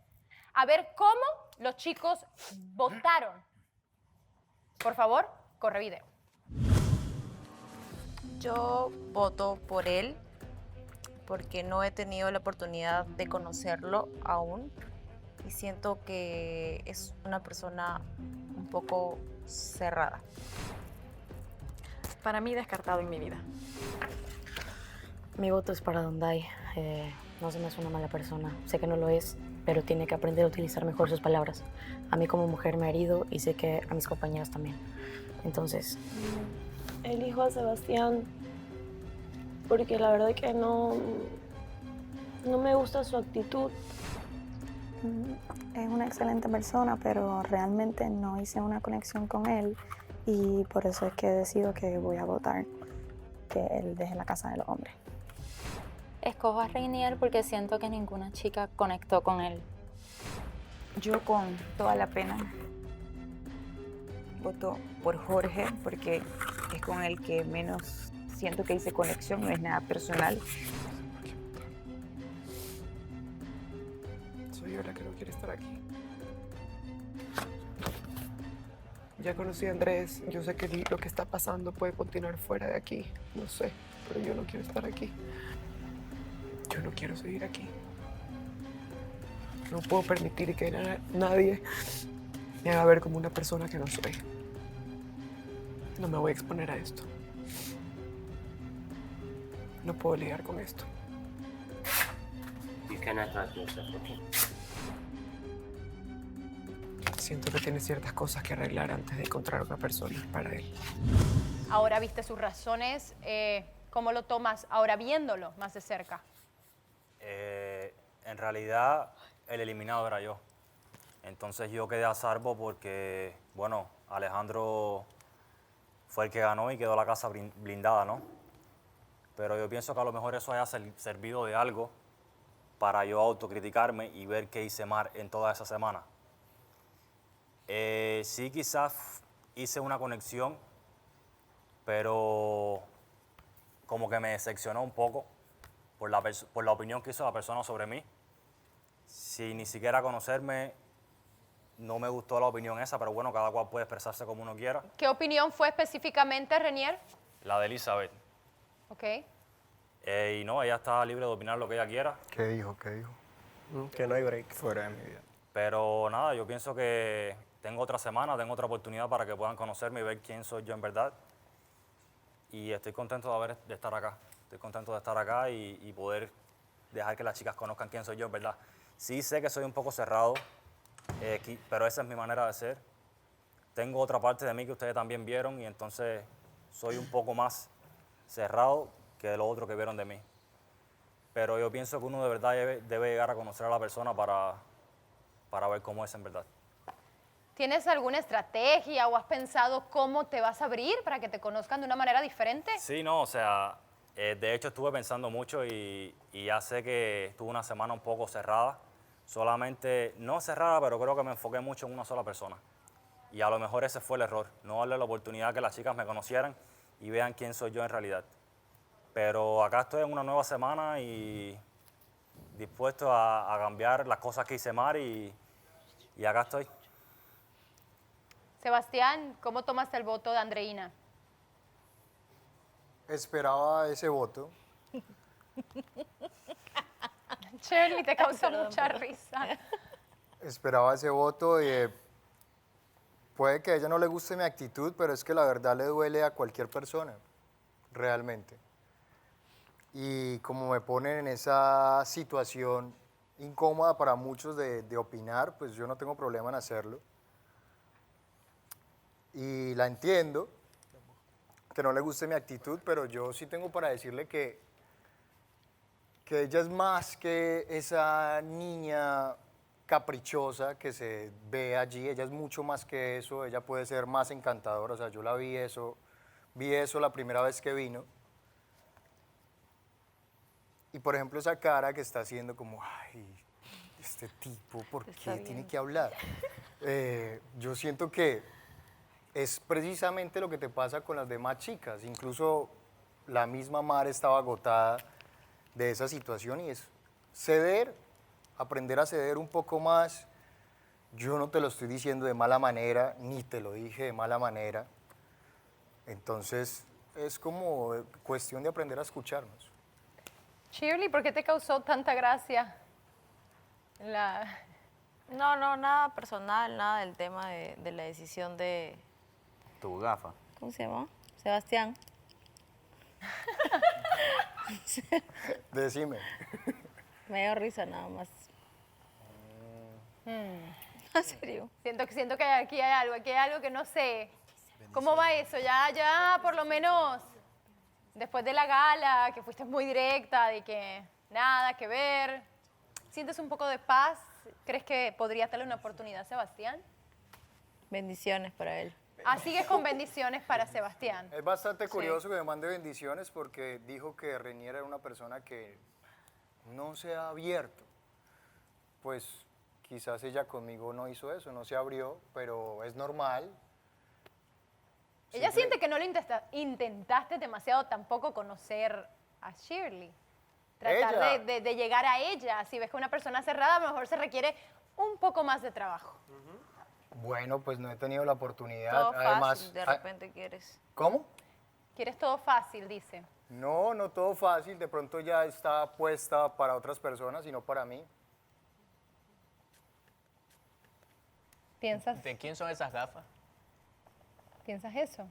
a ver cómo los chicos votaron. Por favor, corre video. Yo voto por él porque no he tenido la oportunidad de conocerlo aún y siento que es una persona un poco cerrada. Para mí, descartado en mi vida. Mi voto es para Donday. No se me hace una mala persona. Sé que no lo es, pero tiene que aprender a utilizar mejor sus palabras. A mí como mujer me ha herido y sé que a mis compañeras también. Entonces... Elijo a Sebastián porque la verdad es que no me gusta su actitud. Es una excelente persona, pero realmente no hice una conexión con él y por eso es que decido que voy a votar que él deje la casa de los hombres. Escojo a Reinier porque siento que ninguna chica conectó con él. Yo con toda la pena voto por Jorge porque es con el que menos siento que hice conexión, no es nada personal. Soy yo la que no quiere estar aquí. Ya conocí a Andrés, yo sé que lo que está pasando puede continuar fuera de aquí, no sé, pero yo no quiero estar aquí. Yo no quiero seguir aquí. No puedo permitir que nadie me haga ver como una persona que no soy. No me voy a exponer a esto. No puedo lidiar con esto. You cannot trust yourself, okay? Siento que tiene ciertas cosas que arreglar antes de encontrar una persona para él. Ahora viste sus razones. ¿Cómo lo tomas ahora viéndolo más de cerca? En realidad, el eliminado era yo. Entonces yo quedé a salvo porque, bueno, Alejandro fue el que ganó y quedó la casa blindada, ¿no? Pero yo pienso que a lo mejor eso haya servido de algo para yo autocriticarme y ver qué hice mal en toda esa semana. Sí, quizás hice una conexión, pero como que me decepcionó un poco por la opinión que hizo la persona sobre mí. Sin ni siquiera conocerme, no me gustó la opinión esa, pero bueno, cada cual puede expresarse como uno quiera. ¿Qué opinión fue específicamente, Renier? La de Elizabeth. Ok. Y no, ella está libre de opinar lo que ella quiera. ¿Qué dijo? ¿Qué dijo? Que no hay break. Fuera de mi vida. Pero nada, yo pienso que tengo otra semana, tengo otra oportunidad para que puedan conocerme y ver quién soy yo en verdad. Y estoy contento de estar acá. Estoy contento de estar acá y poder dejar que las chicas conozcan quién soy yo en verdad. Sí sé que soy un poco cerrado, pero esa es mi manera de ser. Tengo otra parte de mí que ustedes también vieron y entonces soy un poco más cerrado que lo otro que vieron de mí. Pero yo pienso que uno de verdad debe llegar a conocer a la persona para ver cómo es en verdad. ¿Tienes alguna estrategia o has pensado cómo te vas a abrir para que te conozcan de una manera diferente? Sí, no, o sea, de hecho estuve pensando mucho y ya sé que estuve una semana un poco cerrada. Solamente, no cerrada, pero creo que me enfoqué mucho en una sola persona. Y a lo mejor ese fue el error, no darle la oportunidad que las chicas me conocieran y vean quién soy yo en realidad. Pero acá estoy en una nueva semana y dispuesto a cambiar las cosas que hice mal y acá estoy. Sebastián, ¿cómo tomaste el voto de Andreina? Esperaba ese voto. Shirley, te causó mucha risa. Esperaba ese voto y puede que a ella no le guste mi actitud, pero es que la verdad le duele a cualquier persona, realmente. Y como me ponen en esa situación incómoda para muchos de opinar, pues yo no tengo problema en hacerlo. Y la entiendo, que no le guste mi actitud, pero yo sí tengo para decirle que ella es más que esa niña caprichosa que se ve allí, ella es mucho más que eso, ella puede ser más encantadora, o sea, yo la vi eso la primera vez que vino. Y por ejemplo esa cara que está haciendo como, ay, este tipo, ¿por qué tiene que hablar? Yo siento que es precisamente lo que te pasa con las demás chicas, incluso la misma Mar estaba agotada de esa situación y es ceder, aprender a ceder un poco más. Yo no te lo estoy diciendo de mala manera, ni te lo dije de mala manera. Entonces es como cuestión de aprender a escucharnos. Shirley, ¿por qué te causó tanta gracia? No, nada personal, nada del tema de la decisión de... Tu gafa. ¿Cómo se llama? Sebastián. Decime. Me dio risa nada más. ¿En serio? Siento que aquí hay algo que no sé. ¿Cómo va eso? Ya, por lo menos, después de la gala, que fuiste muy directa, de que nada que ver, ¿sientes un poco de paz? ¿Crees que podrías darle una oportunidad a Sebastián? Bendiciones para él. Sigues con bendiciones para Sebastián. Es bastante curioso que me mande bendiciones porque dijo que Renier era una persona que no se ha abierto. Pues quizás ella conmigo no hizo eso, no se abrió, pero es normal. Ella siente que no lo intentaste demasiado tampoco conocer a Shirley. Tratar de llegar a ella. Si ves que una persona cerrada, a lo mejor se requiere un poco más de trabajo. Bueno, pues no he tenido la oportunidad. Todo Además, fácil, de repente quieres. ¿Cómo? Quieres todo fácil, dice. No, no todo fácil. De pronto ya está puesta para otras personas y no para mí. ¿Piensas? ¿De quién son esas gafas? ¿Piensas eso?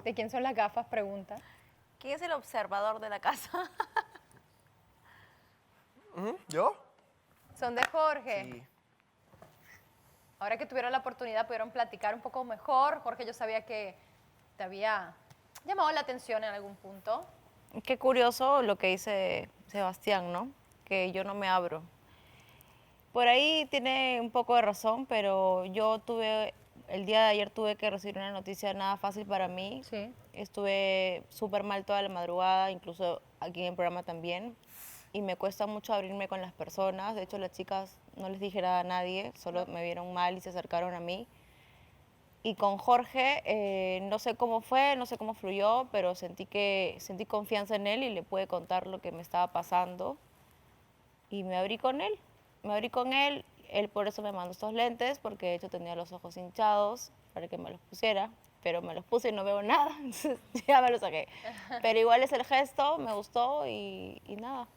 ¿De quién son las gafas? Pregunta. ¿Quién es el observador de la casa? ¿Yo? Son de Jorge. Sí. Ahora que tuvieron la oportunidad, pudieron platicar un poco mejor. Jorge, yo sabía que te había llamado la atención en algún punto. Qué curioso lo que dice Sebastián, ¿no? Que yo no me abro. Por ahí tiene un poco de razón, pero el día de ayer tuve que recibir una noticia nada fácil para mí. Sí. Estuve súper mal toda la madrugada, incluso aquí en el programa también. Y me cuesta mucho abrirme con las personas. De hecho, las chicas no les dije nada a nadie, solo me vieron mal y se acercaron a mí. Y con Jorge, no sé cómo fue, no sé cómo fluyó, pero sentí confianza en él y le pude contar lo que me estaba pasando. Y me abrí con él. Él por eso me mandó estos lentes, porque de hecho tenía los ojos hinchados para que me los pusiera, pero me los puse y no veo nada, entonces ya me los saqué. Pero igual es el gesto, me gustó y nada.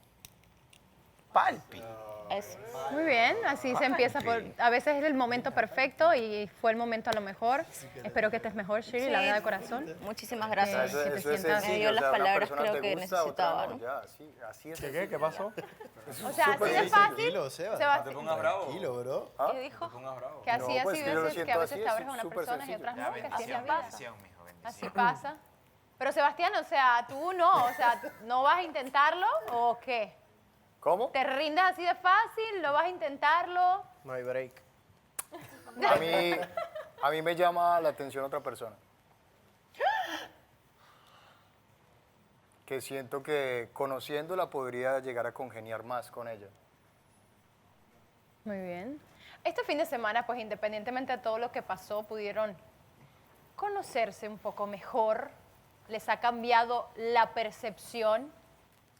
Palpi. Eso. Muy bien, así se empieza. A veces es el momento perfecto y fue el momento a lo mejor. Espero que estés mejor, Shirley, Sí. la verdad de corazón. Muchísimas gracias. Que te Eso es sientas- sencillo, Me dio las o sea, una palabras persona creo te que gusta, otra necesitaba, no, ¿no? ya, así es ¿Qué sencillo. pasó? O sea, así de fácil. Tranquilo, Sebas. Sebas- No te pongas bravo. Tranquilo, bro. ¿Qué dijo? No te pongas bravo. Que así, No, pues, así que yo lo veces, que a siento veces así, te abres es a una súper persona y sencillo. otras Ya, no, que así bendición, pasa. bendición, mijo, Así bendición. pasa. Pero Sebastián, o sea, tú no, o sea, ¿no vas a intentarlo o qué? ¿Cómo? ¿Te rindes así de fácil? ¿No vas a intentarlo? No hay break. A mí me llama la atención otra persona. Que siento que conociéndola podría llegar a congeniar más con ella. Muy bien. Este fin de semana, pues independientemente de todo lo que pasó, pudieron conocerse un poco mejor. Les ha cambiado la percepción.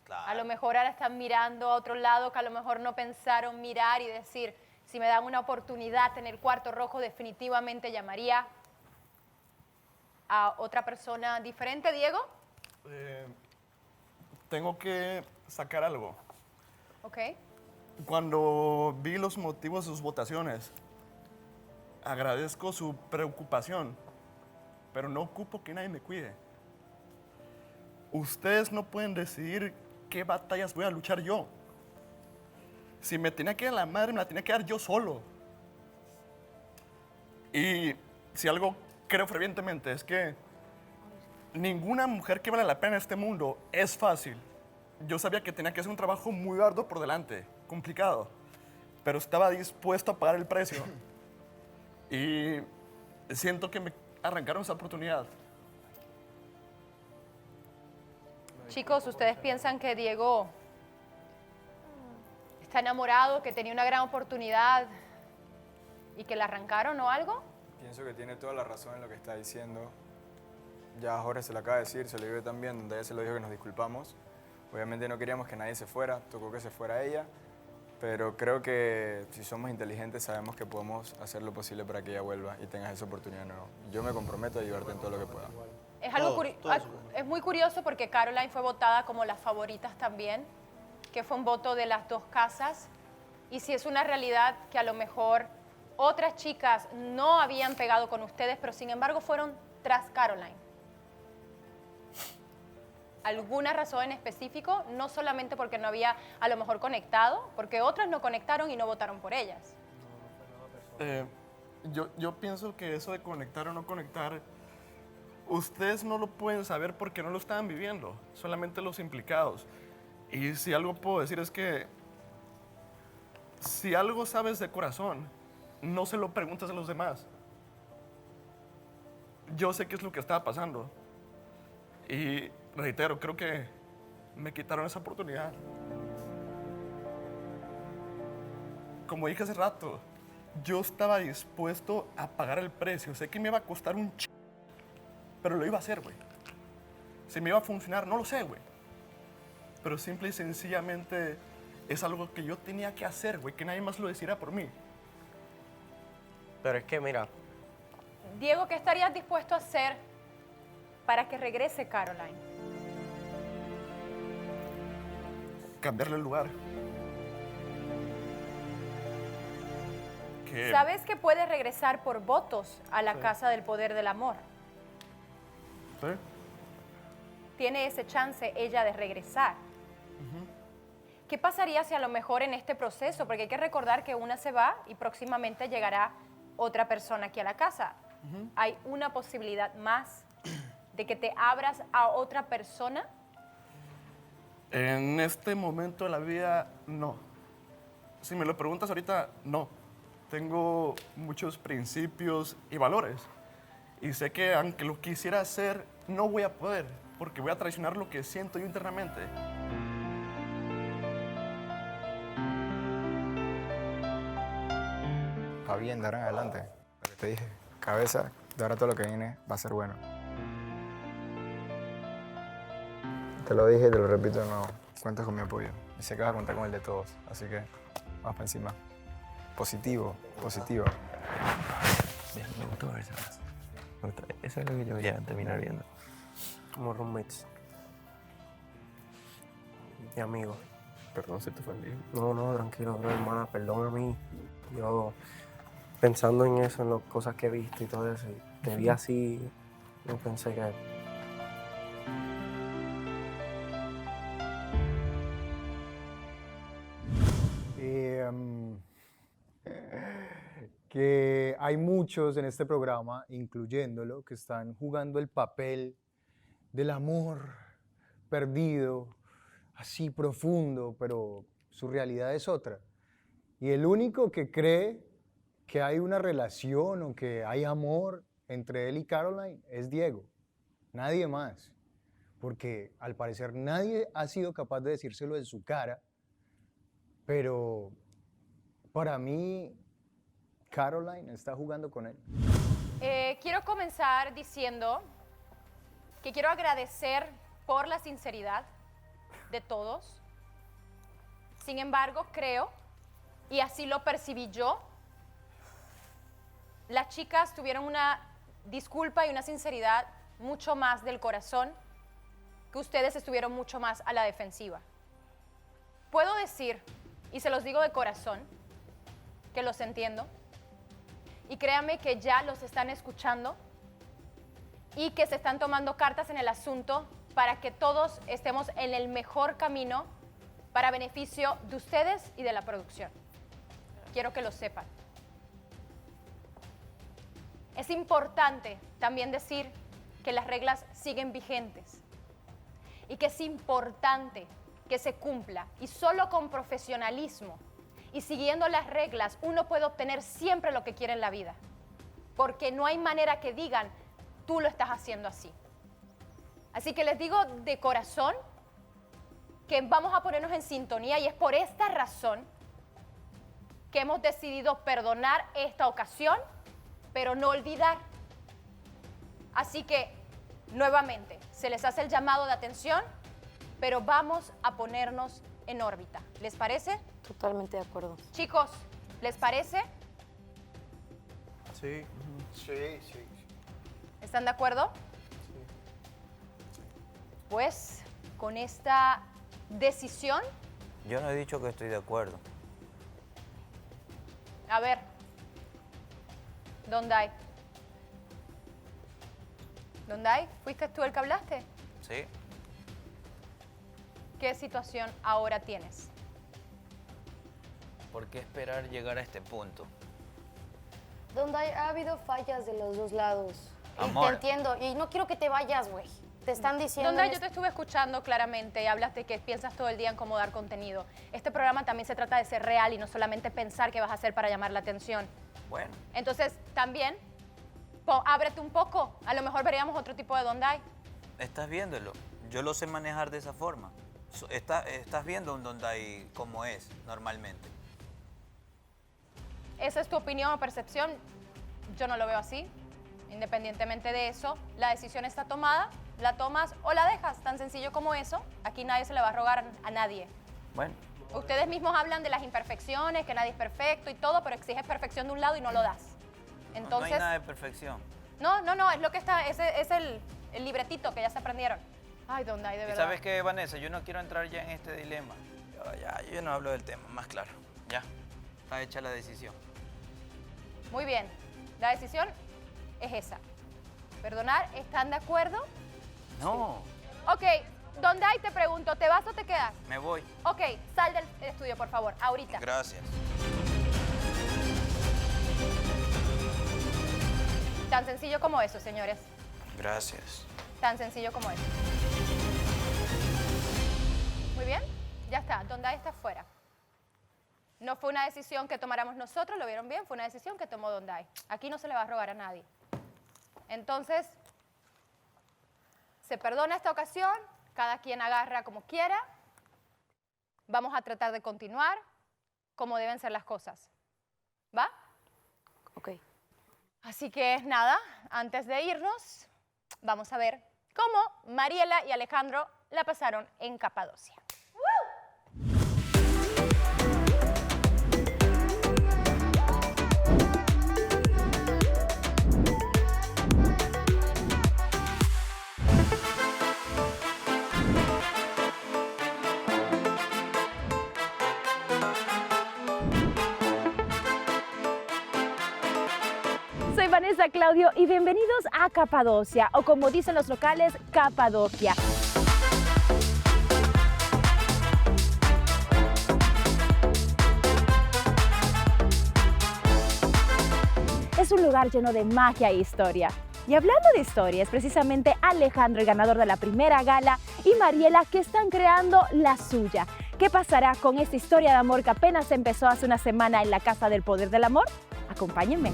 A lo mejor ahora están mirando a otro lado que a lo mejor no pensaron mirar y decir, si me dan una oportunidad en el cuarto rojo, definitivamente llamaría a otra persona diferente. Diego, Tengo que sacar algo. ok. Cuando vi los motivos de sus votaciones, agradezco su preocupación, pero no ocupo que nadie me cuide. Ustedes no pueden decidir qué batallas voy a luchar yo. Si me tenía que dar la madre, me la tenía que dar yo solo. Y si algo creo fervientemente es que ninguna mujer que vale la pena en este mundo es fácil. Yo sabía que tenía que hacer un trabajo muy arduo por delante, complicado, pero estaba dispuesto a pagar el precio. Y siento que me arrancaron esa oportunidad. Chicos, ¿ustedes piensan que Diego está enamorado, que tenía una gran oportunidad y que le arrancaron o algo? Pienso que tiene toda la razón en lo que está diciendo. Ya Jorge se lo acaba de decir, se lo dijo también, donde ella se lo dijo que nos disculpamos. Obviamente no queríamos que nadie se fuera, tocó que se fuera ella, pero creo que si somos inteligentes sabemos que podemos hacer lo posible para que ella vuelva y tengas esa oportunidad de nuevo. Yo me comprometo a ayudarte en todo lo que pueda. Es algo es muy curioso porque Caroline fue votada como las favoritas también, que fue un voto de las dos casas. Y si es una realidad que a lo mejor otras chicas no habían pegado con ustedes, pero sin embargo fueron tras Caroline. ¿Alguna razón en específico? No solamente porque no había a lo mejor conectado, porque otras no conectaron y no votaron por ellas. Yo pienso que eso de conectar o no conectar, ustedes no lo pueden saber porque no lo estaban viviendo, solamente los implicados. Y si algo puedo decir es que si algo sabes de corazón, no se lo preguntas a los demás. Yo sé qué es lo que estaba pasando. Y reitero, creo que me quitaron esa oportunidad. como dije hace rato, yo estaba dispuesto a pagar el precio. Sé que me iba a costar un pero lo iba a hacer, güey. Si me iba a funcionar, no lo sé, güey. Pero simple y sencillamente es algo que yo tenía que hacer, güey, que nadie más lo decidiera por mí. Pero es que, mira, Diego, ¿qué estarías dispuesto a hacer para que regrese Caroline? Cambiarle el lugar. Que- ¿Sabes que puede regresar por votos a la Sí. Casa del Poder del Amor? ¿Sí? Tiene ese chance ella de regresar. ¿Qué pasaría si a lo mejor en este proceso, porque hay que recordar que una se va y próximamente llegará otra persona aquí a la casa? ¿Hay una posibilidad más de que te abras a otra persona? En este momento de la vida, no. Si me lo preguntas ahorita, no. Tengo muchos principios y valores. Y sé que aunque lo quisiera hacer, no voy a poder, porque voy a traicionar lo que siento yo internamente. Va bien, de ahora en adelante. Lo que te dije, cabeza, de ahora todo lo que viene va a ser bueno. Te lo dije y te lo repito de nuevo. Cuentas con mi apoyo. Y sé que vas a contar con el de todos. Así que vamos para encima. Positivo, positivo. me gustó verse más. Eso es lo que yo quería terminar viendo. Como roommates. Y amigos. Perdón si te ofendí. No, tranquilo, bro, hermana, perdón a mí. Yo, pensando en eso, en las cosas que he visto y todo eso, y te vi así, no pensé que... Que hay muchos en este programa, incluyéndolo, que están jugando el papel del amor perdido, así profundo, pero su realidad es otra. Y el único que cree que hay una relación o que hay amor entre él y Caroline es Diego, nadie más. Porque al parecer nadie ha sido capaz de decírselo en su cara, pero para mí Caroline está jugando con él. Quiero comenzar diciendo que quiero agradecer por la sinceridad de todos. Sin embargo, creo, y así lo percibí yo, las chicas tuvieron una disculpa y una sinceridad mucho más del corazón, que ustedes estuvieron mucho más a la defensiva. Puedo decir, y se los digo de corazón, que los entiendo, y créanme que ya los están escuchando y que se están tomando cartas en el asunto para que todos estemos en el mejor camino para beneficio de ustedes y de la producción. Quiero que lo sepan. Es importante también decir que las reglas siguen vigentes y que es importante que se cumpla, y solo con profesionalismo y siguiendo las reglas uno puede obtener siempre lo que quiere en la vida, porque no hay manera que digan tú lo estás haciendo así. Así que les digo de corazón que vamos a ponernos en sintonía, y es por esta razón que hemos decidido perdonar esta ocasión, pero no olvidar. Así que nuevamente se les hace el llamado de atención, pero vamos a ponernos en órbita. ¿Les parece? Totalmente de acuerdo. Chicos, ¿les parece? Sí. Sí. ¿Están de acuerdo? Pues con esta decisión, Yo no he dicho que estoy de acuerdo. a ver, Donday. Donday, ¿fuiste tú el que hablaste? Sí. ¿Qué situación ahora tienes? ¿Por qué esperar llegar a este punto? Donde ha habido fallas de los dos lados. Y Amor. te entiendo. Y no quiero que te vayas, güey. Te están diciendo... Donday, yo te estuve escuchando claramente y hablas de que piensas todo el día en cómo dar contenido. Este programa también se trata de ser real y no solamente pensar qué vas a hacer para llamar la atención. Bueno. Entonces, también, ábrete un poco. A lo mejor veríamos otro tipo de Donday. Estás viéndolo. Yo lo sé manejar de esa forma. Estás viendo un Donday como es normalmente. esa es tu opinión o percepción. Yo no lo veo así. Independientemente de eso, la decisión está tomada, la tomas o la dejas, tan sencillo como eso. Aquí nadie se le va a rogar a nadie. Bueno. Ustedes mismos hablan de las imperfecciones, que nadie es perfecto y todo, pero exiges perfección de un lado y no lo das. Entonces, no hay nada de perfección. No, es lo que está, ese es el libretito que ya se aprendieron. Ay, ¿dónde hay de ¿Y verdad? sabes qué, Vanessa? Yo no quiero entrar ya en este dilema. Yo no hablo del tema, más claro. Ya, está hecha la decisión. Muy bien, la decisión es esa. Perdonar, ¿están de acuerdo? No, Ok, ¿dónde hay? Te pregunto, ¿te vas o te quedas? me voy. Ok, sal del estudio, por favor, ahorita. Gracias. Tan sencillo como eso, señores. Gracias. Tan sencillo como eso. Muy bien, ya está. Dondai está fuera. No fue una decisión que tomáramos nosotros, ¿lo vieron bien? Fue una decisión que tomó Dondai. Aquí no se le va a rogar a nadie. Entonces, se perdona esta ocasión, cada quien agarra como quiera. Vamos a tratar de continuar como deben ser las cosas. ¿Va? Ok. Así que nada, antes de irnos, vamos a ver cómo Mariela y Alejandro la pasaron en Capadocia. Soy Vanessa Claudio y bienvenidos a Capadocia, o como dicen los locales, Capadocia. Es un lugar lleno de magia e historia. Y hablando de historia, es precisamente Alejandro, el ganador de la primera gala, y Mariela, que están creando la suya. ¿Qué pasará con esta historia de amor que apenas empezó hace una semana en la Casa del Poder del Amor? Acompáñenme.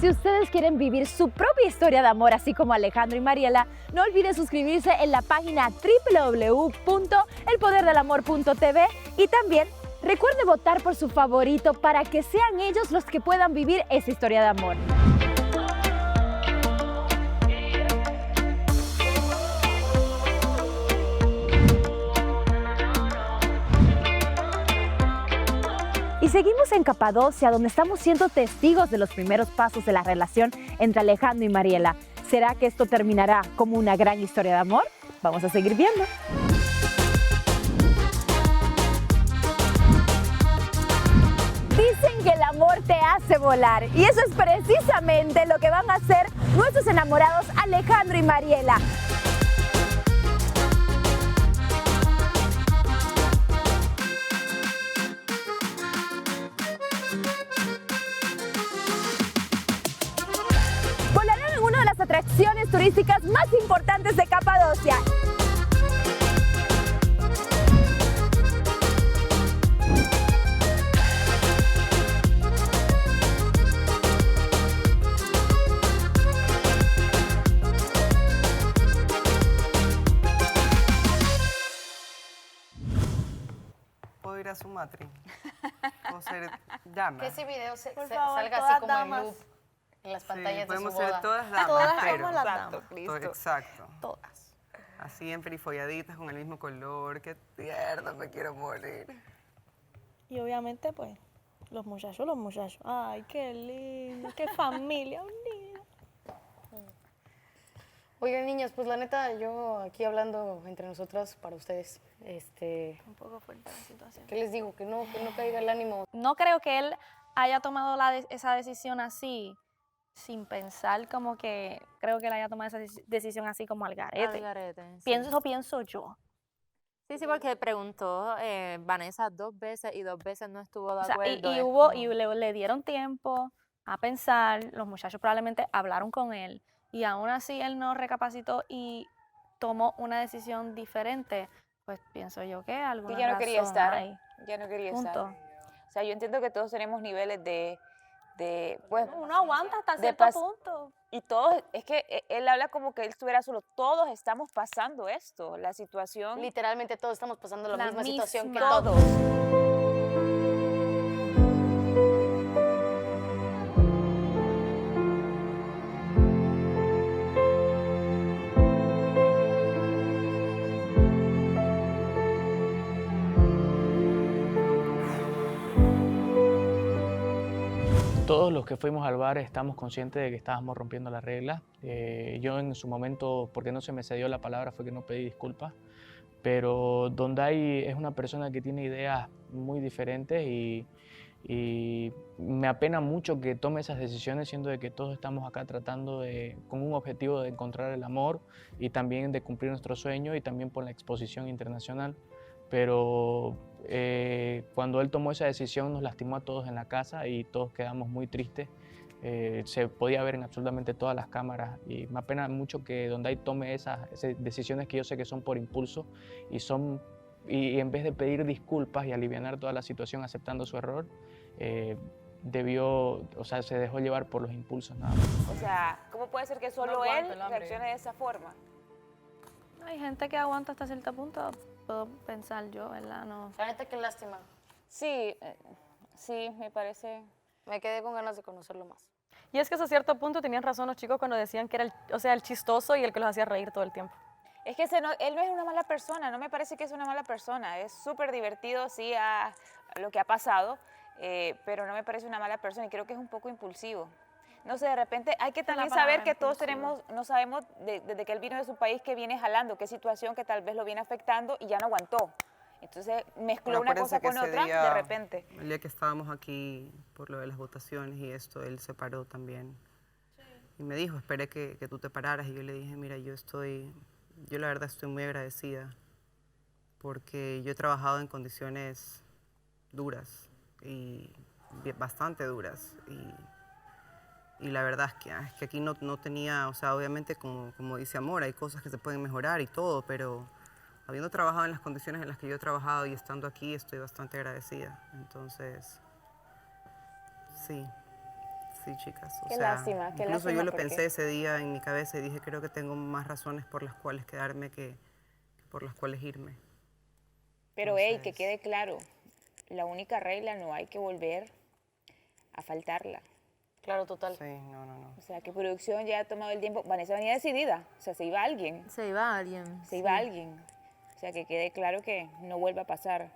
Si ustedes quieren vivir su propia historia de amor, así como Alejandro y Mariela, no olviden suscribirse en la página www.elpoderdelamor.tv y también recuerde votar por su favorito para que sean ellos los que puedan vivir esa historia de amor. Y seguimos en Capadocia, donde estamos siendo testigos de los primeros pasos de la relación entre Alejandro y Mariela. ¿Será que esto terminará como una gran historia de amor? Vamos a seguir viendo. Dicen que el amor te hace volar, y eso es precisamente lo que van a hacer nuestros enamorados Alejandro y Mariela. Volarán en una de las atracciones turísticas más importantes de Capadocia. ¿Puedo ir a su matri? ¿Puedo ser dama? Que ese video Por favor, salga así todas como en damas. loop en las Sí, pantallas de su podemos boda. ser todas damas, Todas pero... somos las damas. Exacto. Todas. Así emperifolladitas con el mismo color. Qué tierno, me quiero morir. Y obviamente, pues, los muchachos. Ay, qué lindo, qué familia unida. Oigan, niñas, pues la neta, yo aquí hablando entre nosotras para ustedes, Un poco fuerte la situación. ¿qué les digo? Que no caiga el ánimo. No creo que él haya tomado esa decisión así, sin pensar como que... Creo que él haya tomado esa decisión así como al garete. Al garete, sí. Pienso yo. Sí, porque preguntó Vanessa 2 veces y 2 veces no estuvo de O sea, acuerdo. y le dieron tiempo a pensar, los muchachos probablemente hablaron con él y aún así él no recapacitó y tomó una decisión diferente, pues pienso yo que alguna Que ya no quería razón estar, hay. ya no quería Punto. estar. O sea, yo entiendo que todos tenemos niveles de pues, uno aguanta hasta de cierto punto. Y todos, es que él habla como que él estuviera solo, todos estamos pasando esto, la situación. Literalmente todos estamos pasando la misma situación que todos. Todos los que fuimos al bar estamos conscientes de que estábamos rompiendo las reglas. Yo en su momento, porque no se me cedió la palabra, fue que no pedí disculpas. Pero Donday es una persona que tiene ideas muy diferentes y me apena mucho que tome esas decisiones, siendo de que todos estamos acá tratando con un objetivo de encontrar el amor y también de cumplir nuestro sueño y también por la exposición internacional. Pero cuando él tomó esa decisión nos lastimó a todos en la casa y todos quedamos muy tristes. Se podía ver en absolutamente todas las cámaras y me apena mucho que Donday tome esas decisiones que yo sé que son por impulso y en vez de pedir disculpas y alivianar toda la situación aceptando su error, se dejó llevar por los impulsos nada más. O sea, ¿cómo puede ser que solo él reaccione de esa forma? Hay gente que aguanta hasta cierto punto, puedo pensar yo, ¿verdad? No. La neta, qué lástima. Sí, me parece. Me quedé con ganas de conocerlo más. Y es que hasta cierto punto tenían razón los chicos cuando decían que era el chistoso y el que los hacía reír todo el tiempo. Es que él no es una mala persona, no me parece que es una mala persona. Es súper divertido, sí, a lo que ha pasado, pero no me parece una mala persona y creo que es un poco impulsivo. No sé, de repente hay que también saber que todos no sabemos desde que él vino de su país que viene jalando, qué situación que tal vez lo viene afectando y ya no aguantó. Entonces mezcló una cosa con otra de repente. El día que estábamos aquí por lo de las votaciones y esto, él se paró también. Sí. Y me dijo, esperé que tú te pararas. Y yo le dije, mira, yo la verdad estoy muy agradecida porque yo he trabajado en condiciones duras y bastante duras. Y la verdad es que aquí no tenía, o sea, obviamente como dice Amor, hay cosas que se pueden mejorar y todo, pero habiendo trabajado en las condiciones en las que yo he trabajado y estando aquí, estoy bastante agradecida. Entonces, sí, chicas. Qué lástima, incluso yo lo pensé ese día en mi cabeza y dije, creo que tengo más razones por las cuales quedarme que por las cuales irme. Pero, hey, que quede claro, la única regla no hay que volver a faltarla. Claro, total. Sí, no. O sea, que producción ya ha tomado el tiempo. Vanessa venía decidida. O sea, se iba alguien. Se iba alguien. O sea, que quede claro que no vuelva a pasar.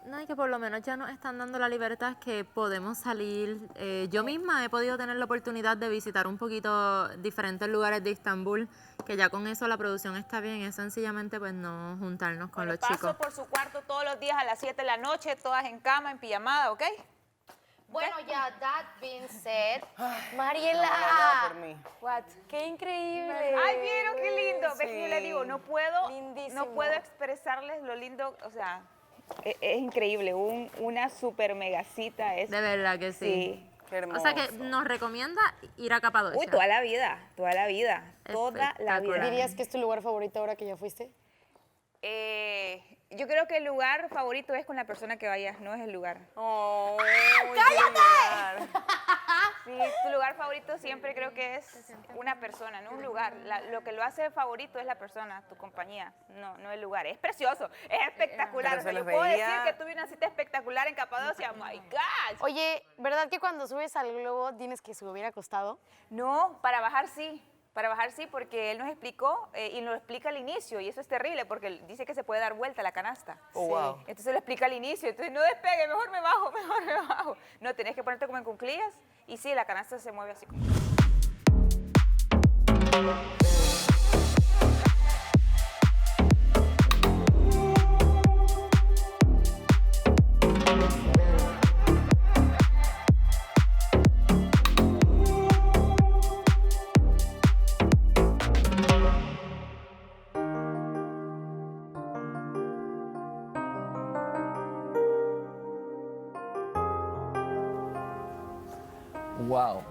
No, y que por lo menos ya nos están dando la libertad que podemos salir. Yo misma he podido tener la oportunidad de visitar un poquito diferentes lugares de Estambul, que ya con eso la producción está bien. Es sencillamente pues no juntarnos con los chicos. Paso por su cuarto todos los días a las 7 de la noche, todas en cama, en pijamada, ¿ok? Bueno, ya, that being said, Mariela. No, por mí. What? ¡Qué increíble! Ay, vieron qué lindo. Sí. Ves que yo le digo, no puedo expresarles lo lindo, o sea, es increíble, una super mega cita. De verdad que sí. Qué hermoso. O sea que nos recomienda ir a Capadocia. Uy, toda la vida. Toda la vida. ¿Dirías que es tu lugar favorito ahora que ya fuiste? Yo creo que el lugar favorito es con la persona que vayas, no es el lugar. ¡Oh! ¡Cállate! Sí, tu lugar favorito siempre creo que es una persona, no un lugar. Lo que lo hace favorito es la persona, tu compañía, no el lugar. Es precioso, es espectacular. O sea, yo puedo decir que tuve una cita espectacular en Capadocia. ¡My God! Oye, ¿verdad que cuando subes al globo tienes que subir acostado? No, para bajar sí. Para bajar sí, porque él nos explicó y nos lo explica al inicio, y eso es terrible porque él dice que se puede dar vuelta la canasta. Oh, wow. Entonces lo explica al inicio, entonces no despegue, mejor me bajo. No, tenés que ponerte como en cuclillas y sí, la canasta se mueve así como... Wow.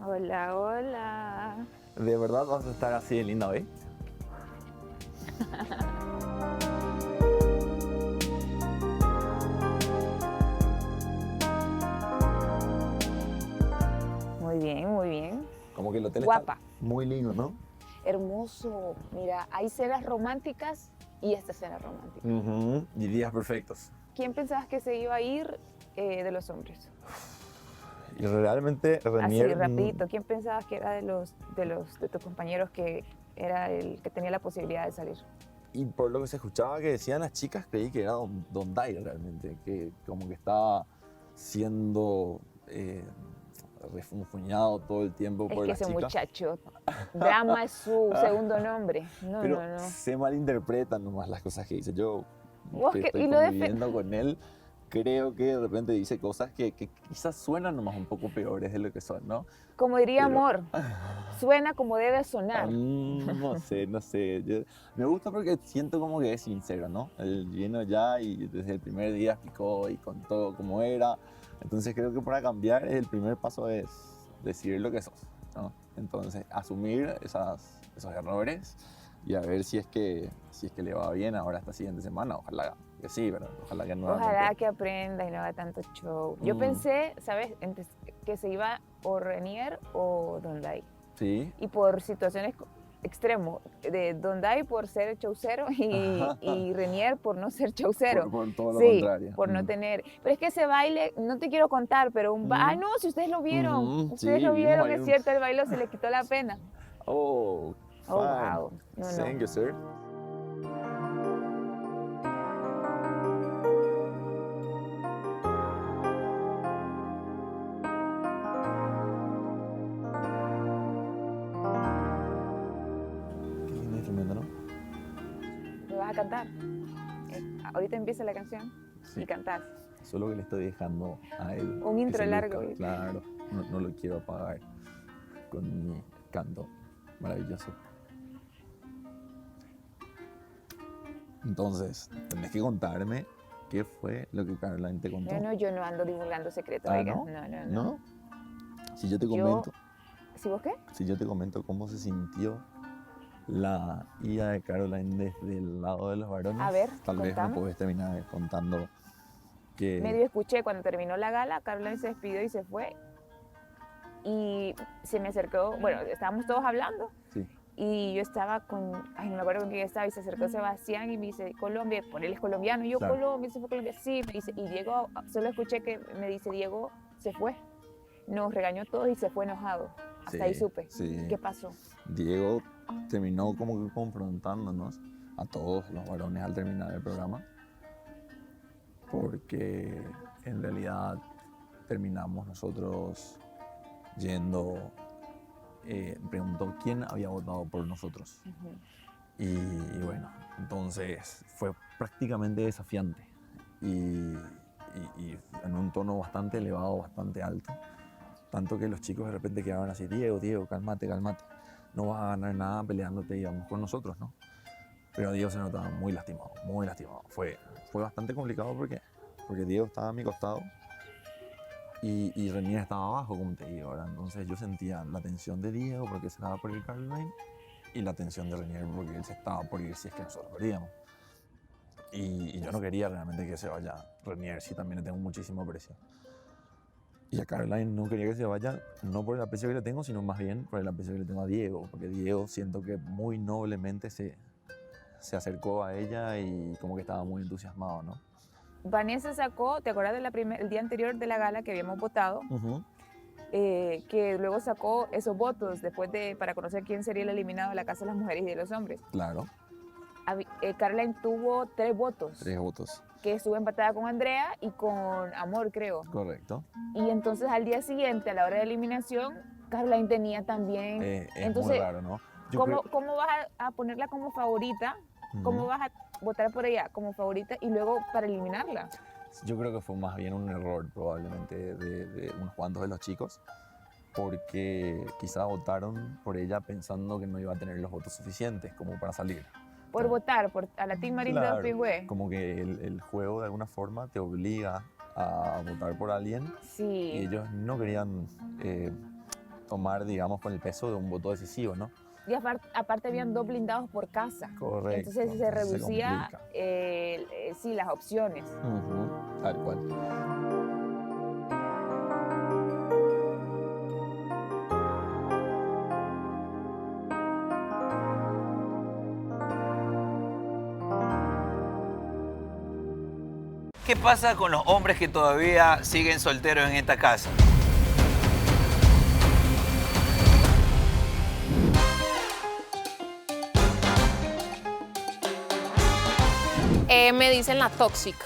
Hola. ¿De verdad vas a estar así de linda hoy? Como que el hotel Guapa. está muy lindo, ¿no? Hermoso. Mira, hay cenas románticas y esta cena romántica. Y días perfectos. ¿Quién pensabas que se iba a ir de los hombres? Y realmente Así, Renier... rapidito. ¿Quién pensabas que era de tus compañeros que era el que tenía la posibilidad de salir? Y por lo que se escuchaba que decían las chicas, creí que era Don Dai realmente, que como que estaba siendo refunfuñado todo el tiempo Es por que las ese chicas. muchacho, drama es su segundo nombre. No, Pero no, no. se malinterpretan nomás las cosas que dice. Yo Vos que que- estoy y lo conviviendo con él, creo que de repente dice cosas que quizás suenan nomás un poco peores de lo que son, ¿no? Como diría Pero- Amor, suena como debe sonar. No sé. Me gusta porque siento como que es sincero, ¿no? Él vino ya y desde el primer día explicó y contó cómo era. Entonces creo que para cambiar el primer paso es decir lo que sos, ¿no? Entonces asumir esos errores y a ver si es que le va bien ahora esta siguiente semana. Ojalá que sí, pero ojalá que no. Ojalá que aprenda y no haga tanto show. Yo pensé, ¿sabes? Que se iba o Renier o Dondai. Sí. Y por situaciones extremo, de Dondai por ser showcero y Renier por no ser showcero. Por todo lo Sí, contrario. por no tener. Pero es que ese baile, no te quiero contar, pero ah, no, si ustedes lo vieron. Ustedes sí, lo vimos vieron, ahí es un- cierto, el baile se le quitó la pena. Oh, Oh, fine. wow. No, no. Thank you, sir. Qué lindo instrumento, ¿no? ¿Me vas a cantar? Ahorita empieza la canción y cantás. Solo que le estoy dejando a él. Un que intro se largo. luzca. Claro, no lo quiero apagar con mi canto maravilloso. Entonces, tenés que contarme qué fue lo que Caroline te contó. Yo no ando divulgando secretos, Ah, oiga. ¿no? No. Si yo te Yo- comento, ¿Sí vos qué? si yo te comento cómo se sintió la ida de Caroline desde el lado de los varones, A ver, tal vez me contame. puedes terminar contando que... Medio escuché cuando terminó la gala, Caroline se despidió y se fue. Y se me acercó, bueno, estábamos todos hablando. Sí. Y yo estaba no me acuerdo con quién estaba, y se acercó Sebastián y me dice, Colombia, por él es colombiano, y yo, Claro. Colombia, se fue Colombia, sí, me dice, y Diego, solo escuché que me dice, Diego se fue, nos regañó todos y se fue enojado, hasta ahí Sí, supe. sí. ¿Qué pasó? Diego terminó como que confrontándonos a todos los varones al terminar el programa, porque en realidad terminamos nosotros yendo, preguntó quién había votado por nosotros. Y bueno, entonces fue prácticamente desafiante y en un tono bastante elevado, bastante alto. Tanto que los chicos de repente quedaban así, Diego, cálmate. No vas a ganar nada peleándote, digamos, con nosotros, ¿no? Pero Diego se notaba muy lastimado, muy lastimado. Fue bastante complicado porque Diego estaba a mi costado y Renier estaba abajo, como te digo, ¿verdad? Entonces yo sentía la tensión de Diego porque se estaba por ir Caroline y la tensión de Renier porque él se estaba por ir si es que nosotros perdíamos. Y yo no quería realmente que se vaya Renier, sí, también le tengo muchísimo aprecio. Y a Caroline no quería que se vaya, no por el aprecio que le tengo, sino más bien por el aprecio que le tengo a Diego, porque Diego siento que muy noblemente se acercó a ella y como que estaba muy entusiasmado, ¿no? Vanessa sacó, ¿te acuerdas el día anterior de la gala que habíamos votado? Que luego sacó esos votos para conocer quién sería el eliminado de la Casa de las Mujeres y de los Hombres. Claro, Caroline tuvo 3 votos, 3 votos, que estuvo empatada con Andrea y con Amor, creo. correcto. Y entonces al día siguiente, a la hora de eliminación, Caroline tenía también... Es entonces, muy raro, ¿no? Yo ¿cómo vas a ponerla como favorita? ¿Cómo vas a votar por ella como favorita y luego para eliminarla? Yo creo que fue más bien un error probablemente de unos cuantos de los chicos, porque quizá votaron por ella pensando que no iba a tener los votos suficientes como para salir. Por votar a la Team Marín de Pingüe. Como que el juego de alguna forma te obliga a votar por alguien Sí. y ellos no querían tomar, digamos, con el peso de un voto decisivo, ¿no? Y aparte habían 2 blindados por casa. Correcto. Entonces se reducía complica. sí, las opciones. Tal cual. ¿Qué pasa con los hombres que todavía siguen solteros en esta casa? Me dicen la tóxica.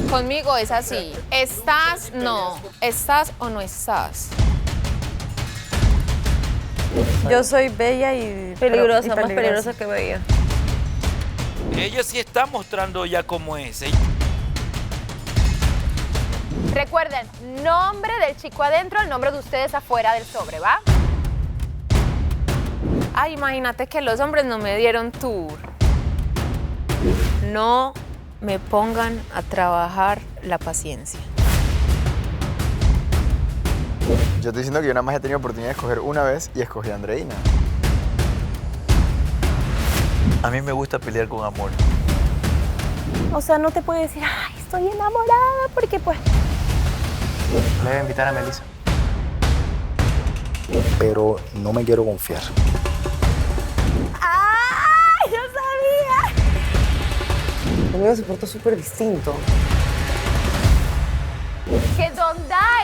Conmigo es así. ¿Estás? No. ¿Estás o no estás? Yo soy bella y Peligrosa, más peligrosa que bella. Ella sí está mostrando ya cómo es. Recuerden, nombre del chico adentro, el nombre de ustedes afuera del sobre, ¿va? Ay, imagínate que los hombres no me dieron tour. No me pongan a trabajar la paciencia. Yo estoy diciendo que yo nada más he tenido oportunidad de escoger una vez y escogí a Andreina. A mí me gusta pelear con amor. O sea, no te puede decir, ay, estoy enamorada, porque pues... Le voy a invitar a Melissa. Pero no me quiero confiar. ¡Ay, yo sabía! Conmigo se portó súper distinto. Que Don Dai